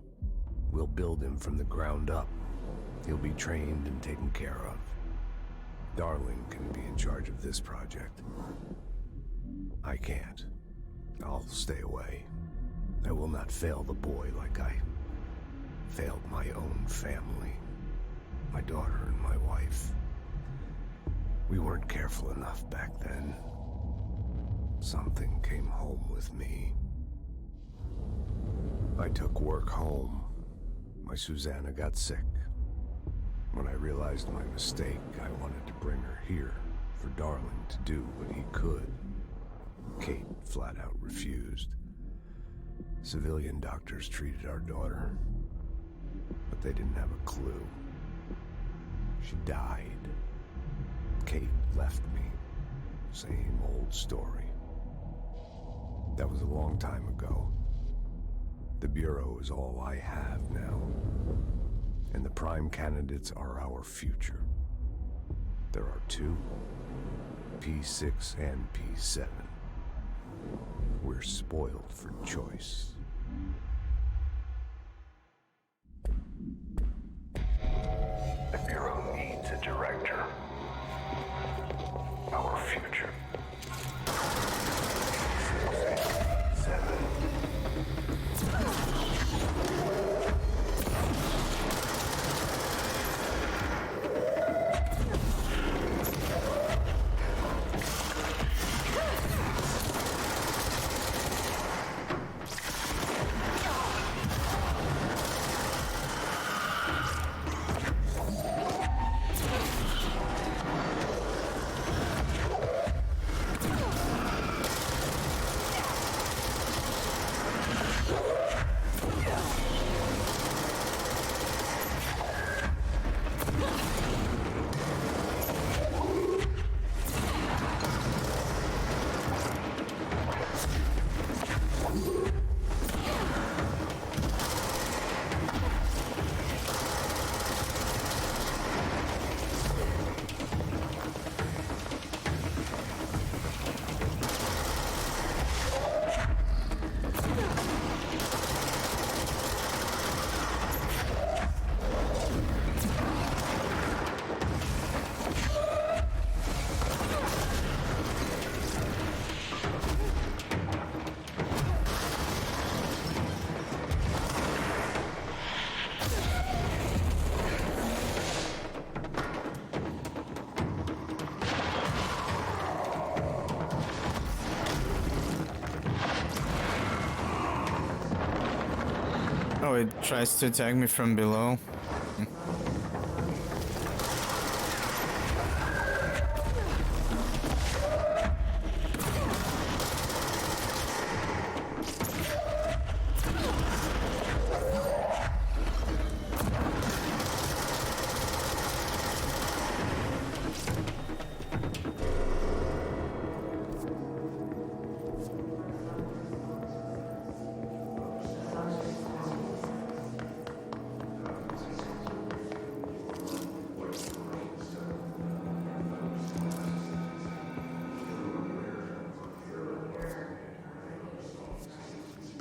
We'll build him from the ground up. He'll be trained and taken care of. Darling can be in charge of this project. I can't. I'll stay away. I will not fail the boy like I failed my own family. My daughter and my wife. We weren't careful enough back then. Something came home with me. I took work home. My Susanna got sick. When I realized my mistake, I wanted to bring her here for Darling to do what he could. Kate flat out refused. Civilian doctors treated our daughter, but they didn't have a clue. She died. Kate left me. Same old story. That was a long time ago. The Bureau is all I have now. And the prime candidates are our future. There are two, P6 and P7. We're spoiled for choice. The Bureau needs a director. Our future. 7. Oh, it tries to attack me from below.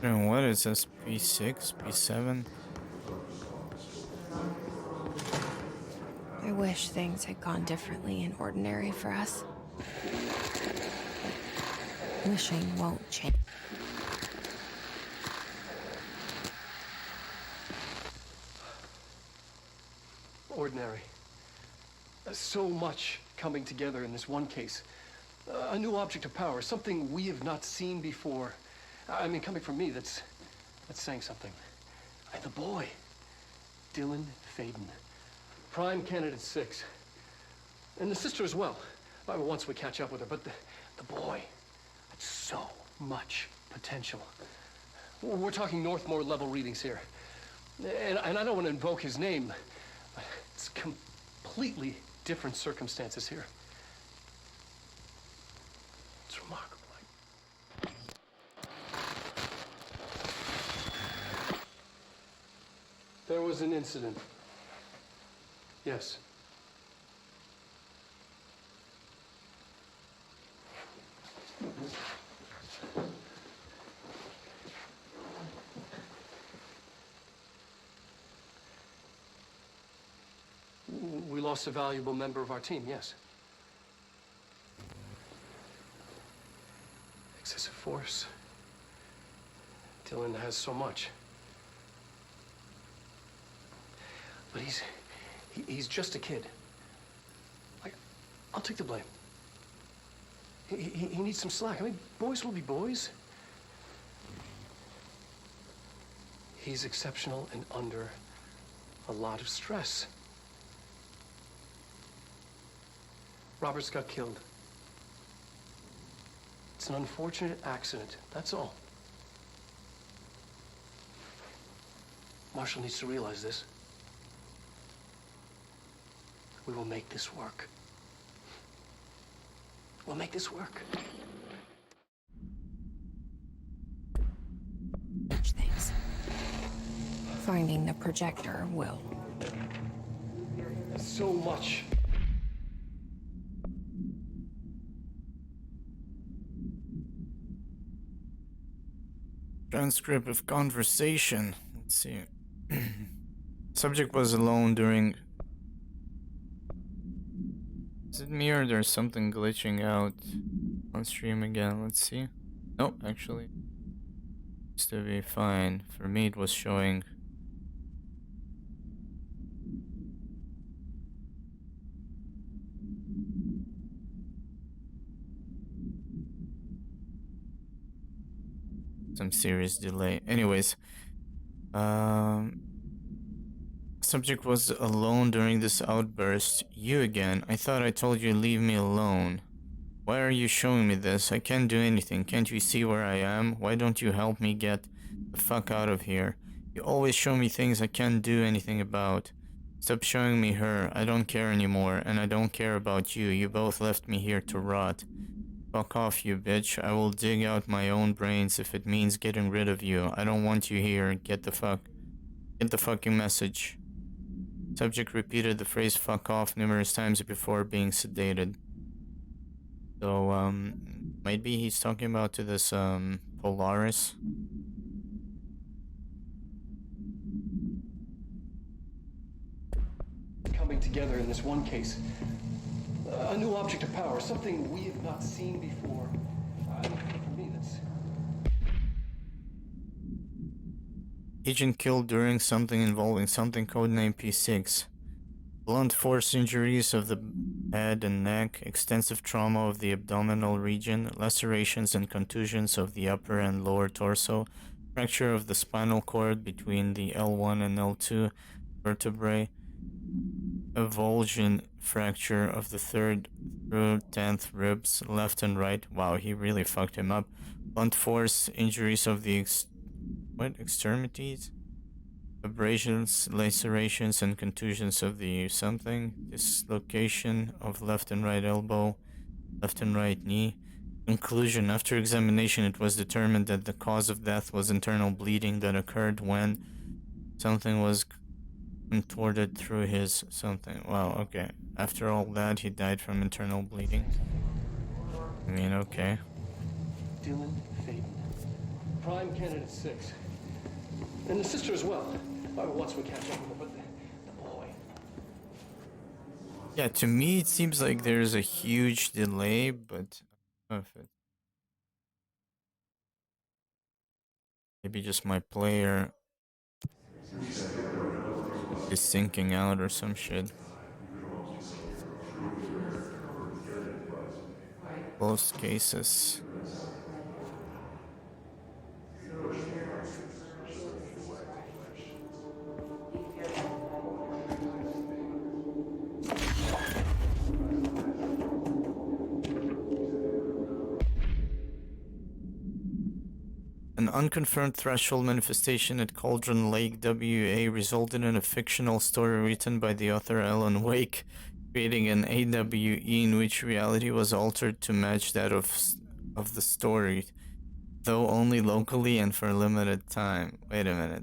And what is this? P6? P7? I wish things had gone differently in Ordinary for us. Wishing won't change. Ordinary. So much coming together in this one case. A new object of power, something we have not seen before. I mean, coming from me, that's saying something. And the boy, Dylan Faden, Prime Candidate 6. And the sister as well. Once we catch up with her, but the boy, that's so much potential. We're talking Northmore level readings here. And I don't want to invoke his name, but it's completely different circumstances here. It's remarkable. There was an incident. Yes. We lost a valuable member of our team, yes. Excessive force. Dylan has so much. But he's just a kid. I'll take the blame. He needs some slack. I mean, boys will be boys. He's exceptional and under a lot of stress. Roberts got killed. It's an unfortunate accident, that's all. Marshall needs to realize this. We will make this work. We'll make this work. Things. Finding the projector will. So much. Transcript of conversation. Let's see. Subject was alone during... Is it me or there's something glitching out on stream again? Let's see. Nope, actually. Seems to be fine. For me it was showing... some serious delay. Anyways. Subject was alone during this outburst. You again. I thought I told you leave me alone. Why are you showing me this? I can't do anything. Can't you see where I am? Why don't you help me get the fuck out of here? You always show me things I can't do anything about. Stop showing me her. I don't care anymore, and I don't care about you. You both left me here to rot. Fuck off, you bitch. I will dig out my own brains if it means getting rid of you. I don't want you here. Get the fucking message. Subject repeated the phrase fuck off numerous times before being sedated. So, maybe he's talking about to this, Polaris. Coming together in this one case. A new object of power, something we have not seen before. For me, that's... Agent killed during something involving something codenamed P6. Blunt force injuries of the head and neck, extensive trauma of the abdominal region, lacerations and contusions of the upper and lower torso, fracture of the spinal cord between the L1 and L2 vertebrae, avulsion fracture of the 3rd through 10th ribs, left and right. Wow, he really fucked him up. Blunt force injuries of the extremities, abrasions, lacerations, and contusions of the something, dislocation of left and right elbow, left and right knee. Conclusion: after examination, it was determined that the cause of death was internal bleeding that occurred when something was contorted through his something. Wow, okay. After all that, he died from internal bleeding. I mean, okay. Dylan Faden. Prime candidate 6. And the sister as well. Once we catch up with her, but the boy. Yeah, to me, it seems like there's a huge delay, but I don't know if it... Maybe just my player is syncing out or some shit. Both cases. An unconfirmed threshold manifestation at Cauldron Lake, WA, resulted in a fictional story written by the author Alan Wake, creating an AWE in which reality was altered to match that of the story, though only locally and for a limited time. Wait a minute.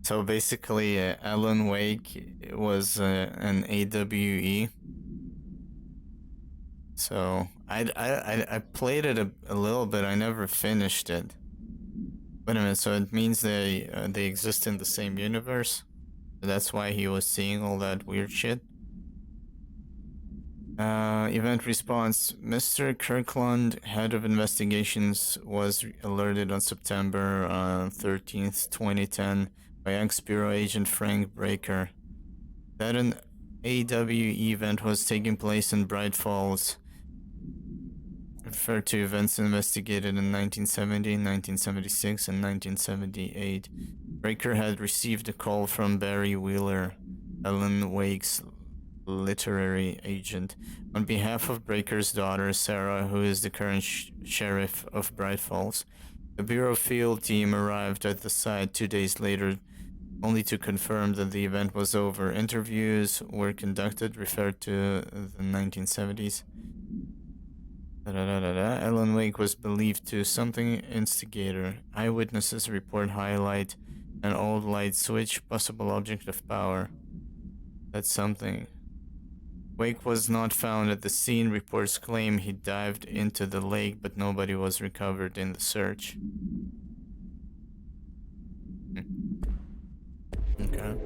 So basically, Alan Wake was an AWE. So I played it a little bit. I never finished it. Wait a minute. So it means they exist in the same universe. So that's why he was seeing all that weird shit. Event response: Mr. Kirkland, head of investigations, was alerted on September 13th, 2010. By ex-Bureau agent Frank Breaker that an AWE event was taking place in Bright Falls, referred to events investigated in 1970, 1976, and 1978. Breaker had received a call from Barry Wheeler, Alan Wake's literary agent, on behalf of Breaker's daughter, Sarah, who is the current sheriff of Bright Falls. The Bureau field team arrived at the site 2 days later, only to confirm that the event was over. Interviews were conducted, referred to the 1970s. Alan Wake was believed to something instigator. Eyewitnesses report highlight an old light switch, possible object of power. That's something. Wake was not found at the scene. Reports claim he dived into the lake, but nobody was recovered in the search. Okay.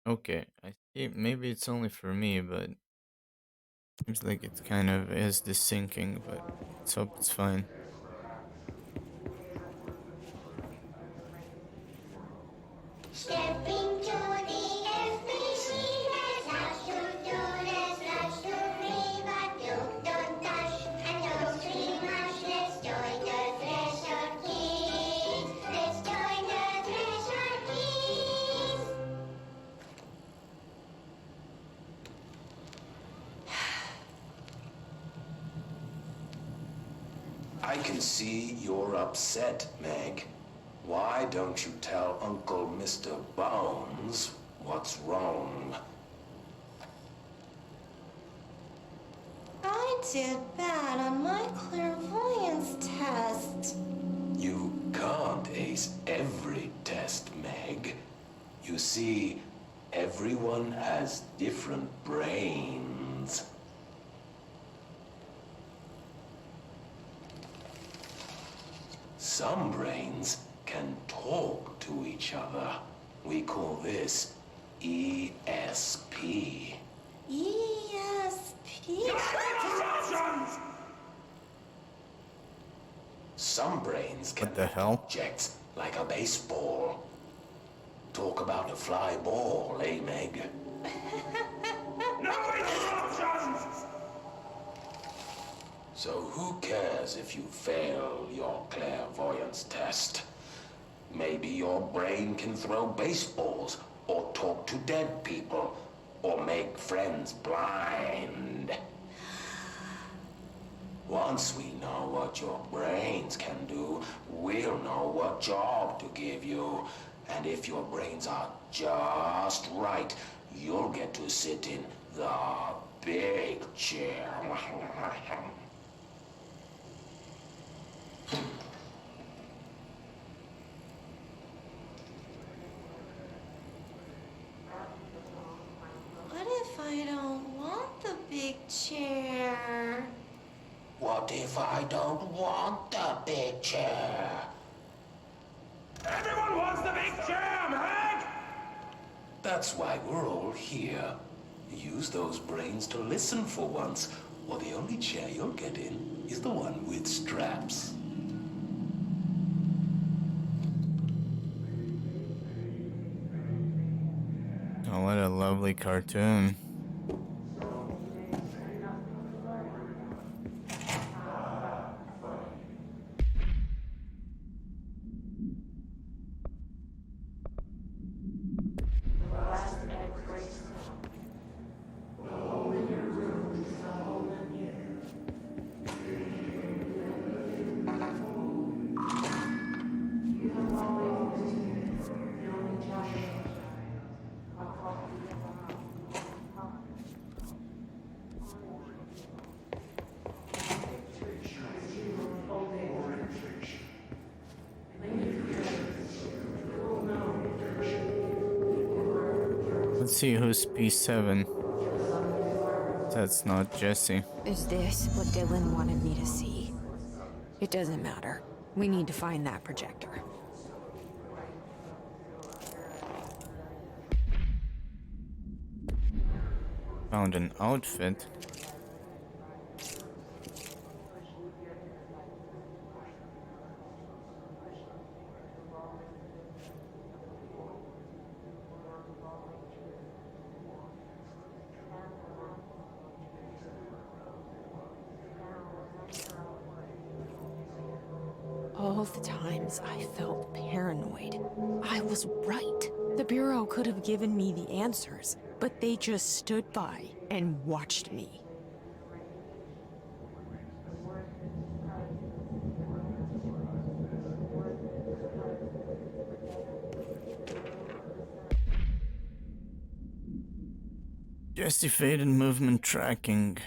Okay, I see. Maybe it's only for me, but seems like it kind of is desyncing, but let's hope it's fine. Stepping to the FBC, there's lots to do, there's lots to read, but you don't touch and don't scream much. Let's join the Thresher Kids. Let's join the Thresher Kids. I can see you're upset, Meg. Why don't you tell Uncle Mr. Bones what's wrong? I did bad on my clairvoyance test. You can't ace every test, Meg. You see, everyone has different brains. brains. Some brains can talk to each other. We call this ESP. ESP. Some brains can What the hell? objects like a baseball. Talk about a fly ball, eh, Meg? No interruptions! So who cares if you fail your clairvoyance test? Maybe your brain can throw baseballs, or talk to dead people, or make friends blind. Once we know what your brains can do, we'll know what job to give you. And if your brains are just right, you'll get to sit in the big chair. What if I don't want the big chair? What if I don't want the big chair? Everyone wants the big chair, Meg! That's why we're all here. Use those brains to listen for once, or the only chair you'll get in is the one with straps. Oh, what a lovely cartoon. Let's see who's P7. That's not Jesse. Is this what Dylan wanted me to see? It doesn't matter. We need to find that projector. Found an outfit. All the times I felt paranoid, I was right. The Bureau could have given me the answers, but they just stood by and watched me. Jesse Faden movement tracking.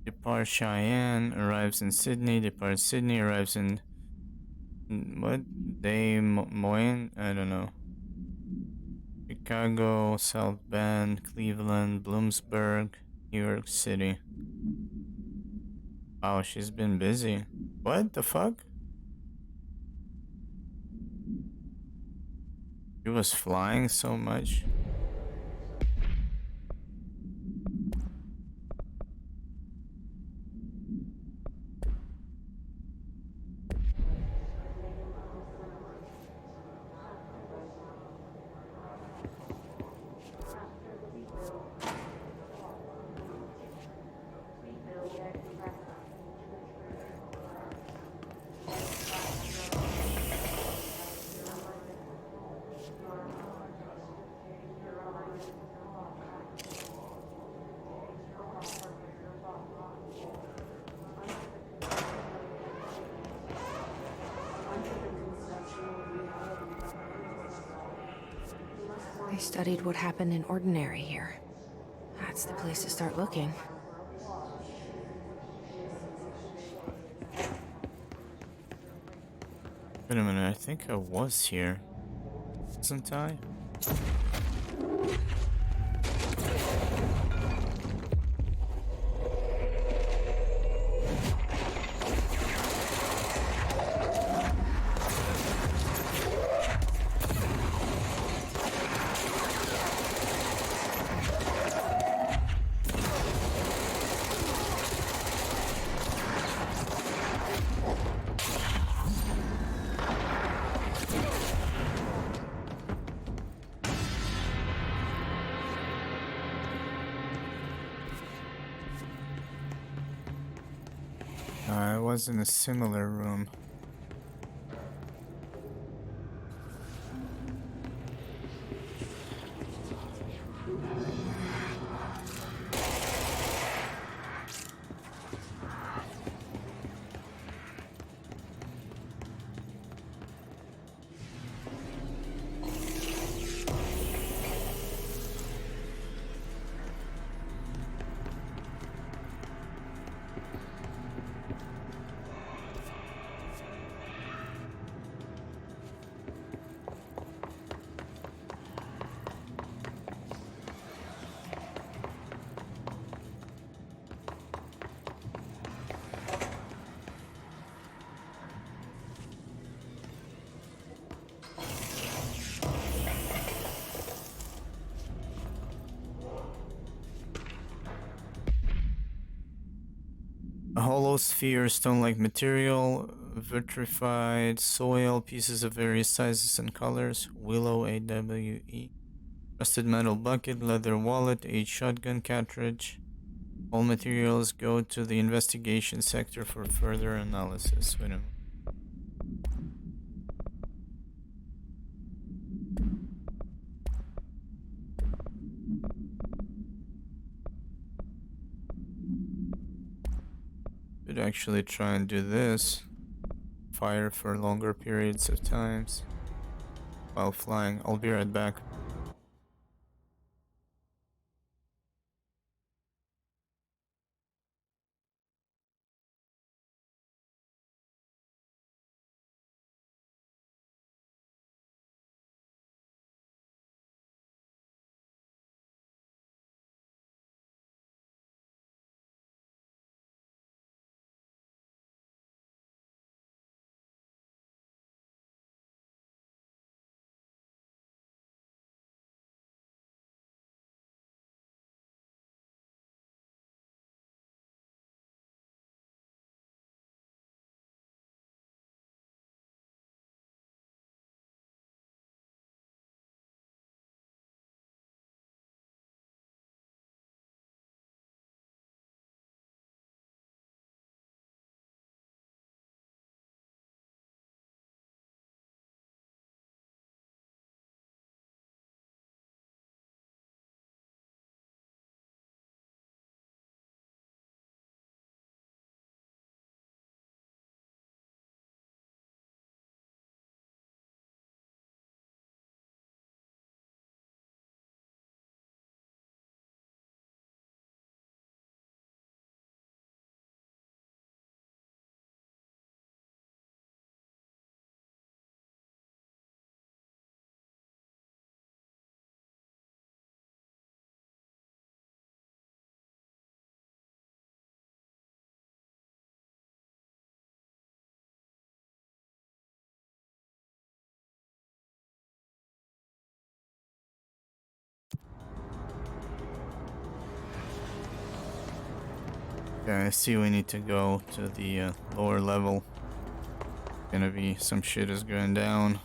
Departs Cheyenne, arrives in Sydney, departs Sydney, arrives in... what? Des Moines? I don't know. Chicago, South Bend, Cleveland, Bloomsburg, New York City. Wow, she's been busy. What the fuck? She was flying so much. They studied what happened in Ordinary here. That's the place to start looking. Wait a minute, I think I was here. Wasn't I? was in a similar room. A hollow sphere, stone-like material, vitrified soil, pieces of various sizes and colors, willow AWE, rusted metal bucket, leather wallet, a shotgun cartridge. All materials go to the investigation sector for further analysis. Wait a minute. Could actually try and do this. Fire for longer periods of times while flying. I'll be right back. Okay, I see we need to go to the lower level. Gonna be some shit is going down.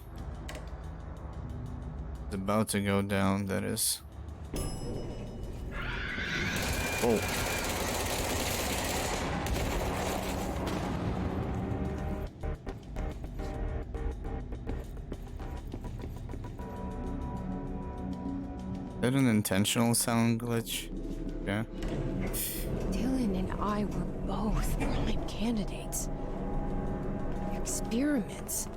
It's about to go down, that is. Oh. Is that an intentional sound glitch? Yeah. Dylan and I were both prime candidates. Experiments.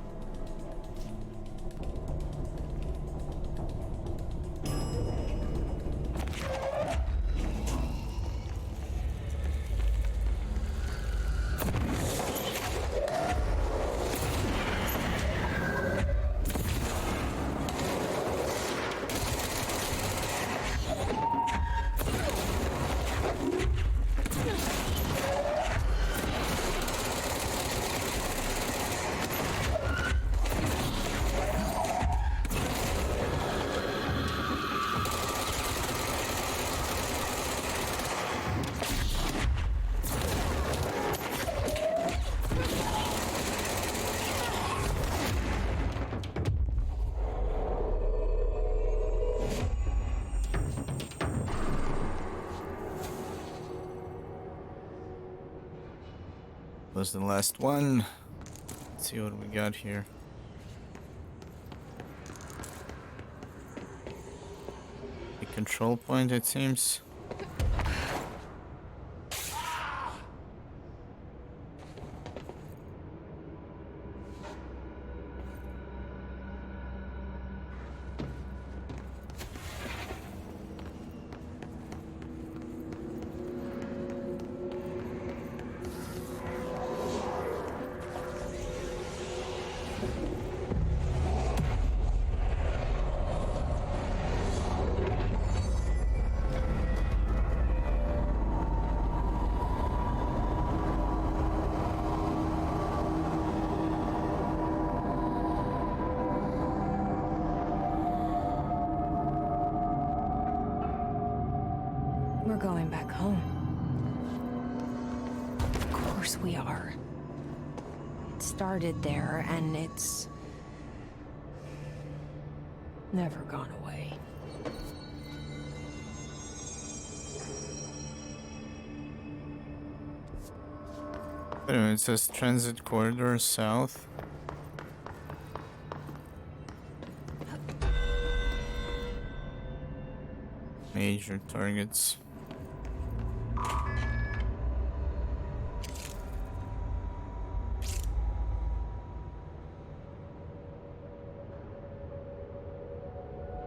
was the last one. Let's see what we got here. A control point, it seems. We're going back home. Of course we are. It started there, and it's never gone away. Anyway, it says transit corridor south. Major targets.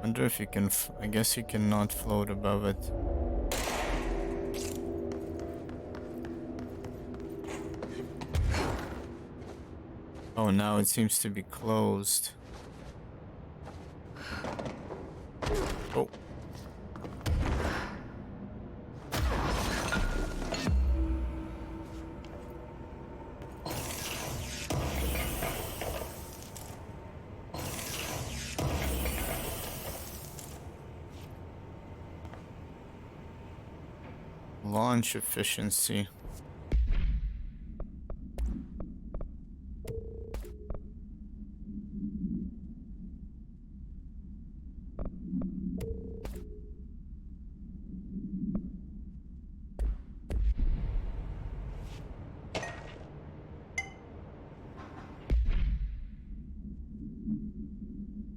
Wonder if you can. I guess you cannot float above it. Oh, now it seems to be closed. Oh. Launch efficiency.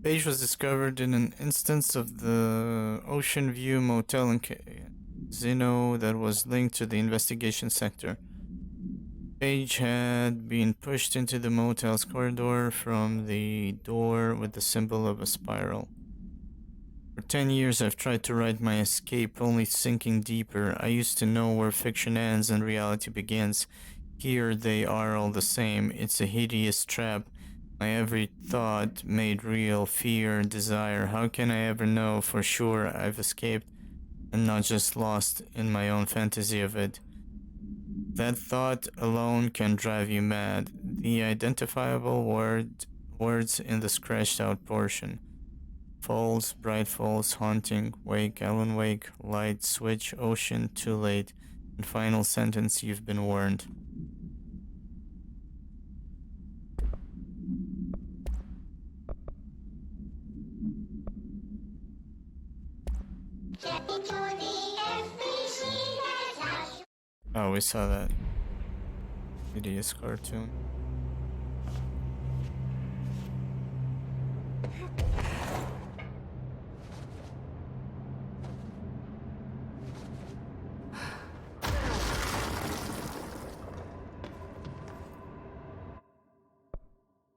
Page was discovered in an instance of the Ocean View Motel in Casino that was linked to the investigation sector. Page had been pushed into the motel's corridor from the door with the symbol of a spiral. For 10 years I've tried to write my escape, only sinking deeper. I used to know where fiction ends and reality begins. Here they are all the same. It's a hideous trap. My every thought made real, fear, desire. How can I ever know for sure I've escaped and not just lost in my own fantasy of it? That thought alone can drive you mad. The identifiable words in the scratched out portion. Falls, bright falls, haunting, wake, Alan Wake, light, switch, ocean, too late, and final sentence, you've been warned. Oh, we saw that hideous cartoon.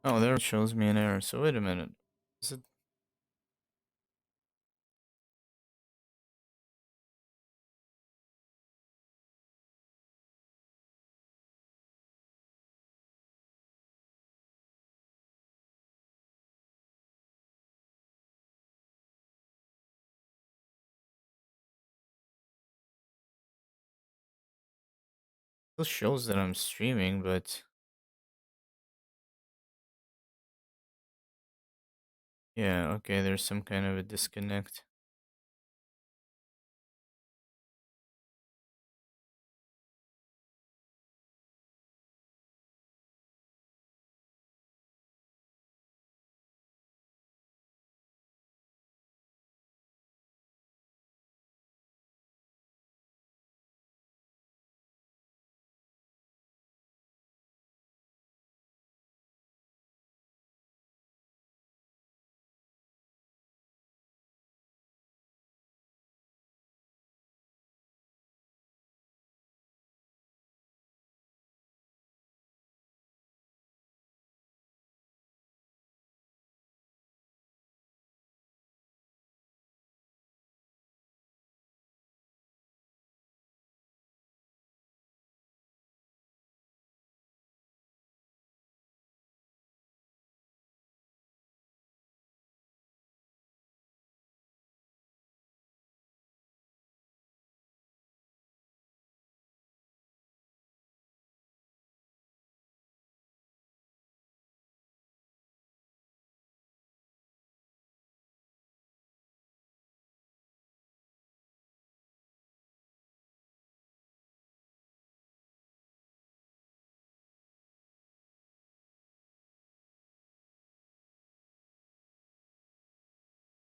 Oh, there it shows me an error. So wait a minute. Is it? Still shows that I'm streaming, but yeah, okay, there's some kind of a disconnect.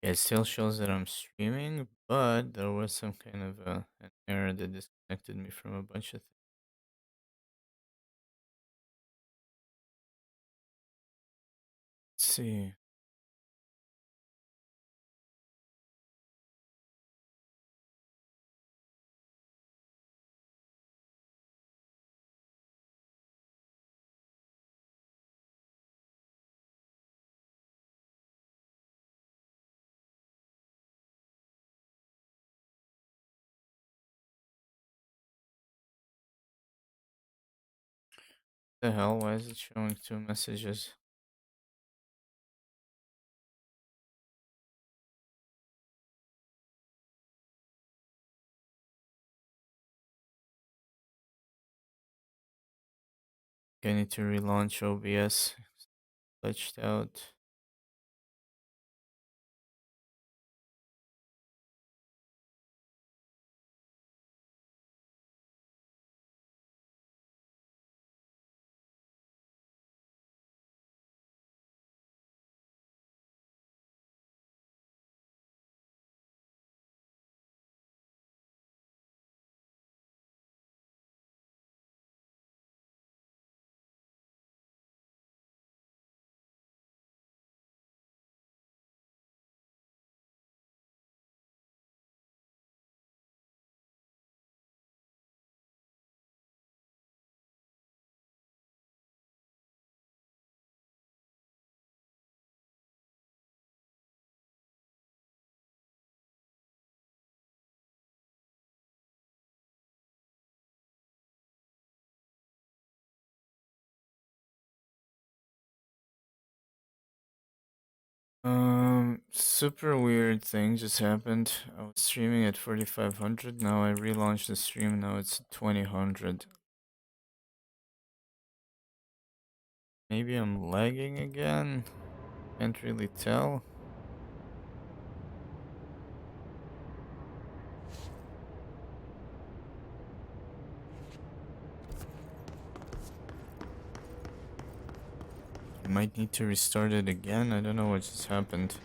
It still shows that I'm streaming, but there was some kind of an error that disconnected me from a bunch of things. Let's see. The hell? Why is it showing 2 messages? I need to relaunch OBS. Glitched out. Super weird thing just happened. I was streaming at 4500, now I relaunched the stream, now it's 2000. Maybe I'm lagging again? Can't really tell. I might need to restart it again, I don't know what just happened.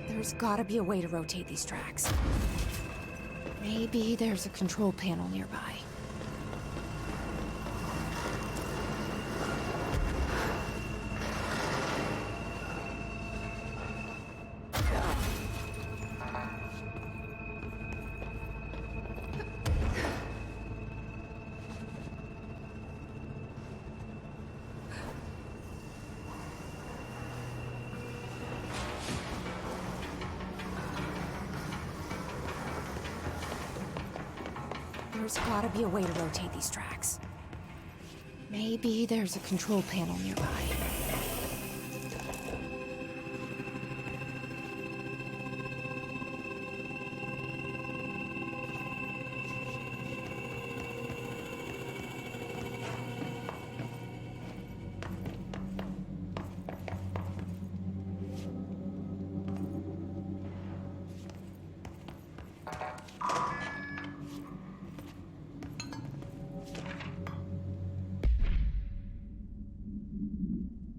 There's gotta be a way to rotate these tracks. Maybe there's a control panel nearby. There's gotta be a way to rotate these tracks. Maybe there's a control panel nearby.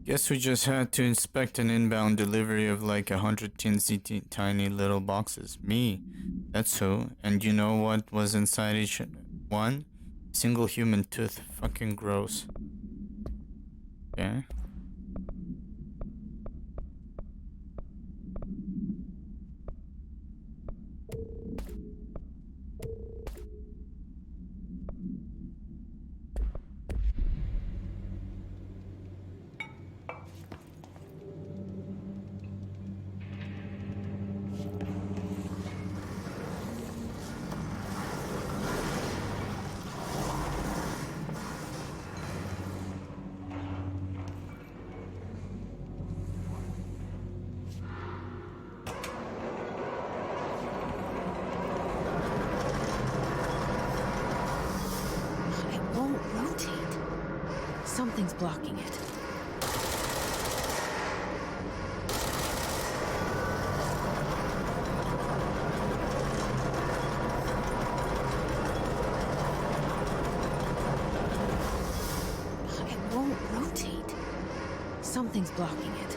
Guess we just had to inspect an inbound delivery of like 100 teensy tiny little boxes. Me. That's who. And you know what was inside each one? Single human tooth. Fucking gross. Okay. Something's blocking it. It won't rotate. Something's blocking it.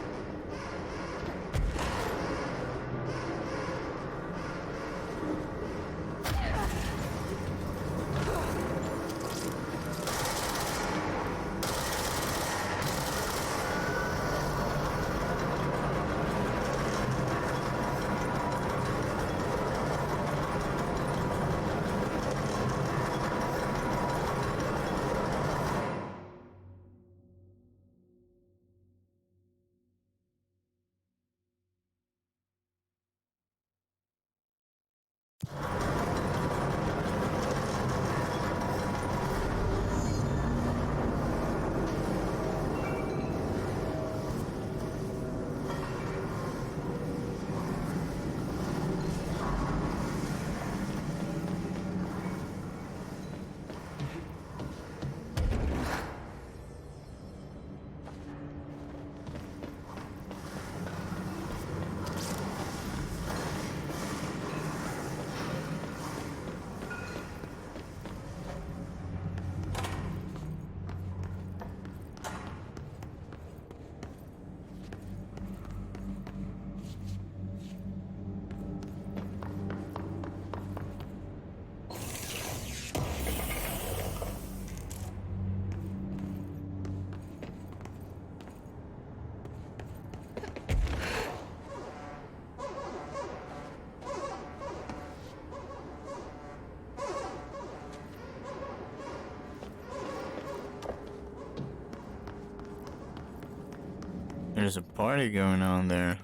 There's a party going on there.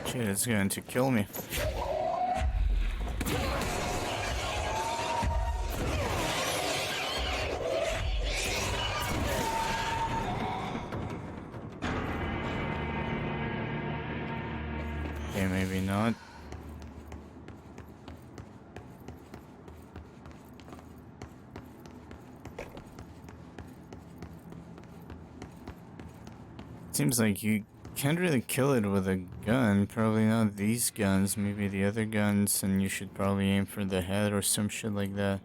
Shit, it's going to kill me. Okay, maybe not. Seems like you Can't really kill it with a gun. Probably not these guns. Maybe the other guns, and you should probably aim for the head or some shit like that.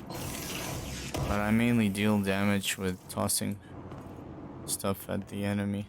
But I mainly deal damage with tossing stuff at the enemy.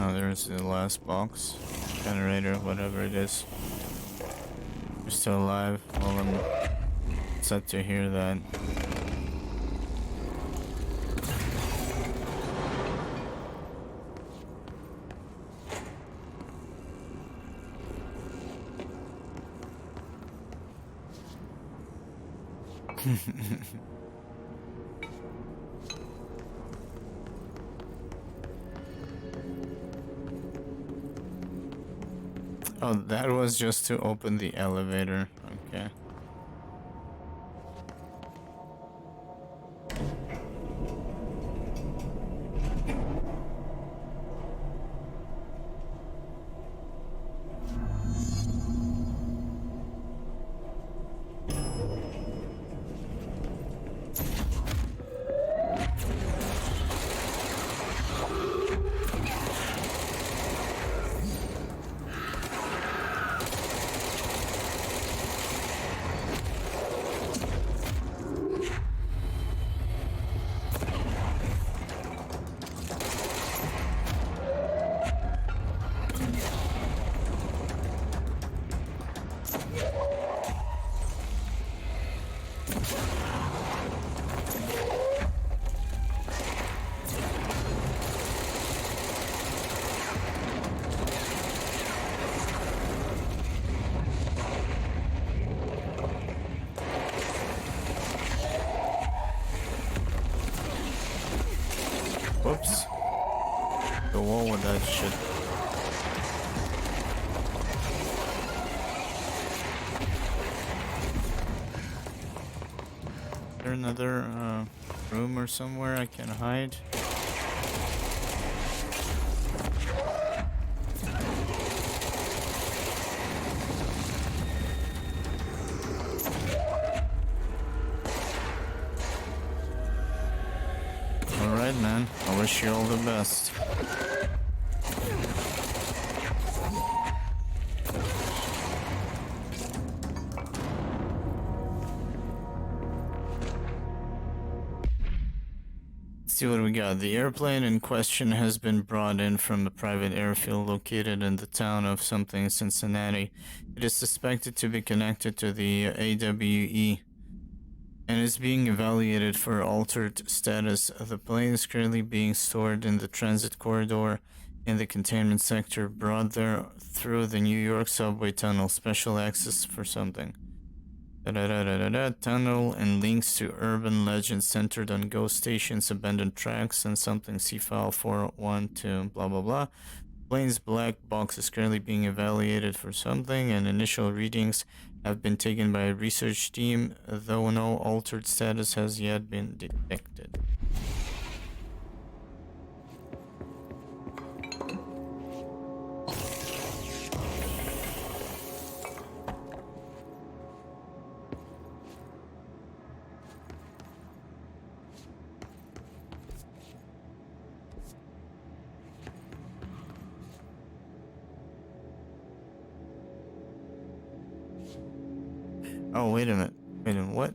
Oh, there's the last box. Generator, whatever it is. You're still alive. Well, I'm set to hear that. Oh, that was just to open the elevator. Okay. Whoops. The wall with that shit. Is there another room or somewhere I can hide? Alright, man. I wish you all the best. see what we got. The airplane in question has been brought in from a private airfield located in the town of something Cincinnati. It is suspected to be connected to the AWE and is being evaluated for altered status. The plane is currently being stored in the transit corridor in the containment sector, brought there through the New York subway tunnel. Special access for something. Tunnel and links to urban legends centered on ghost stations, abandoned tracks, and something. See file 412, blah blah blah. Plane's black box is currently being evaluated for something, and initial readings have been taken by a research team, though no altered status has yet been detected. Oh, wait a minute. Wait a minute, what?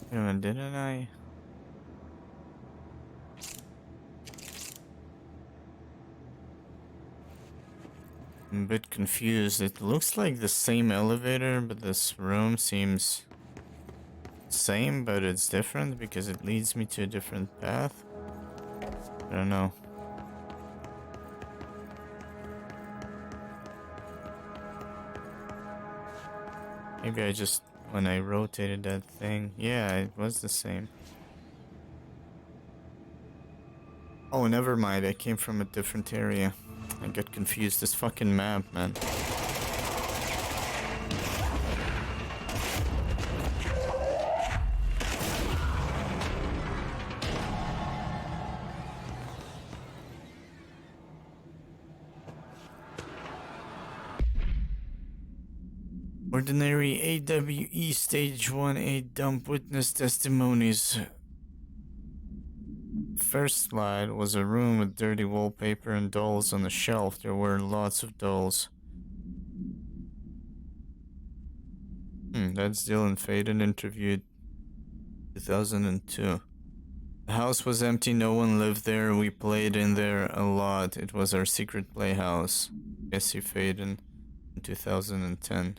Wait a minute, didn't I? I'm a bit confused. It looks like the same elevator, but this room seems same, but it's different because it leads me to a different path. I don't know. Maybe I just, when I rotated that thing, yeah, it was the same. Oh, never mind, I came from a different area. I get confused. This fucking map, man. Ordinary AWE Stage 1A dump witness testimonies. First slide was a room with dirty wallpaper and dolls on the shelf. There were lots of dolls. That's Dylan Faden, interviewed 2002. The house was empty, no one lived there. We played in there a lot. It was our secret playhouse. Jesse Faden in 2010.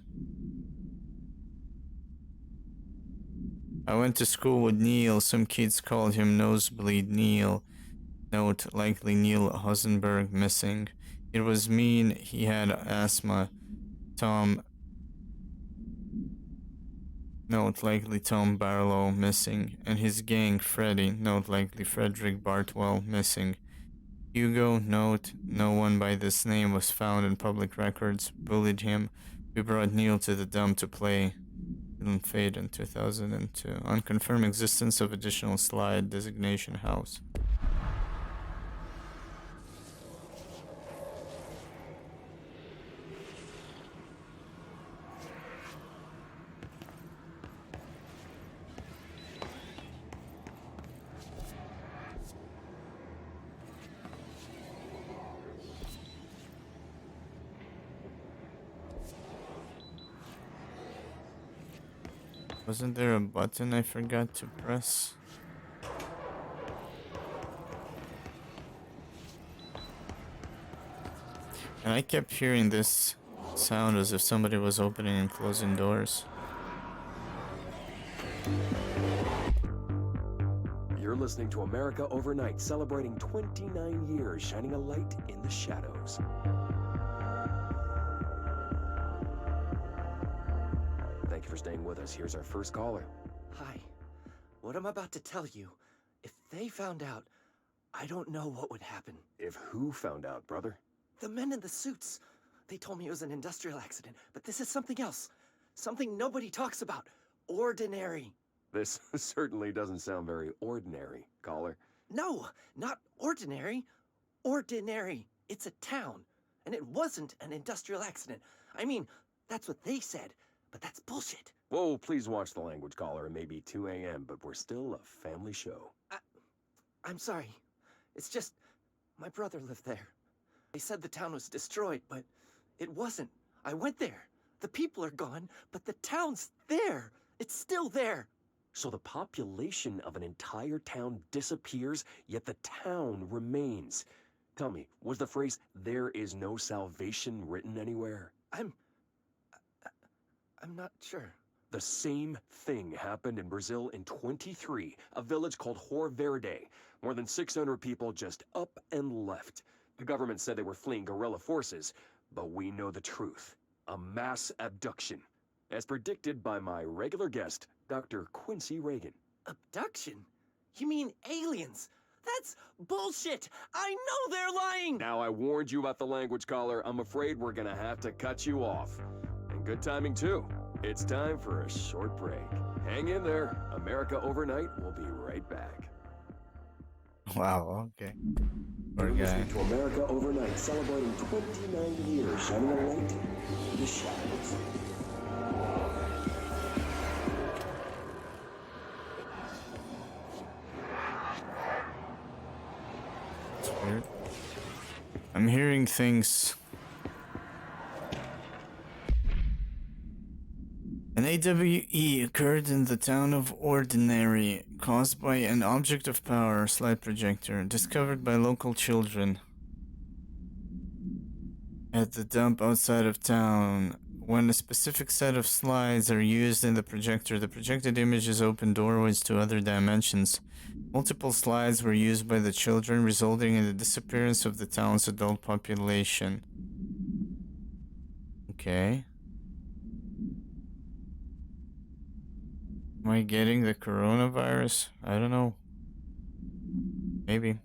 I went to school with Neil. Some kids called him Nosebleed Neil. Note, likely Neil Husenberg missing. It was mean. He had asthma. Tom. Note, likely Tom Barlow missing. And his gang, Freddy. Note, likely Frederick Bartwell missing. Hugo. Note, no one by this name was found in public records. Bullied him. We brought Neil to the dump to play. Fade in 2002. Unconfirmed existence of additional slide designation house. Wasn't there a button I forgot to press? And I kept hearing this sound as if somebody was opening and closing doors. You're listening to America Overnight, celebrating 29 years, shining a light in the shadows. Thank you for staying with us. Here's our first caller. Hi. What I'm about to tell you, if they found out, I don't know what would happen. If who found out, brother? The men in the suits. They told me it was an industrial accident, but this is something else. Something nobody talks about. Ordinary. This certainly doesn't sound very ordinary, caller. No, not ordinary. Ordinary. It's a town. And it wasn't an industrial accident. I mean, that's what they said. But that's bullshit. Whoa, please watch the language, caller. It may be 2 a.m., but we're still a family show. I'm sorry. It's just, my brother lived there. They said the town was destroyed, but it wasn't. I went there. The people are gone, but the town's there. It's still there. So the population of an entire town disappears, yet the town remains. Tell me, was the phrase, "there is no salvation," written anywhere? I'm not sure. The same thing happened in Brazil in 23, a village called Hor Verde. More than 600 people just up and left. The government said they were fleeing guerrilla forces, but we know the truth. A mass abduction, as predicted by my regular guest, Dr. Quincy Reagan. Abduction? You mean aliens? That's bullshit! I know they're lying! Now, I warned you about the language, caller. I'm afraid we're gonna have to cut you off. And good timing, too. It's time for a short break. Hang in there. America Overnight will be right back. Wow, okay. Poor You're guy. listening to America Overnight, celebrating 29 years, shining a light in the shadows. It's weird. I'm hearing things. An AWE occurred in the town of Ordinary, caused by an object of power, slide projector, discovered by local children at the dump outside of town. When a specific set of slides are used in the projected images open doorways to other dimensions. Multiple slides were used by the children, resulting in the disappearance of the town's adult population. Okay. Am I getting the coronavirus? I don't know. Maybe.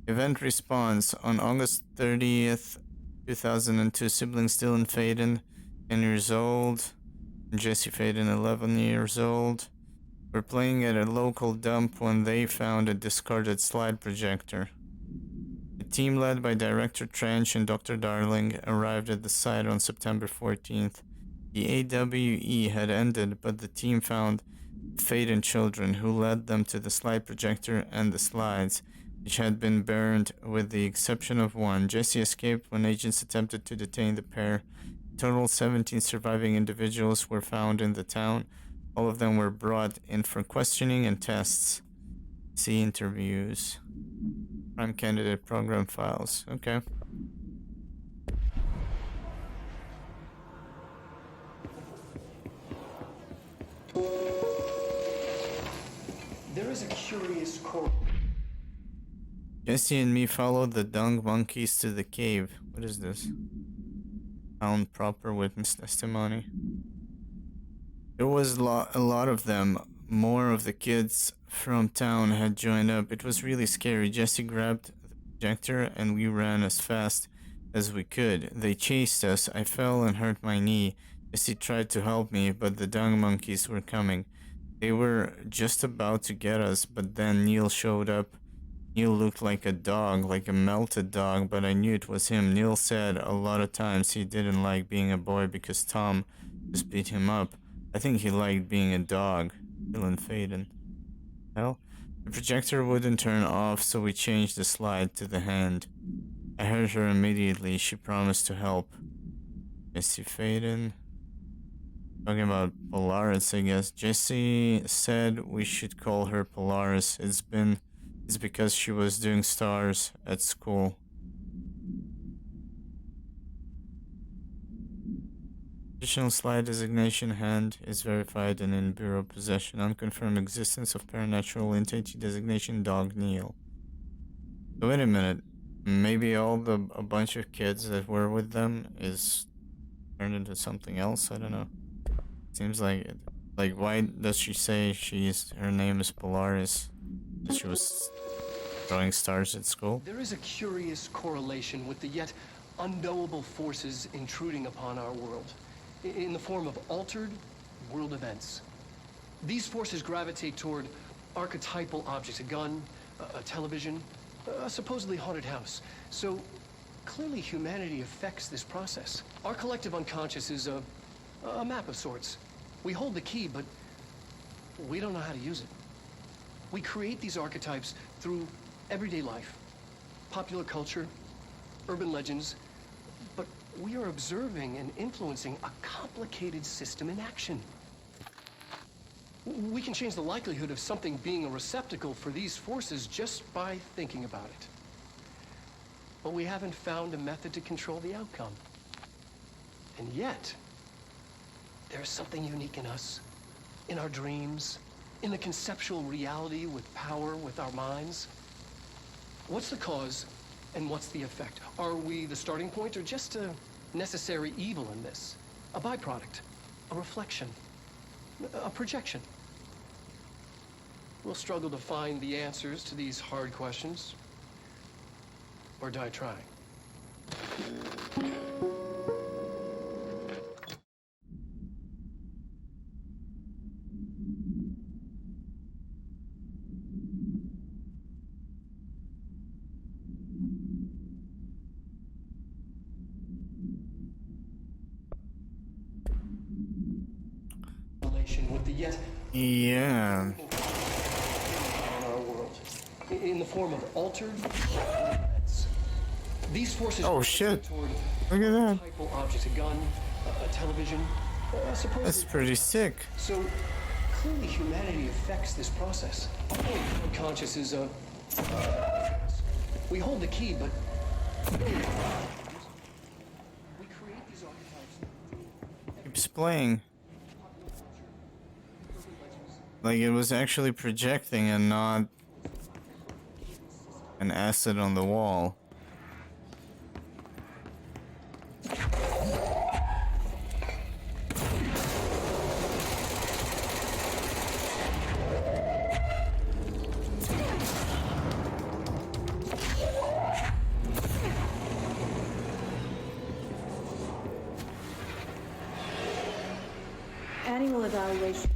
Event response. On August 30th, 2002, siblings Dylan Faden, 10 years old, and Jesse Faden, 11 years old, were playing at a local dump when they found a discarded slide projector. A team led by Director Trench and Dr. Darling arrived at the site on September 14th. The AWE had ended, but the team found Faden children, who led them to the slide projector and the slides, which had been burned with the exception of one. Jesse escaped when agents attempted to detain the pair. In total, 17 surviving individuals were found in the town. All of them were brought in for questioning and tests. See interviews. Prime candidate program files. Okay. There is a curious core. Jesse and me followed the dung monkeys to the cave. What is this? Found proper witness testimony. There was a lot of them. More of the kids from town had joined up. It was really scary. Jesse grabbed the projector and we ran as fast as we could. They chased us. I fell and hurt my knee. Jesse tried to help me, but the dung monkeys were coming. They were just about to get us, but then Neil showed up. Neil looked like a dog, like a melted dog, but I knew it was him. Neil said a lot of times he didn't like being a boy because Tom just beat him up. I think he liked being a dog. Dylan Faden. Hell, the projector wouldn't turn off, so we changed the slide to the hand. I heard her immediately. She promised to help. Jesse Faden. Talking about Polaris, I guess. Jesse said we should call her Polaris. It's because she was doing stars at school. Additional slide designation hand is verified and in bureau possession. Unconfirmed existence of paranatural entity designation dog Neil. So wait a minute. Maybe a bunch of kids that were with them is turned into something else? I don't know. Seems like it. Like, why does she say her name is Polaris? She was throwing stars at school? There is a curious correlation with the yet unknowable forces intruding upon our world, in the form of altered world events. These forces gravitate toward archetypal objects, a gun, a television, a supposedly haunted house. So, clearly humanity affects this process. Our collective unconscious is a map of sorts. We hold the key, but we don't know how to use it. We create these archetypes through everyday life, popular culture, urban legends, but we are observing and influencing a complicated system in action. We can change the likelihood of something being a receptacle for these forces just by thinking about it. But we haven't found a method to control the outcome. And yet, there's something unique in us, in our dreams, in the conceptual reality with power, with our minds. What's the cause and what's the effect? Are we the starting point or just a necessary evil in this? A byproduct, a reflection, a projection? We'll struggle to find the answers to these hard questions, or die trying. With the yet Yeah. on our world, in the form of altered events. These forces Oh shit! toward Look at that. typal objects, a gun, a television, That's pretty sick. So clearly humanity affects this process. Unconscious is a... we hold the key, but... we create these archetypes. Keeps playing. Like it was actually projecting and not an acid on the wall.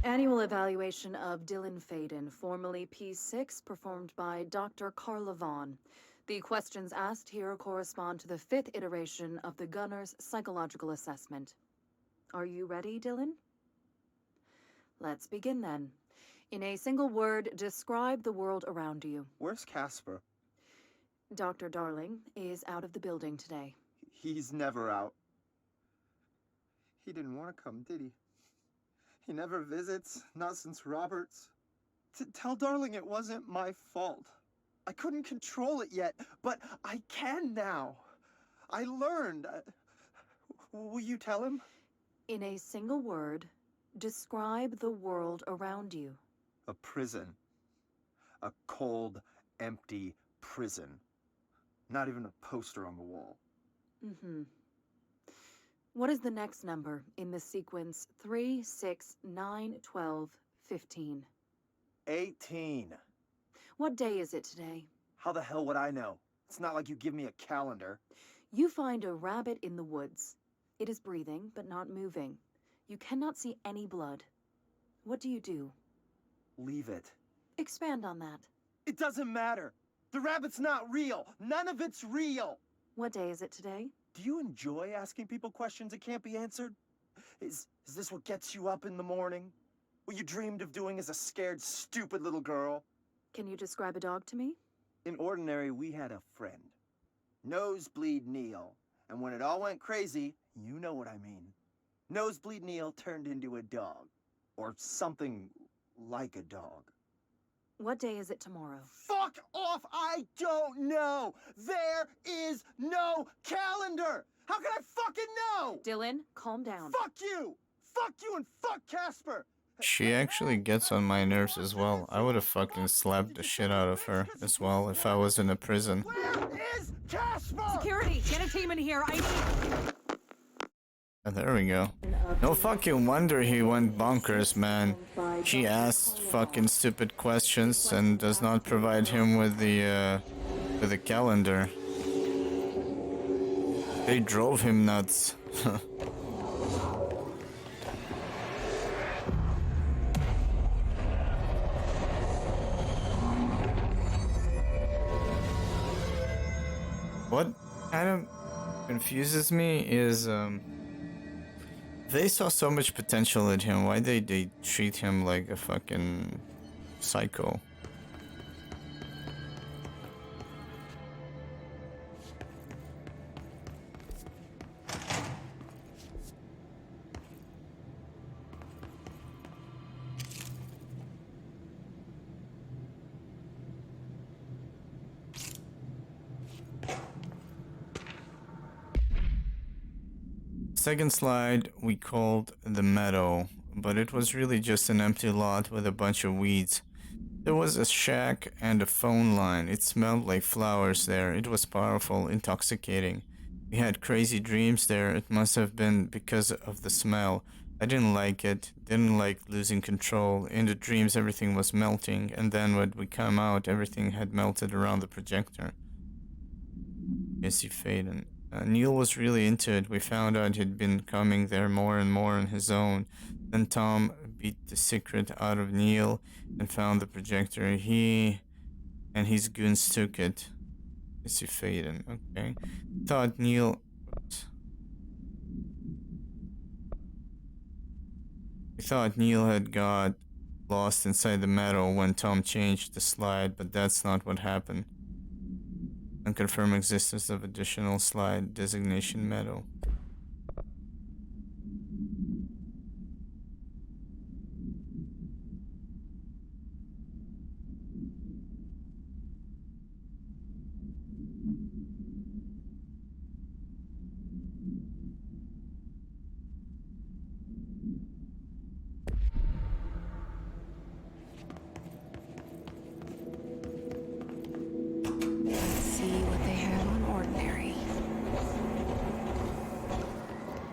Annual evaluation of Dylan Faden, formerly P6, performed by Dr. Carla Vaughn. The questions asked here correspond to the 5th iteration of the Gunner's psychological assessment. Are you ready, Dylan? Let's begin then. In a single word, describe the world around you. Where's Casper? Dr. Darling is out of the building today. He's never out. He didn't want to come, did he? He never visits, not since Roberts. Tell Darling it wasn't my fault. I couldn't control it yet, but I can now. I learned. Will you tell him? In a single word, describe the world around you. A prison. A cold, empty prison. Not even a poster on the wall. Mm-hmm. What is the next number in the sequence 3, 6, 9, 12, 15? 18. What day is it today? How the hell would I know? It's not like you give me a calendar. You find a rabbit in the woods. It is breathing, but not moving. You cannot see any blood. What do you do? Leave it. Expand on that. It doesn't matter. The rabbit's not real. None of it's real. What day is it today? Do you enjoy asking people questions that can't be answered? Is this what gets you up in the morning? What you dreamed of doing as a scared, stupid little girl? Can you describe a dog to me? In Ordinary, we had a friend. Nosebleed Neil. And when it all went crazy, you know what I mean. Nosebleed Neil turned into a dog. Or something like a dog. What day is it tomorrow? Fuck off! I don't know! There is no calendar! How can I fucking know? Dylan, calm down. Fuck you! Fuck you and fuck Casper! She actually gets on my nerves as well. I would have fucking slapped the shit out of her as well if I was in a prison. Where is Casper? Security, get a team in here. I need... Oh, there we go. No fucking wonder he went bonkers, man. She asked fucking stupid questions and does not provide him with the calendar. They drove him nuts. What kind of confuses me is they saw so much potential in him. Why they treat him like a fucking psycho? Second slide we called the meadow, but it was really just an empty lot with a bunch of weeds. There was a shack and a phone line. It smelled like flowers there. It was powerful, intoxicating. We had crazy dreams there. It must have been because of the smell. I didn't like it, didn't like losing control. In the dreams everything was melting, and then when we come out everything had melted around the projector. Jesse Faden. Neil was really into it. We found out he'd been coming there more and more on his own. Then Tom beat the secret out of Neil and found the projector. He and his goons took it. Jesse Faden, okay. Thought Neil... Oops. We thought Neil had got lost inside the meadow when Tom changed the slide, but that's not what happened. Unconfirmed existence of additional slide designation meadow.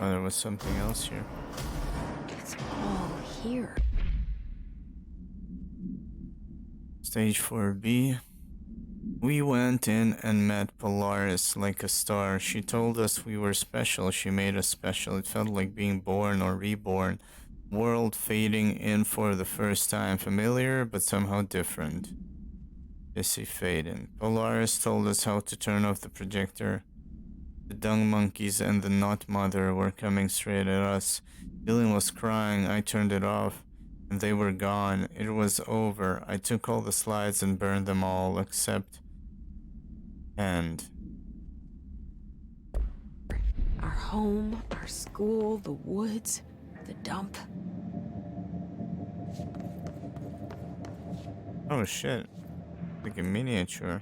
Oh, there was something else here. It's all here. Stage 4B. We went in and met Polaris like a star. She told us we were special. She made us special. It felt like being born or reborn. World fading in for the first time. Familiar, but somehow different. Jesse Faden. Polaris told us how to turn off the projector. The dung monkeys and the Knot Mother were coming straight at us. Dylan was crying. I turned it off, and they were gone. It was over. I took all the slides and burned them all, except... And... Our home, our school, the woods, the dump. Oh shit. Like a miniature.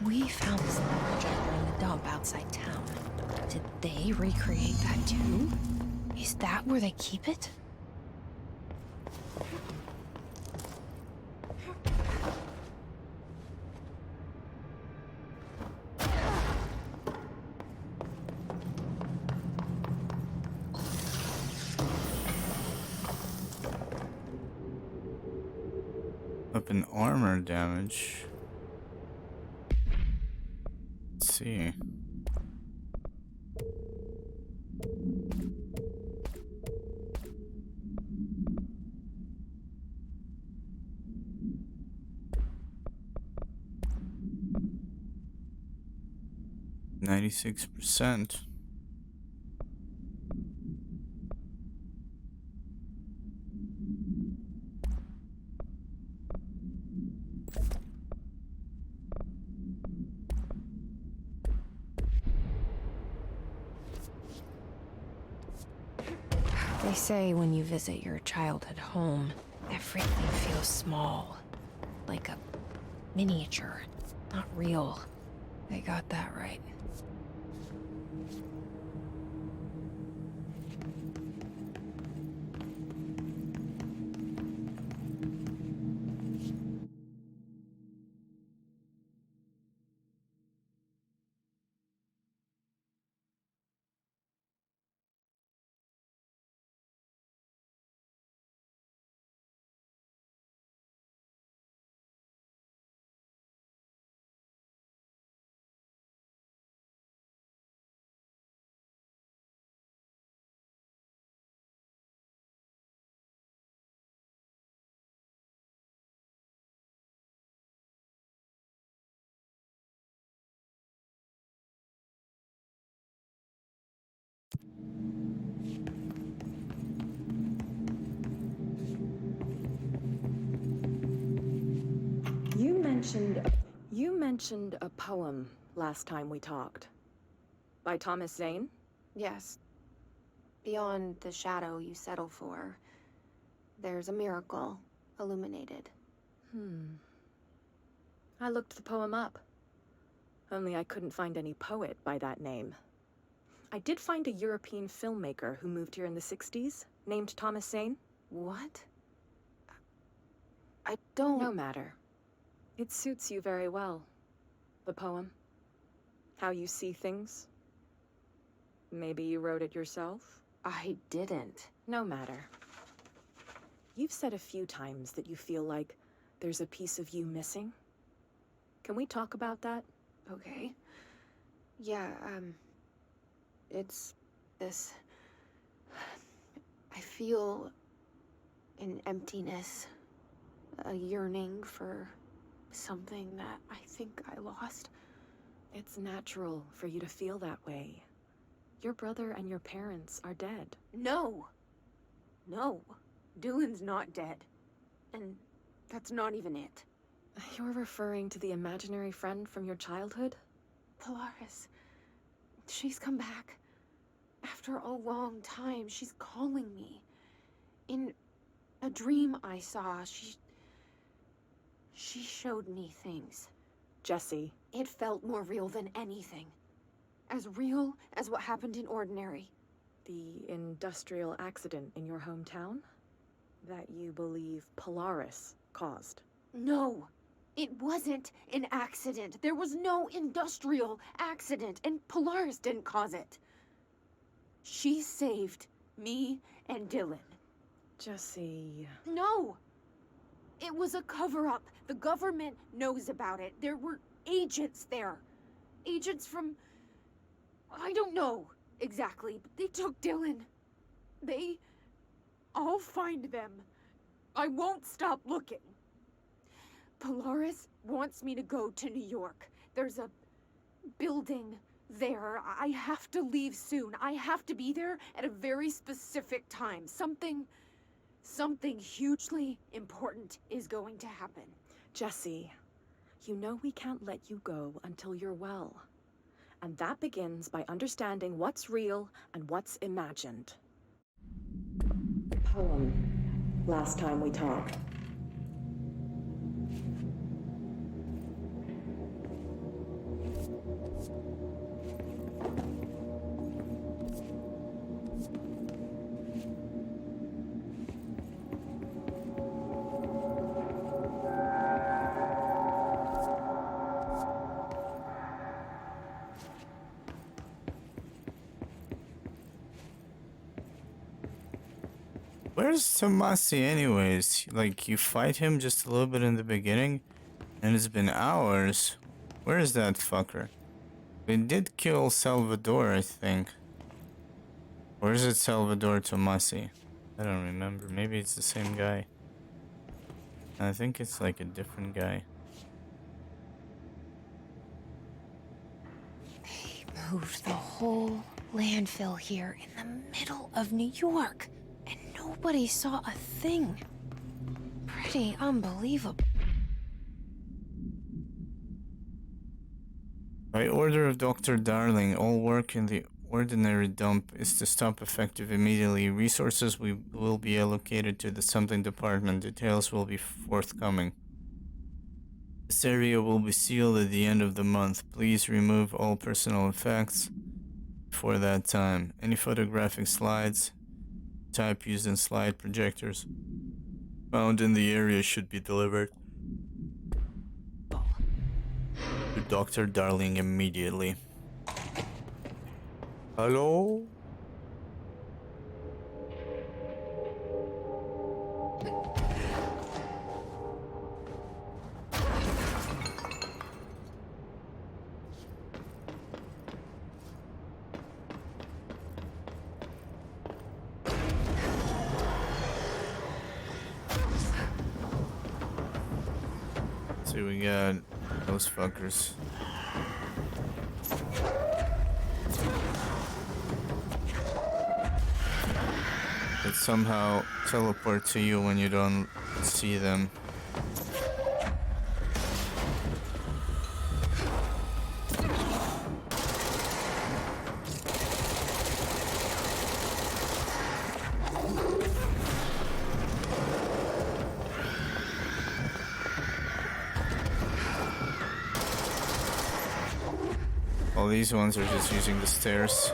We found this little projector in the dump outside town. Did they recreate that too? Is that where they keep it? Weapon armor damage. Let's see. 96%. They say when you visit your childhood home, everything feels small. Like a miniature, not real. They got that right. You mentioned a poem last time we talked. By Thomas Zane? Yes. Beyond the shadow you settle for, there's a miracle illuminated. I looked the poem up. Only I couldn't find any poet by that name. I did find a European filmmaker who moved here in the 60s, named Thomas Zane. What? I don't... No matter. It suits you very well. The poem. How you see things. Maybe you wrote it yourself? I didn't. No matter. You've said a few times that you feel like there's a piece of you missing. Can we talk about that? Okay. Yeah, it's this... I feel an emptiness, a yearning for something that I think I lost. It's natural for you to feel that way. Your brother and your parents are dead. No. No. Dylan's not dead. And that's not even it. You're referring to the imaginary friend from your childhood? Polaris. She's come back. After a long time, she's calling me. In a dream I saw, she showed me things. Jesse. It felt more real than anything. As real as what happened in Ordinary. The industrial accident in your hometown? That you believe Polaris caused? No! It wasn't an accident. There was no industrial accident, and Polaris didn't cause it. She saved me and Dylan. Jesse... No! It was a cover-up. The government knows about it. There were agents there. Agents from... I don't know exactly, but they took Dylan. I'll find them. I won't stop looking. Polaris wants me to go to New York. There's a building there. I have to leave soon. I have to be there at a very specific time. Something hugely important is going to happen. Jesse, you know we can't let you go until you're well. And that begins by understanding what's real and what's imagined. Poem. Last time we talked. Where's Tomasi anyways? Like, you fight him just a little bit in the beginning, and it's been hours. Where is that fucker? We did kill Salvador, I think. Or is it Salvador Tomasi? I don't remember. Maybe it's the same guy. I think it's like a different guy. They moved the whole landfill here in the middle of New York, and nobody saw a thing. Pretty unbelievable. By order of Dr. Darling, all work in the ordinary dump is to stop effective immediately. Resources will be allocated to the something department. Details will be forthcoming. This area will be sealed at the end of the month. Please remove all personal effects before that time. Any photographic slides, type used in slide projectors found in the area should be delivered to Dr. Darling immediately. Hello? See, we got those fuckers. That somehow teleport to you when you don't see them. All these ones are just using the stairs.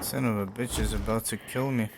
Son of a bitch is about to kill me.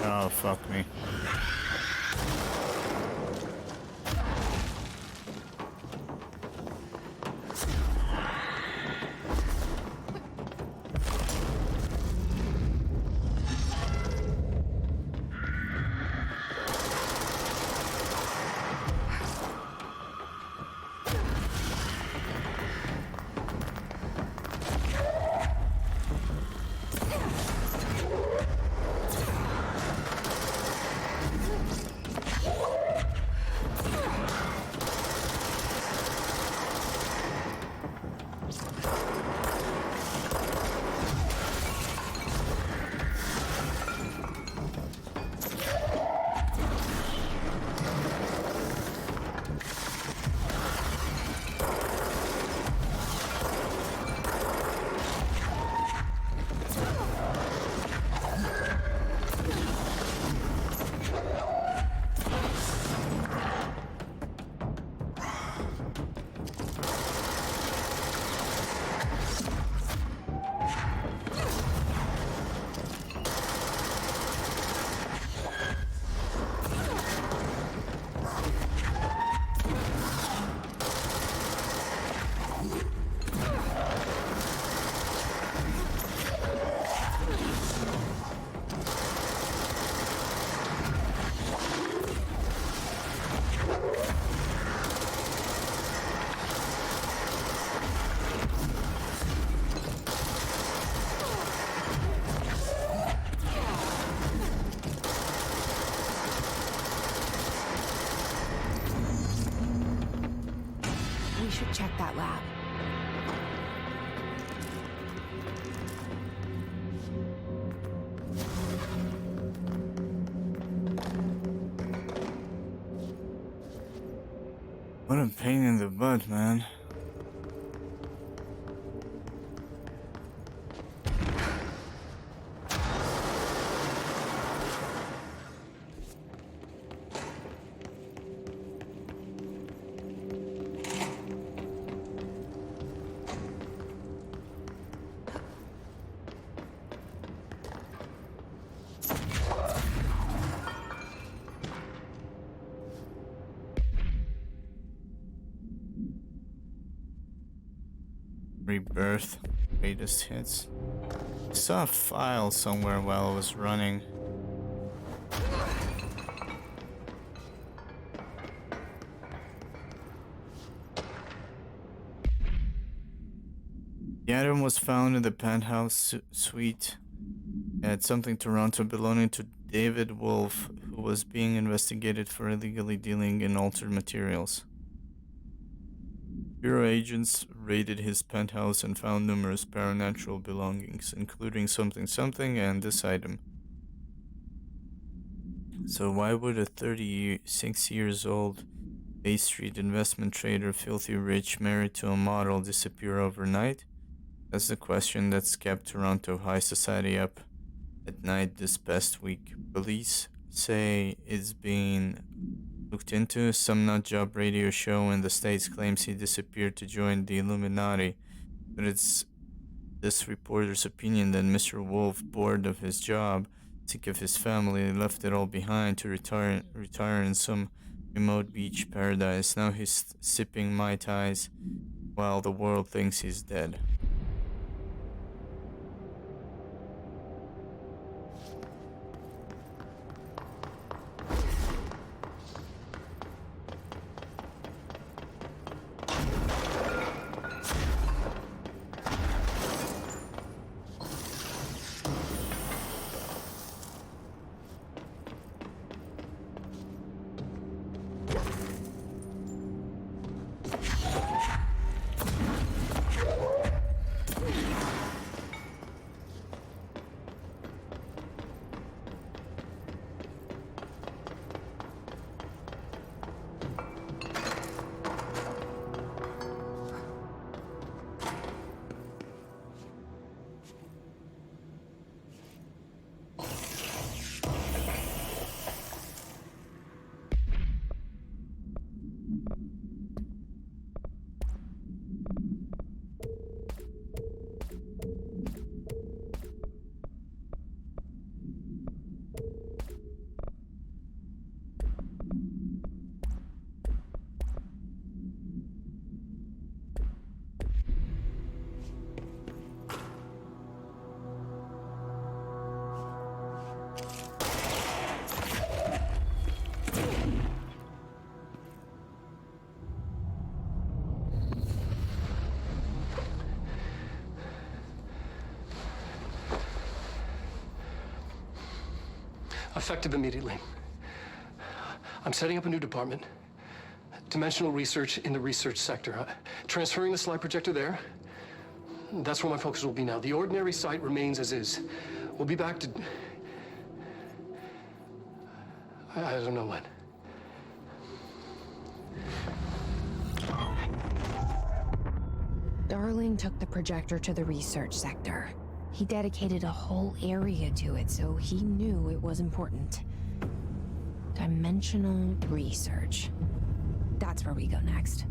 Oh, fuck me. lab. What a pain in the butt, man. Rebirth, greatest hits. I saw a file somewhere while I was running. The item was found in the penthouse suite at Something Toronto belonging to David Wolf, who was being investigated for illegally dealing in altered materials. Bureau agents raided his penthouse and found numerous supernatural belongings, including something and this item. So why would a 36 years old Bay Street investment trader, filthy rich, married to a model, disappear overnight? That's the question that's kept Toronto high society up at night this past week. Police say it's being looked into. Some nutjob radio show in the States claims he disappeared to join the Illuminati, but it's this reporter's opinion that Mr. Wolf, bored of his job, sick of his family, left it all behind to retire in some remote beach paradise. Now he's sipping Mai Tais while the world thinks he's dead. Effective immediately. I'm setting up a new department. Dimensional research in the research sector. Transferring the slide projector there. That's where my focus will be now. The ordinary site remains as is. We'll be back to... I don't know when. Darling took the projector to the research sector. He dedicated a whole area to it, so he knew it was important. Dimensional research. That's where we go next.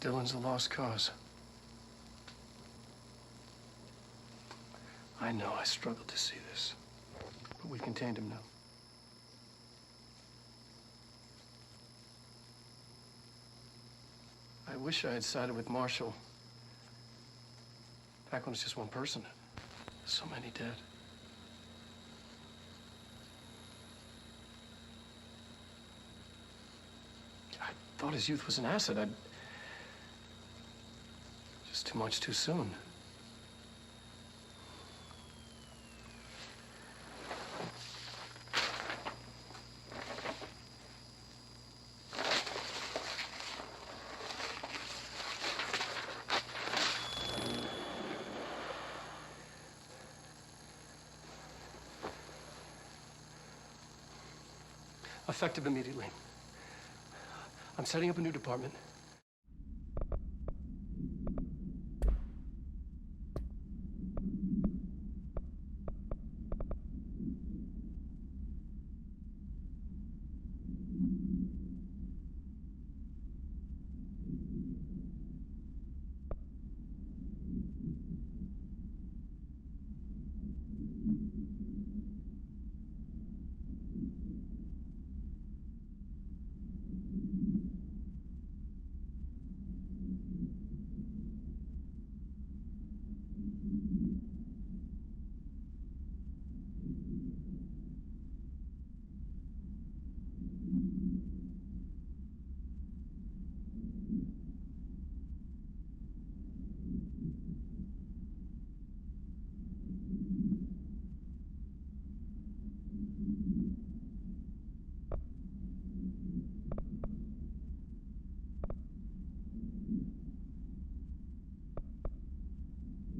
Dylan's a lost cause. I know I struggled to see this, but we contained him now. I wish I had sided with Marshall back when it's just one person. So many dead. I thought his youth was an asset. Just too much too soon. Effective immediately. I'm setting up a new department.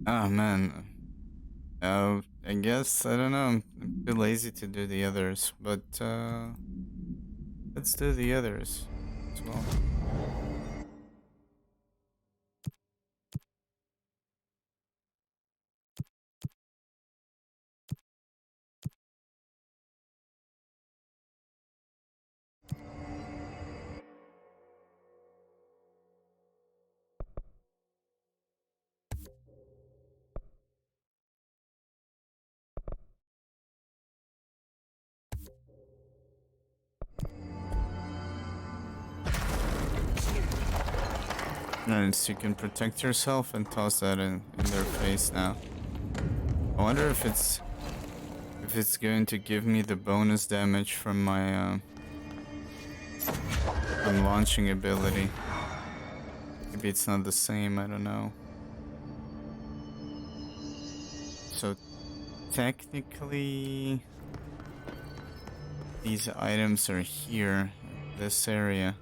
Oh man. I guess, I don't know, I'm too lazy to do the others, but let's do the others as well. Nice, you can protect yourself and toss that in their face now. I wonder if it's going to give me the bonus damage from my from launching ability. Maybe it's not the same, I don't know. So technically these items are here, in this area.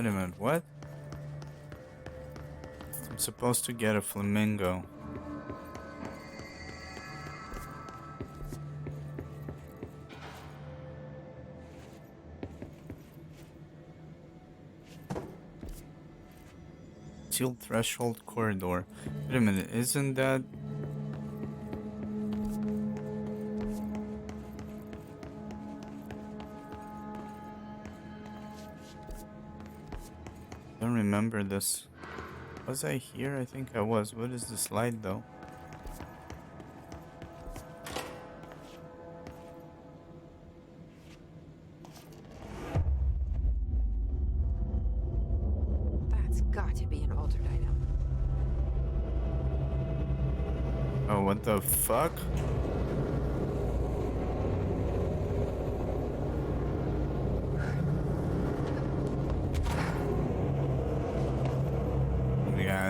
Wait a minute, what? I'm supposed to get a flamingo. Sealed threshold corridor. Wait a minute, isn't that... I don't remember this. Was I here? I think I was. What is the slide though? That's got to be an altered item. Oh, what the fuck?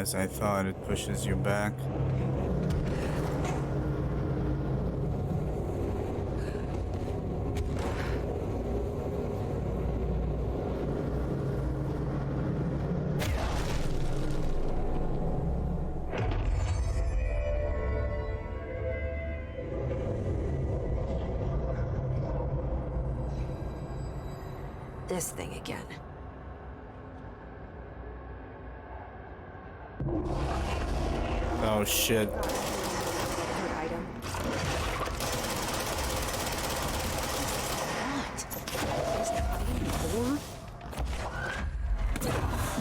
As I thought, it pushes you back. This thing again. Oh shit. Altered item. What? Is there more?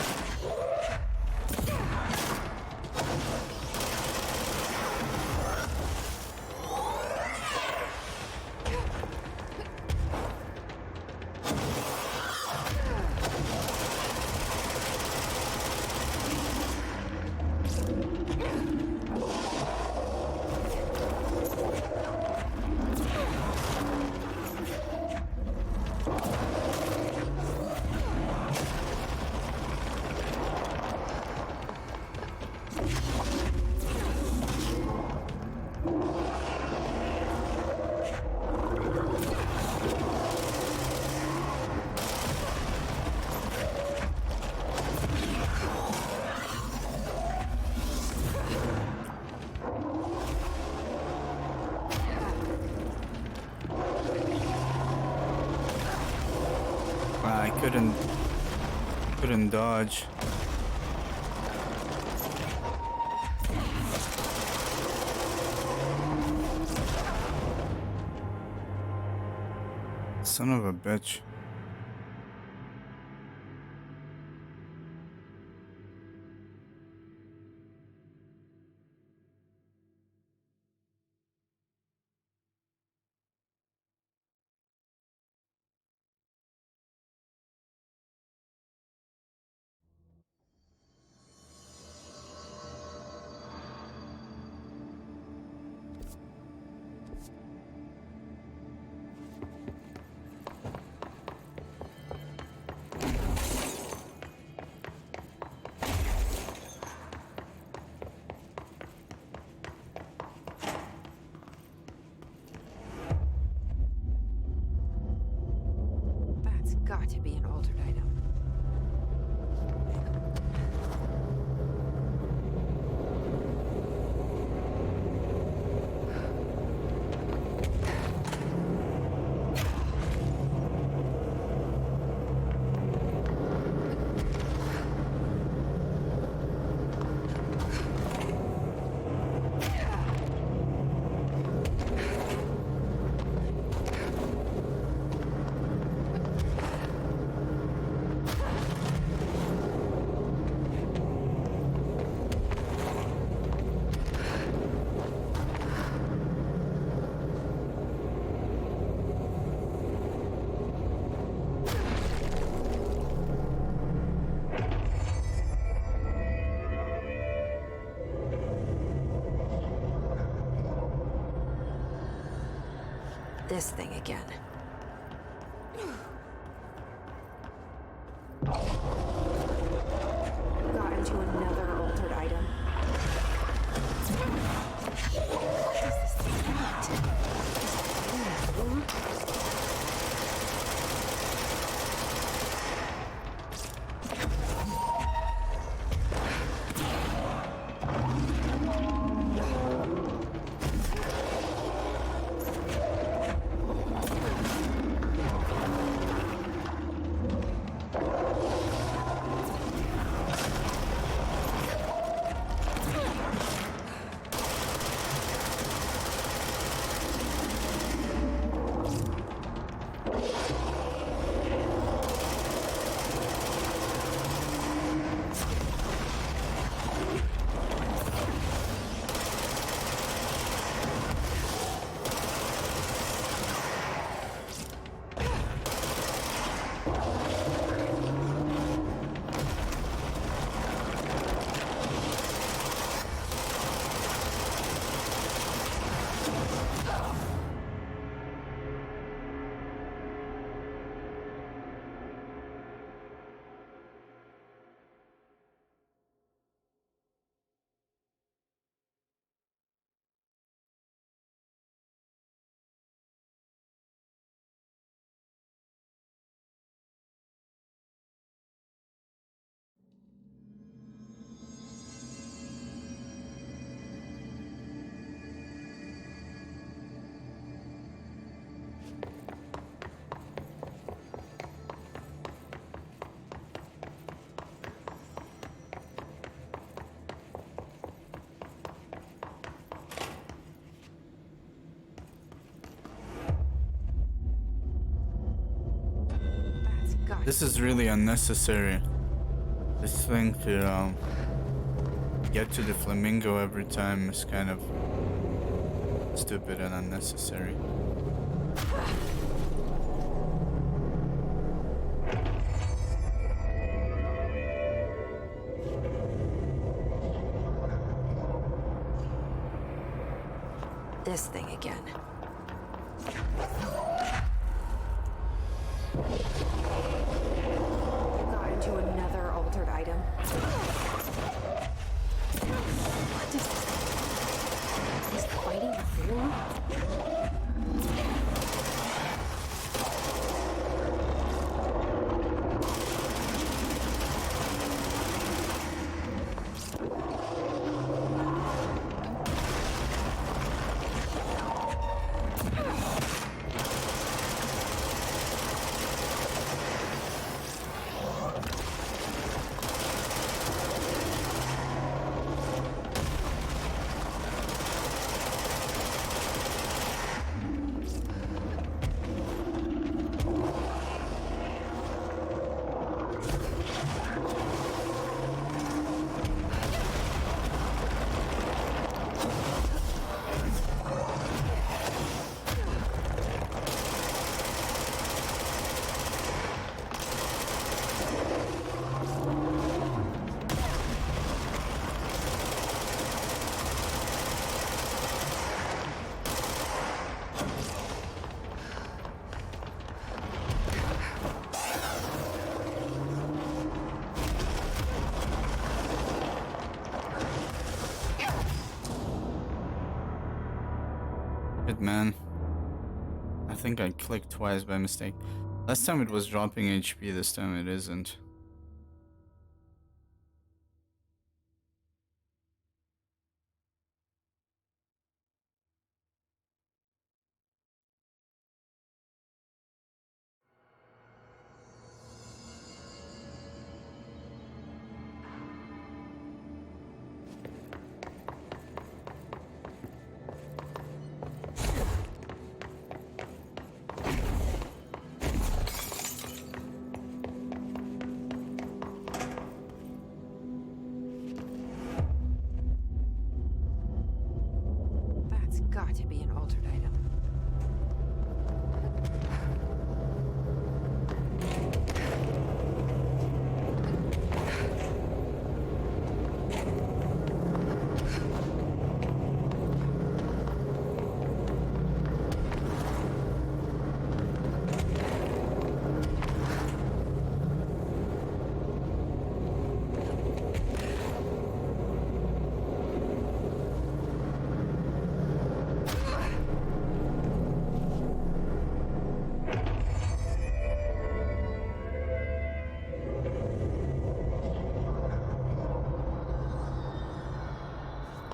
I couldn't dodge. Son of a bitch. Got to be an altered item. This thing again. Got into another altered item. What does this thing want? This is really unnecessary. This thing to get to the flamingo every time is kind of stupid and unnecessary. This thing again. Got into another altered item. What is this? Is fighting a form? Man, I think I clicked twice by mistake. Last time it was dropping HP, this time it isn't. Got to be an altered item.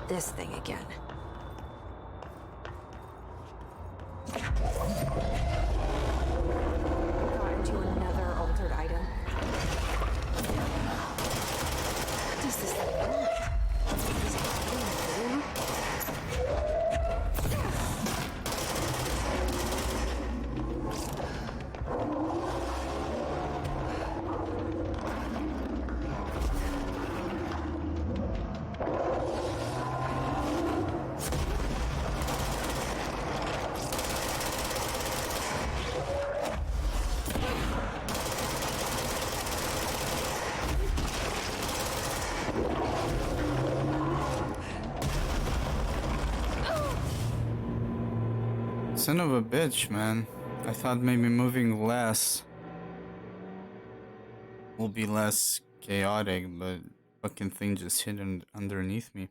This thing again. Got into another altered item. What does this thing want? Is it fighting a form? Son of a bitch, man. I thought maybe moving less will be less chaotic, but fucking thing just hit underneath me.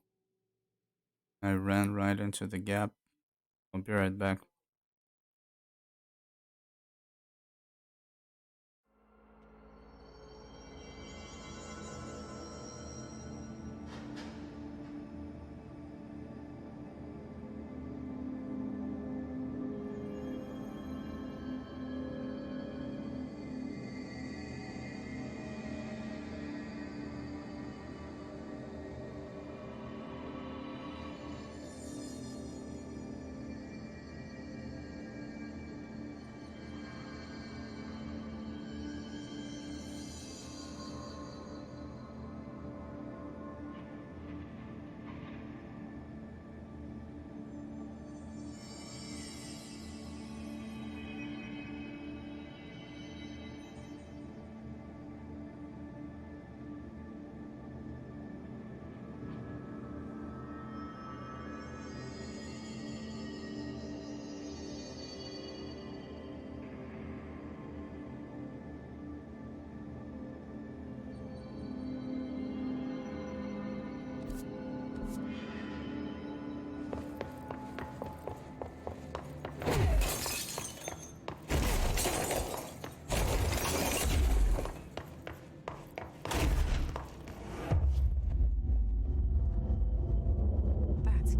I ran right into the gap. I'll be right back.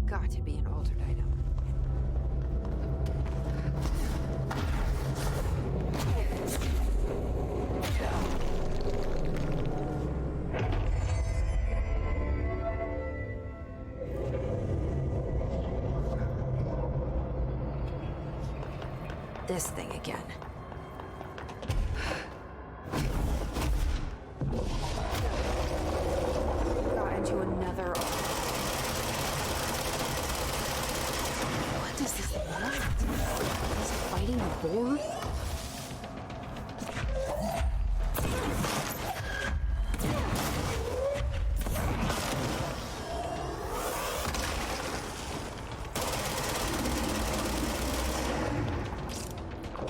got to be an altered item. This thing again. Got into another. What does this want? Is it fighting a boar?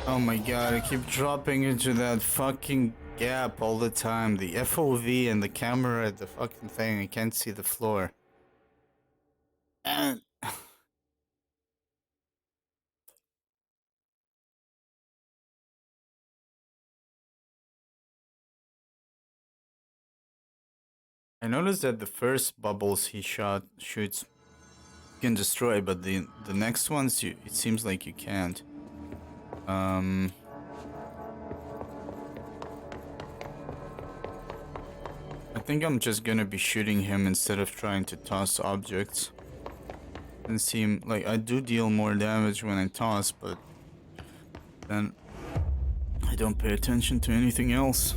Oh my god, I keep dropping into that fucking gap all the time. The FOV and the camera at the fucking thing, I can't see the floor. And I noticed that the first bubbles he shoots you can destroy, but the next ones it seems like you can't. I think I'm just gonna be shooting him instead of trying to toss objects. And seem like I do deal more damage when I toss, but then I don't pay attention to anything else.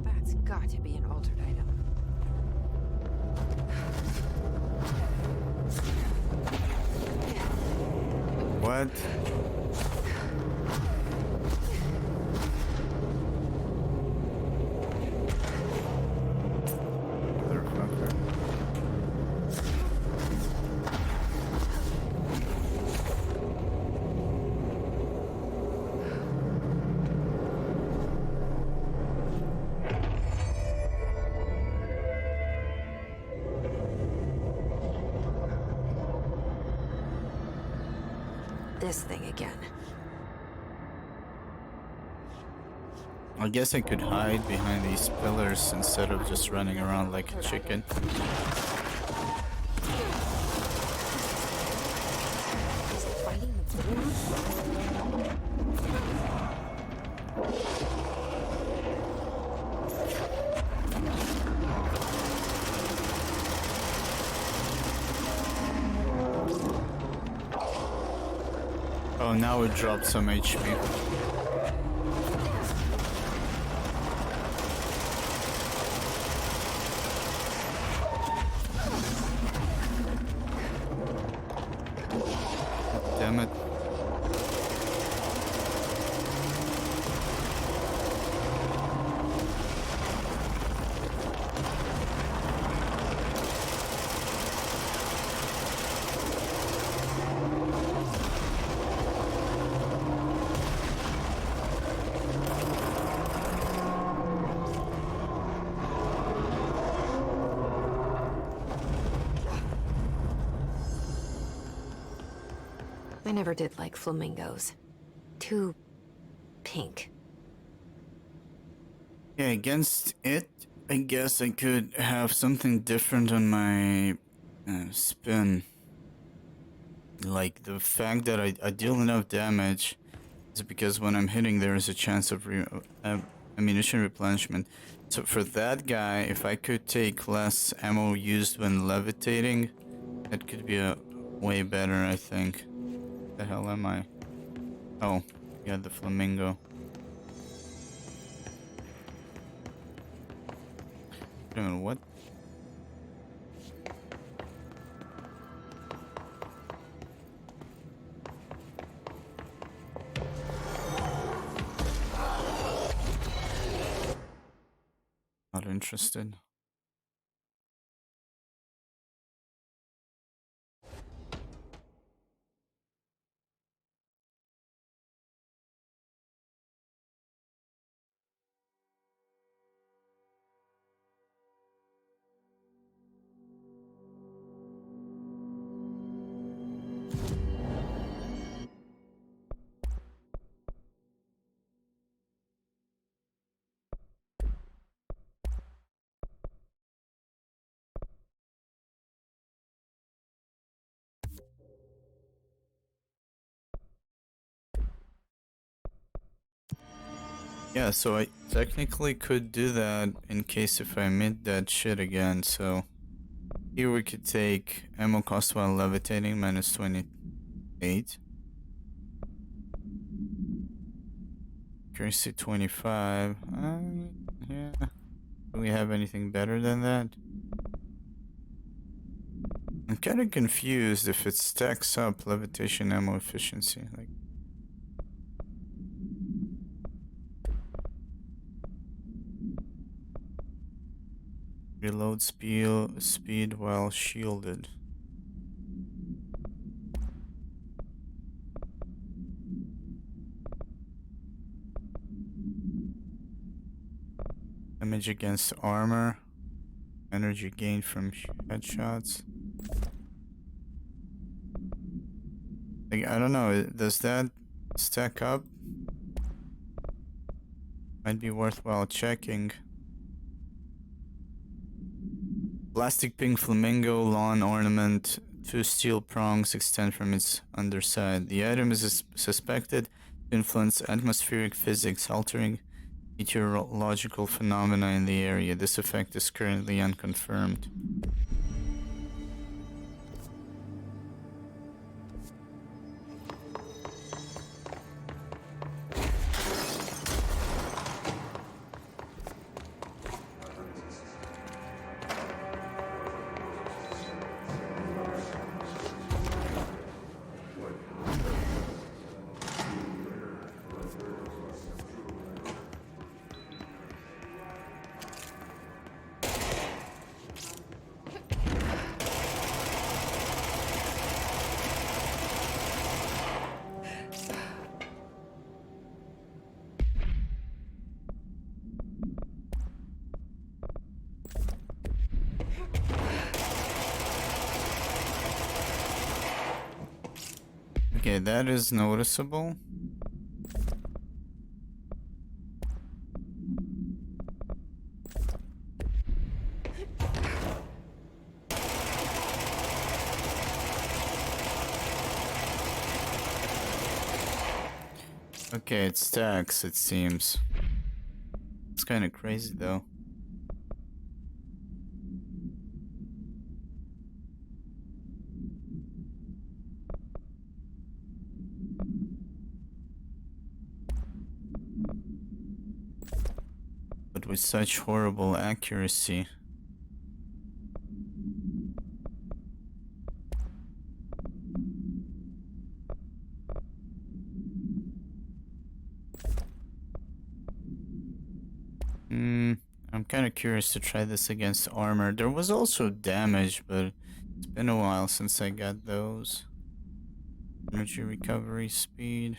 That's got to be an altered item. What? This thing again. I guess I could hide behind these pillars instead of just running around like a chicken. Oh, now it dropped some HP. Damn it. I never did like flamingos. Too pink. Yeah, against it, I guess I could have something different on my spin. Like the fact that I deal enough damage is because when I'm hitting there is a chance of ammunition replenishment. So for that guy, if I could take less ammo used when levitating, that could be a way better, I think. The hell am I? Oh, yeah, the flamingo. Wait a minute, what? Not interested. Yeah, so I technically could do that in case if I meet that shit again, so here we could take ammo cost while levitating minus 28. Accuracy 25. Yeah. Do we have anything better than that? I'm kind of confused if it stacks up levitation ammo efficiency. Like, reload speed while shielded. Damage against armor. Energy gained from headshots. Like, I don't know, does that stack up? Might be worthwhile checking. Plastic pink flamingo lawn ornament. 2 steel prongs extend from its underside. The item is suspected to influence atmospheric physics, altering meteorological phenomena in the area. This effect is currently unconfirmed. Okay, that is noticeable. Okay, it stacks, it seems. It's kind of crazy though. But with such horrible accuracy. I'm kind of curious to try this against armor. There was also damage, but it's been a while since I got those. Energy recovery speed.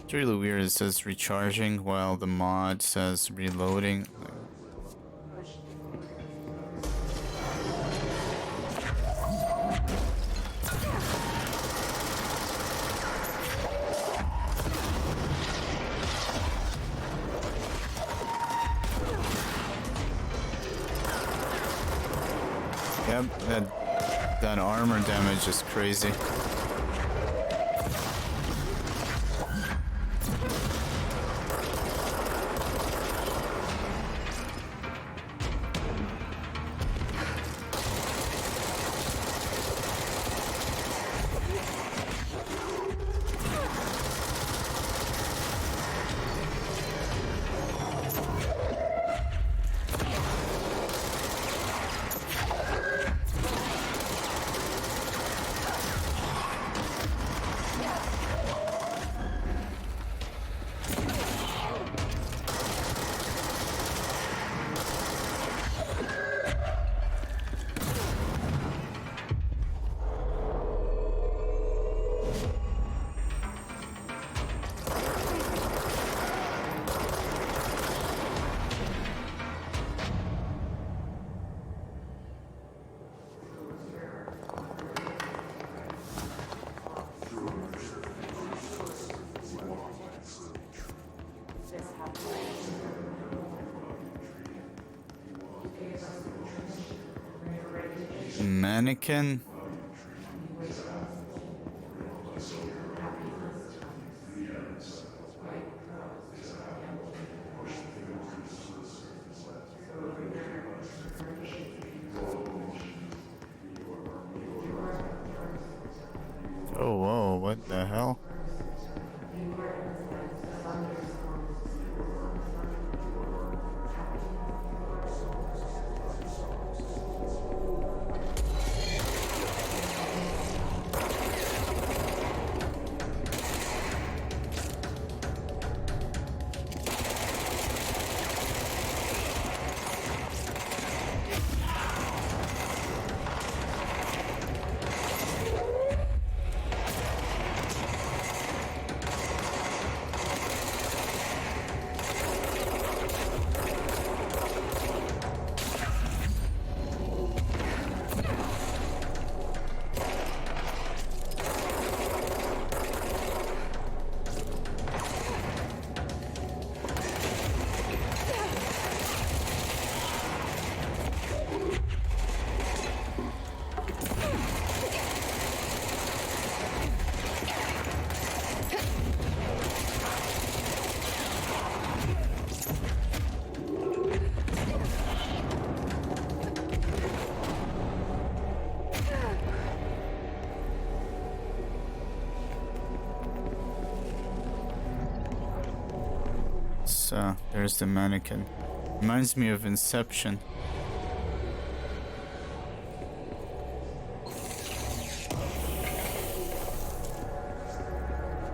It's really weird. It says recharging while the mod says reloading. Yep, that armor damage is crazy. Mannequin. What the hell? So, there's the mannequin. Reminds me of Inception.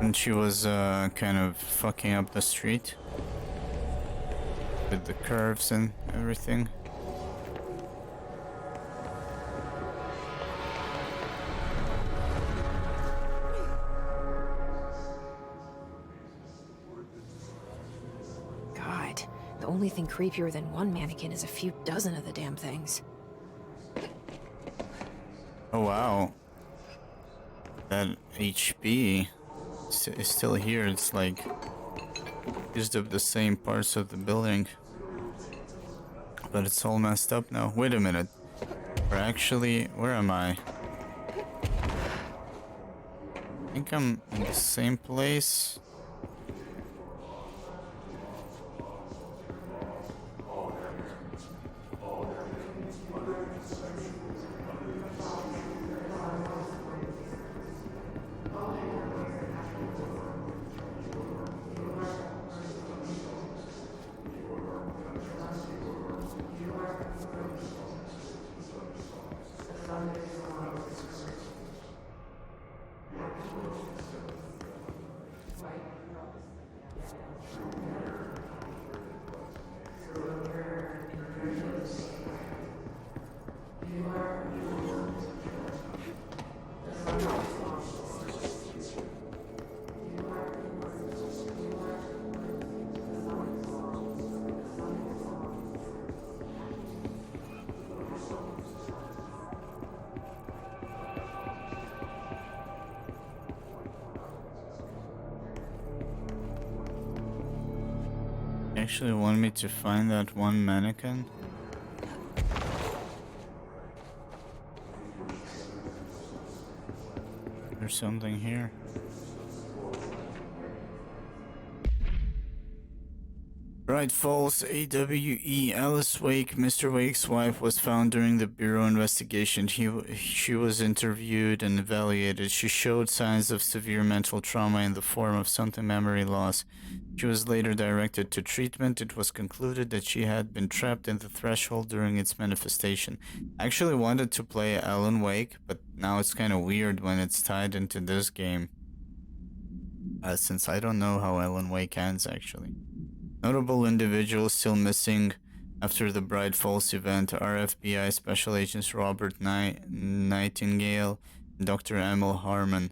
And she was kind of fucking up the street with the curves and everything. God, the only thing creepier than one mannequin is a few dozen of the damn things. Oh wow. That HB is still here. It's like used up the same parts of the building, but it's all messed up now. Wait a minute. We're actually, where am I? I think I'm in the same place. Actually want me to find that one mannequin? There's something here. Bright Falls, AWE. Alice Wake, Mr. Wake's wife, was found during the Bureau investigation. She was interviewed and evaluated. She showed signs of severe mental trauma in the form of sudden memory loss. She was later directed to treatment. It was concluded that she had been trapped in the threshold during its manifestation. I actually wanted to play Alan Wake, but now it's kind of weird when it's tied into this game. Since I don't know how Alan Wake ends, actually. Notable individuals still missing after the Bright Falls event are FBI Special Agents Robert Nightingale and Dr. Emil Harmon,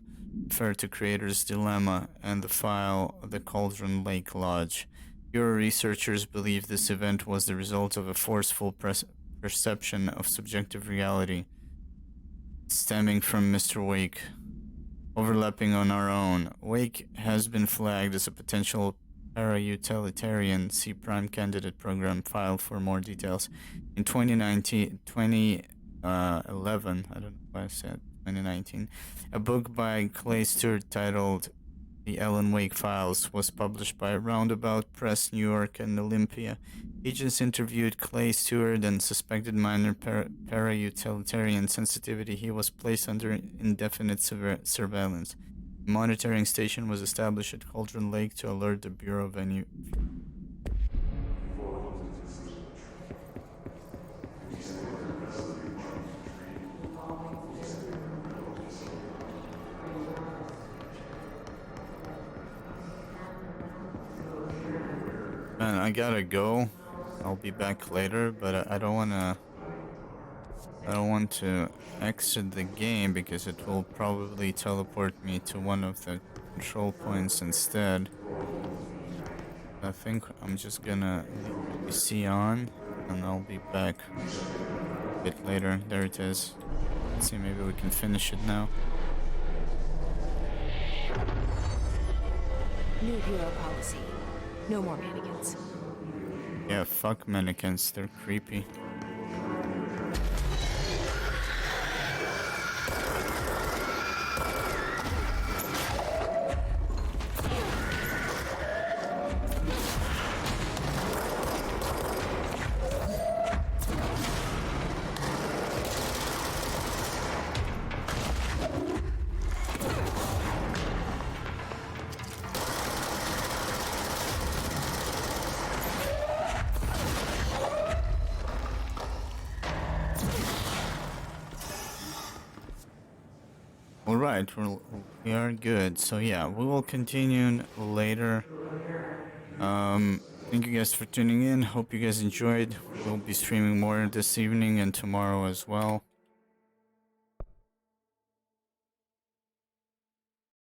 refer to Creator's Dilemma and the file of the Cauldron Lake Lodge. Bureau researchers believe this event was the result of a forceful perception of subjective reality stemming from Mr. Wake. Overlapping on our own, Wake has been flagged as a potential para-utilitarian C-Prime candidate program. File for more details. In 2011, I don't know why I said 2019, a book by Clay Stewart titled The Alan Wake Files was published by Roundabout Press, New York and Olympia. Agents interviewed Clay Stewart and suspected minor para-utilitarian sensitivity. He was placed under indefinite surveillance. Monitoring station was established at Cauldron Lake to alert the Bureau of any... Man, I gotta go. I'll be back later, but I don't wanna... I don't want to exit the game because it will probably teleport me to one of the control points instead. I think I'm just gonna leave the PC on and I'll be back a bit later. There it is. Let's see, maybe we can finish it now. New hero policy. No more mannequins. Yeah, fuck mannequins, they're creepy. Alright, we are good. So yeah, we will continue later. Thank you guys for tuning in. Hope you guys enjoyed. We'll be streaming more this evening and tomorrow as well.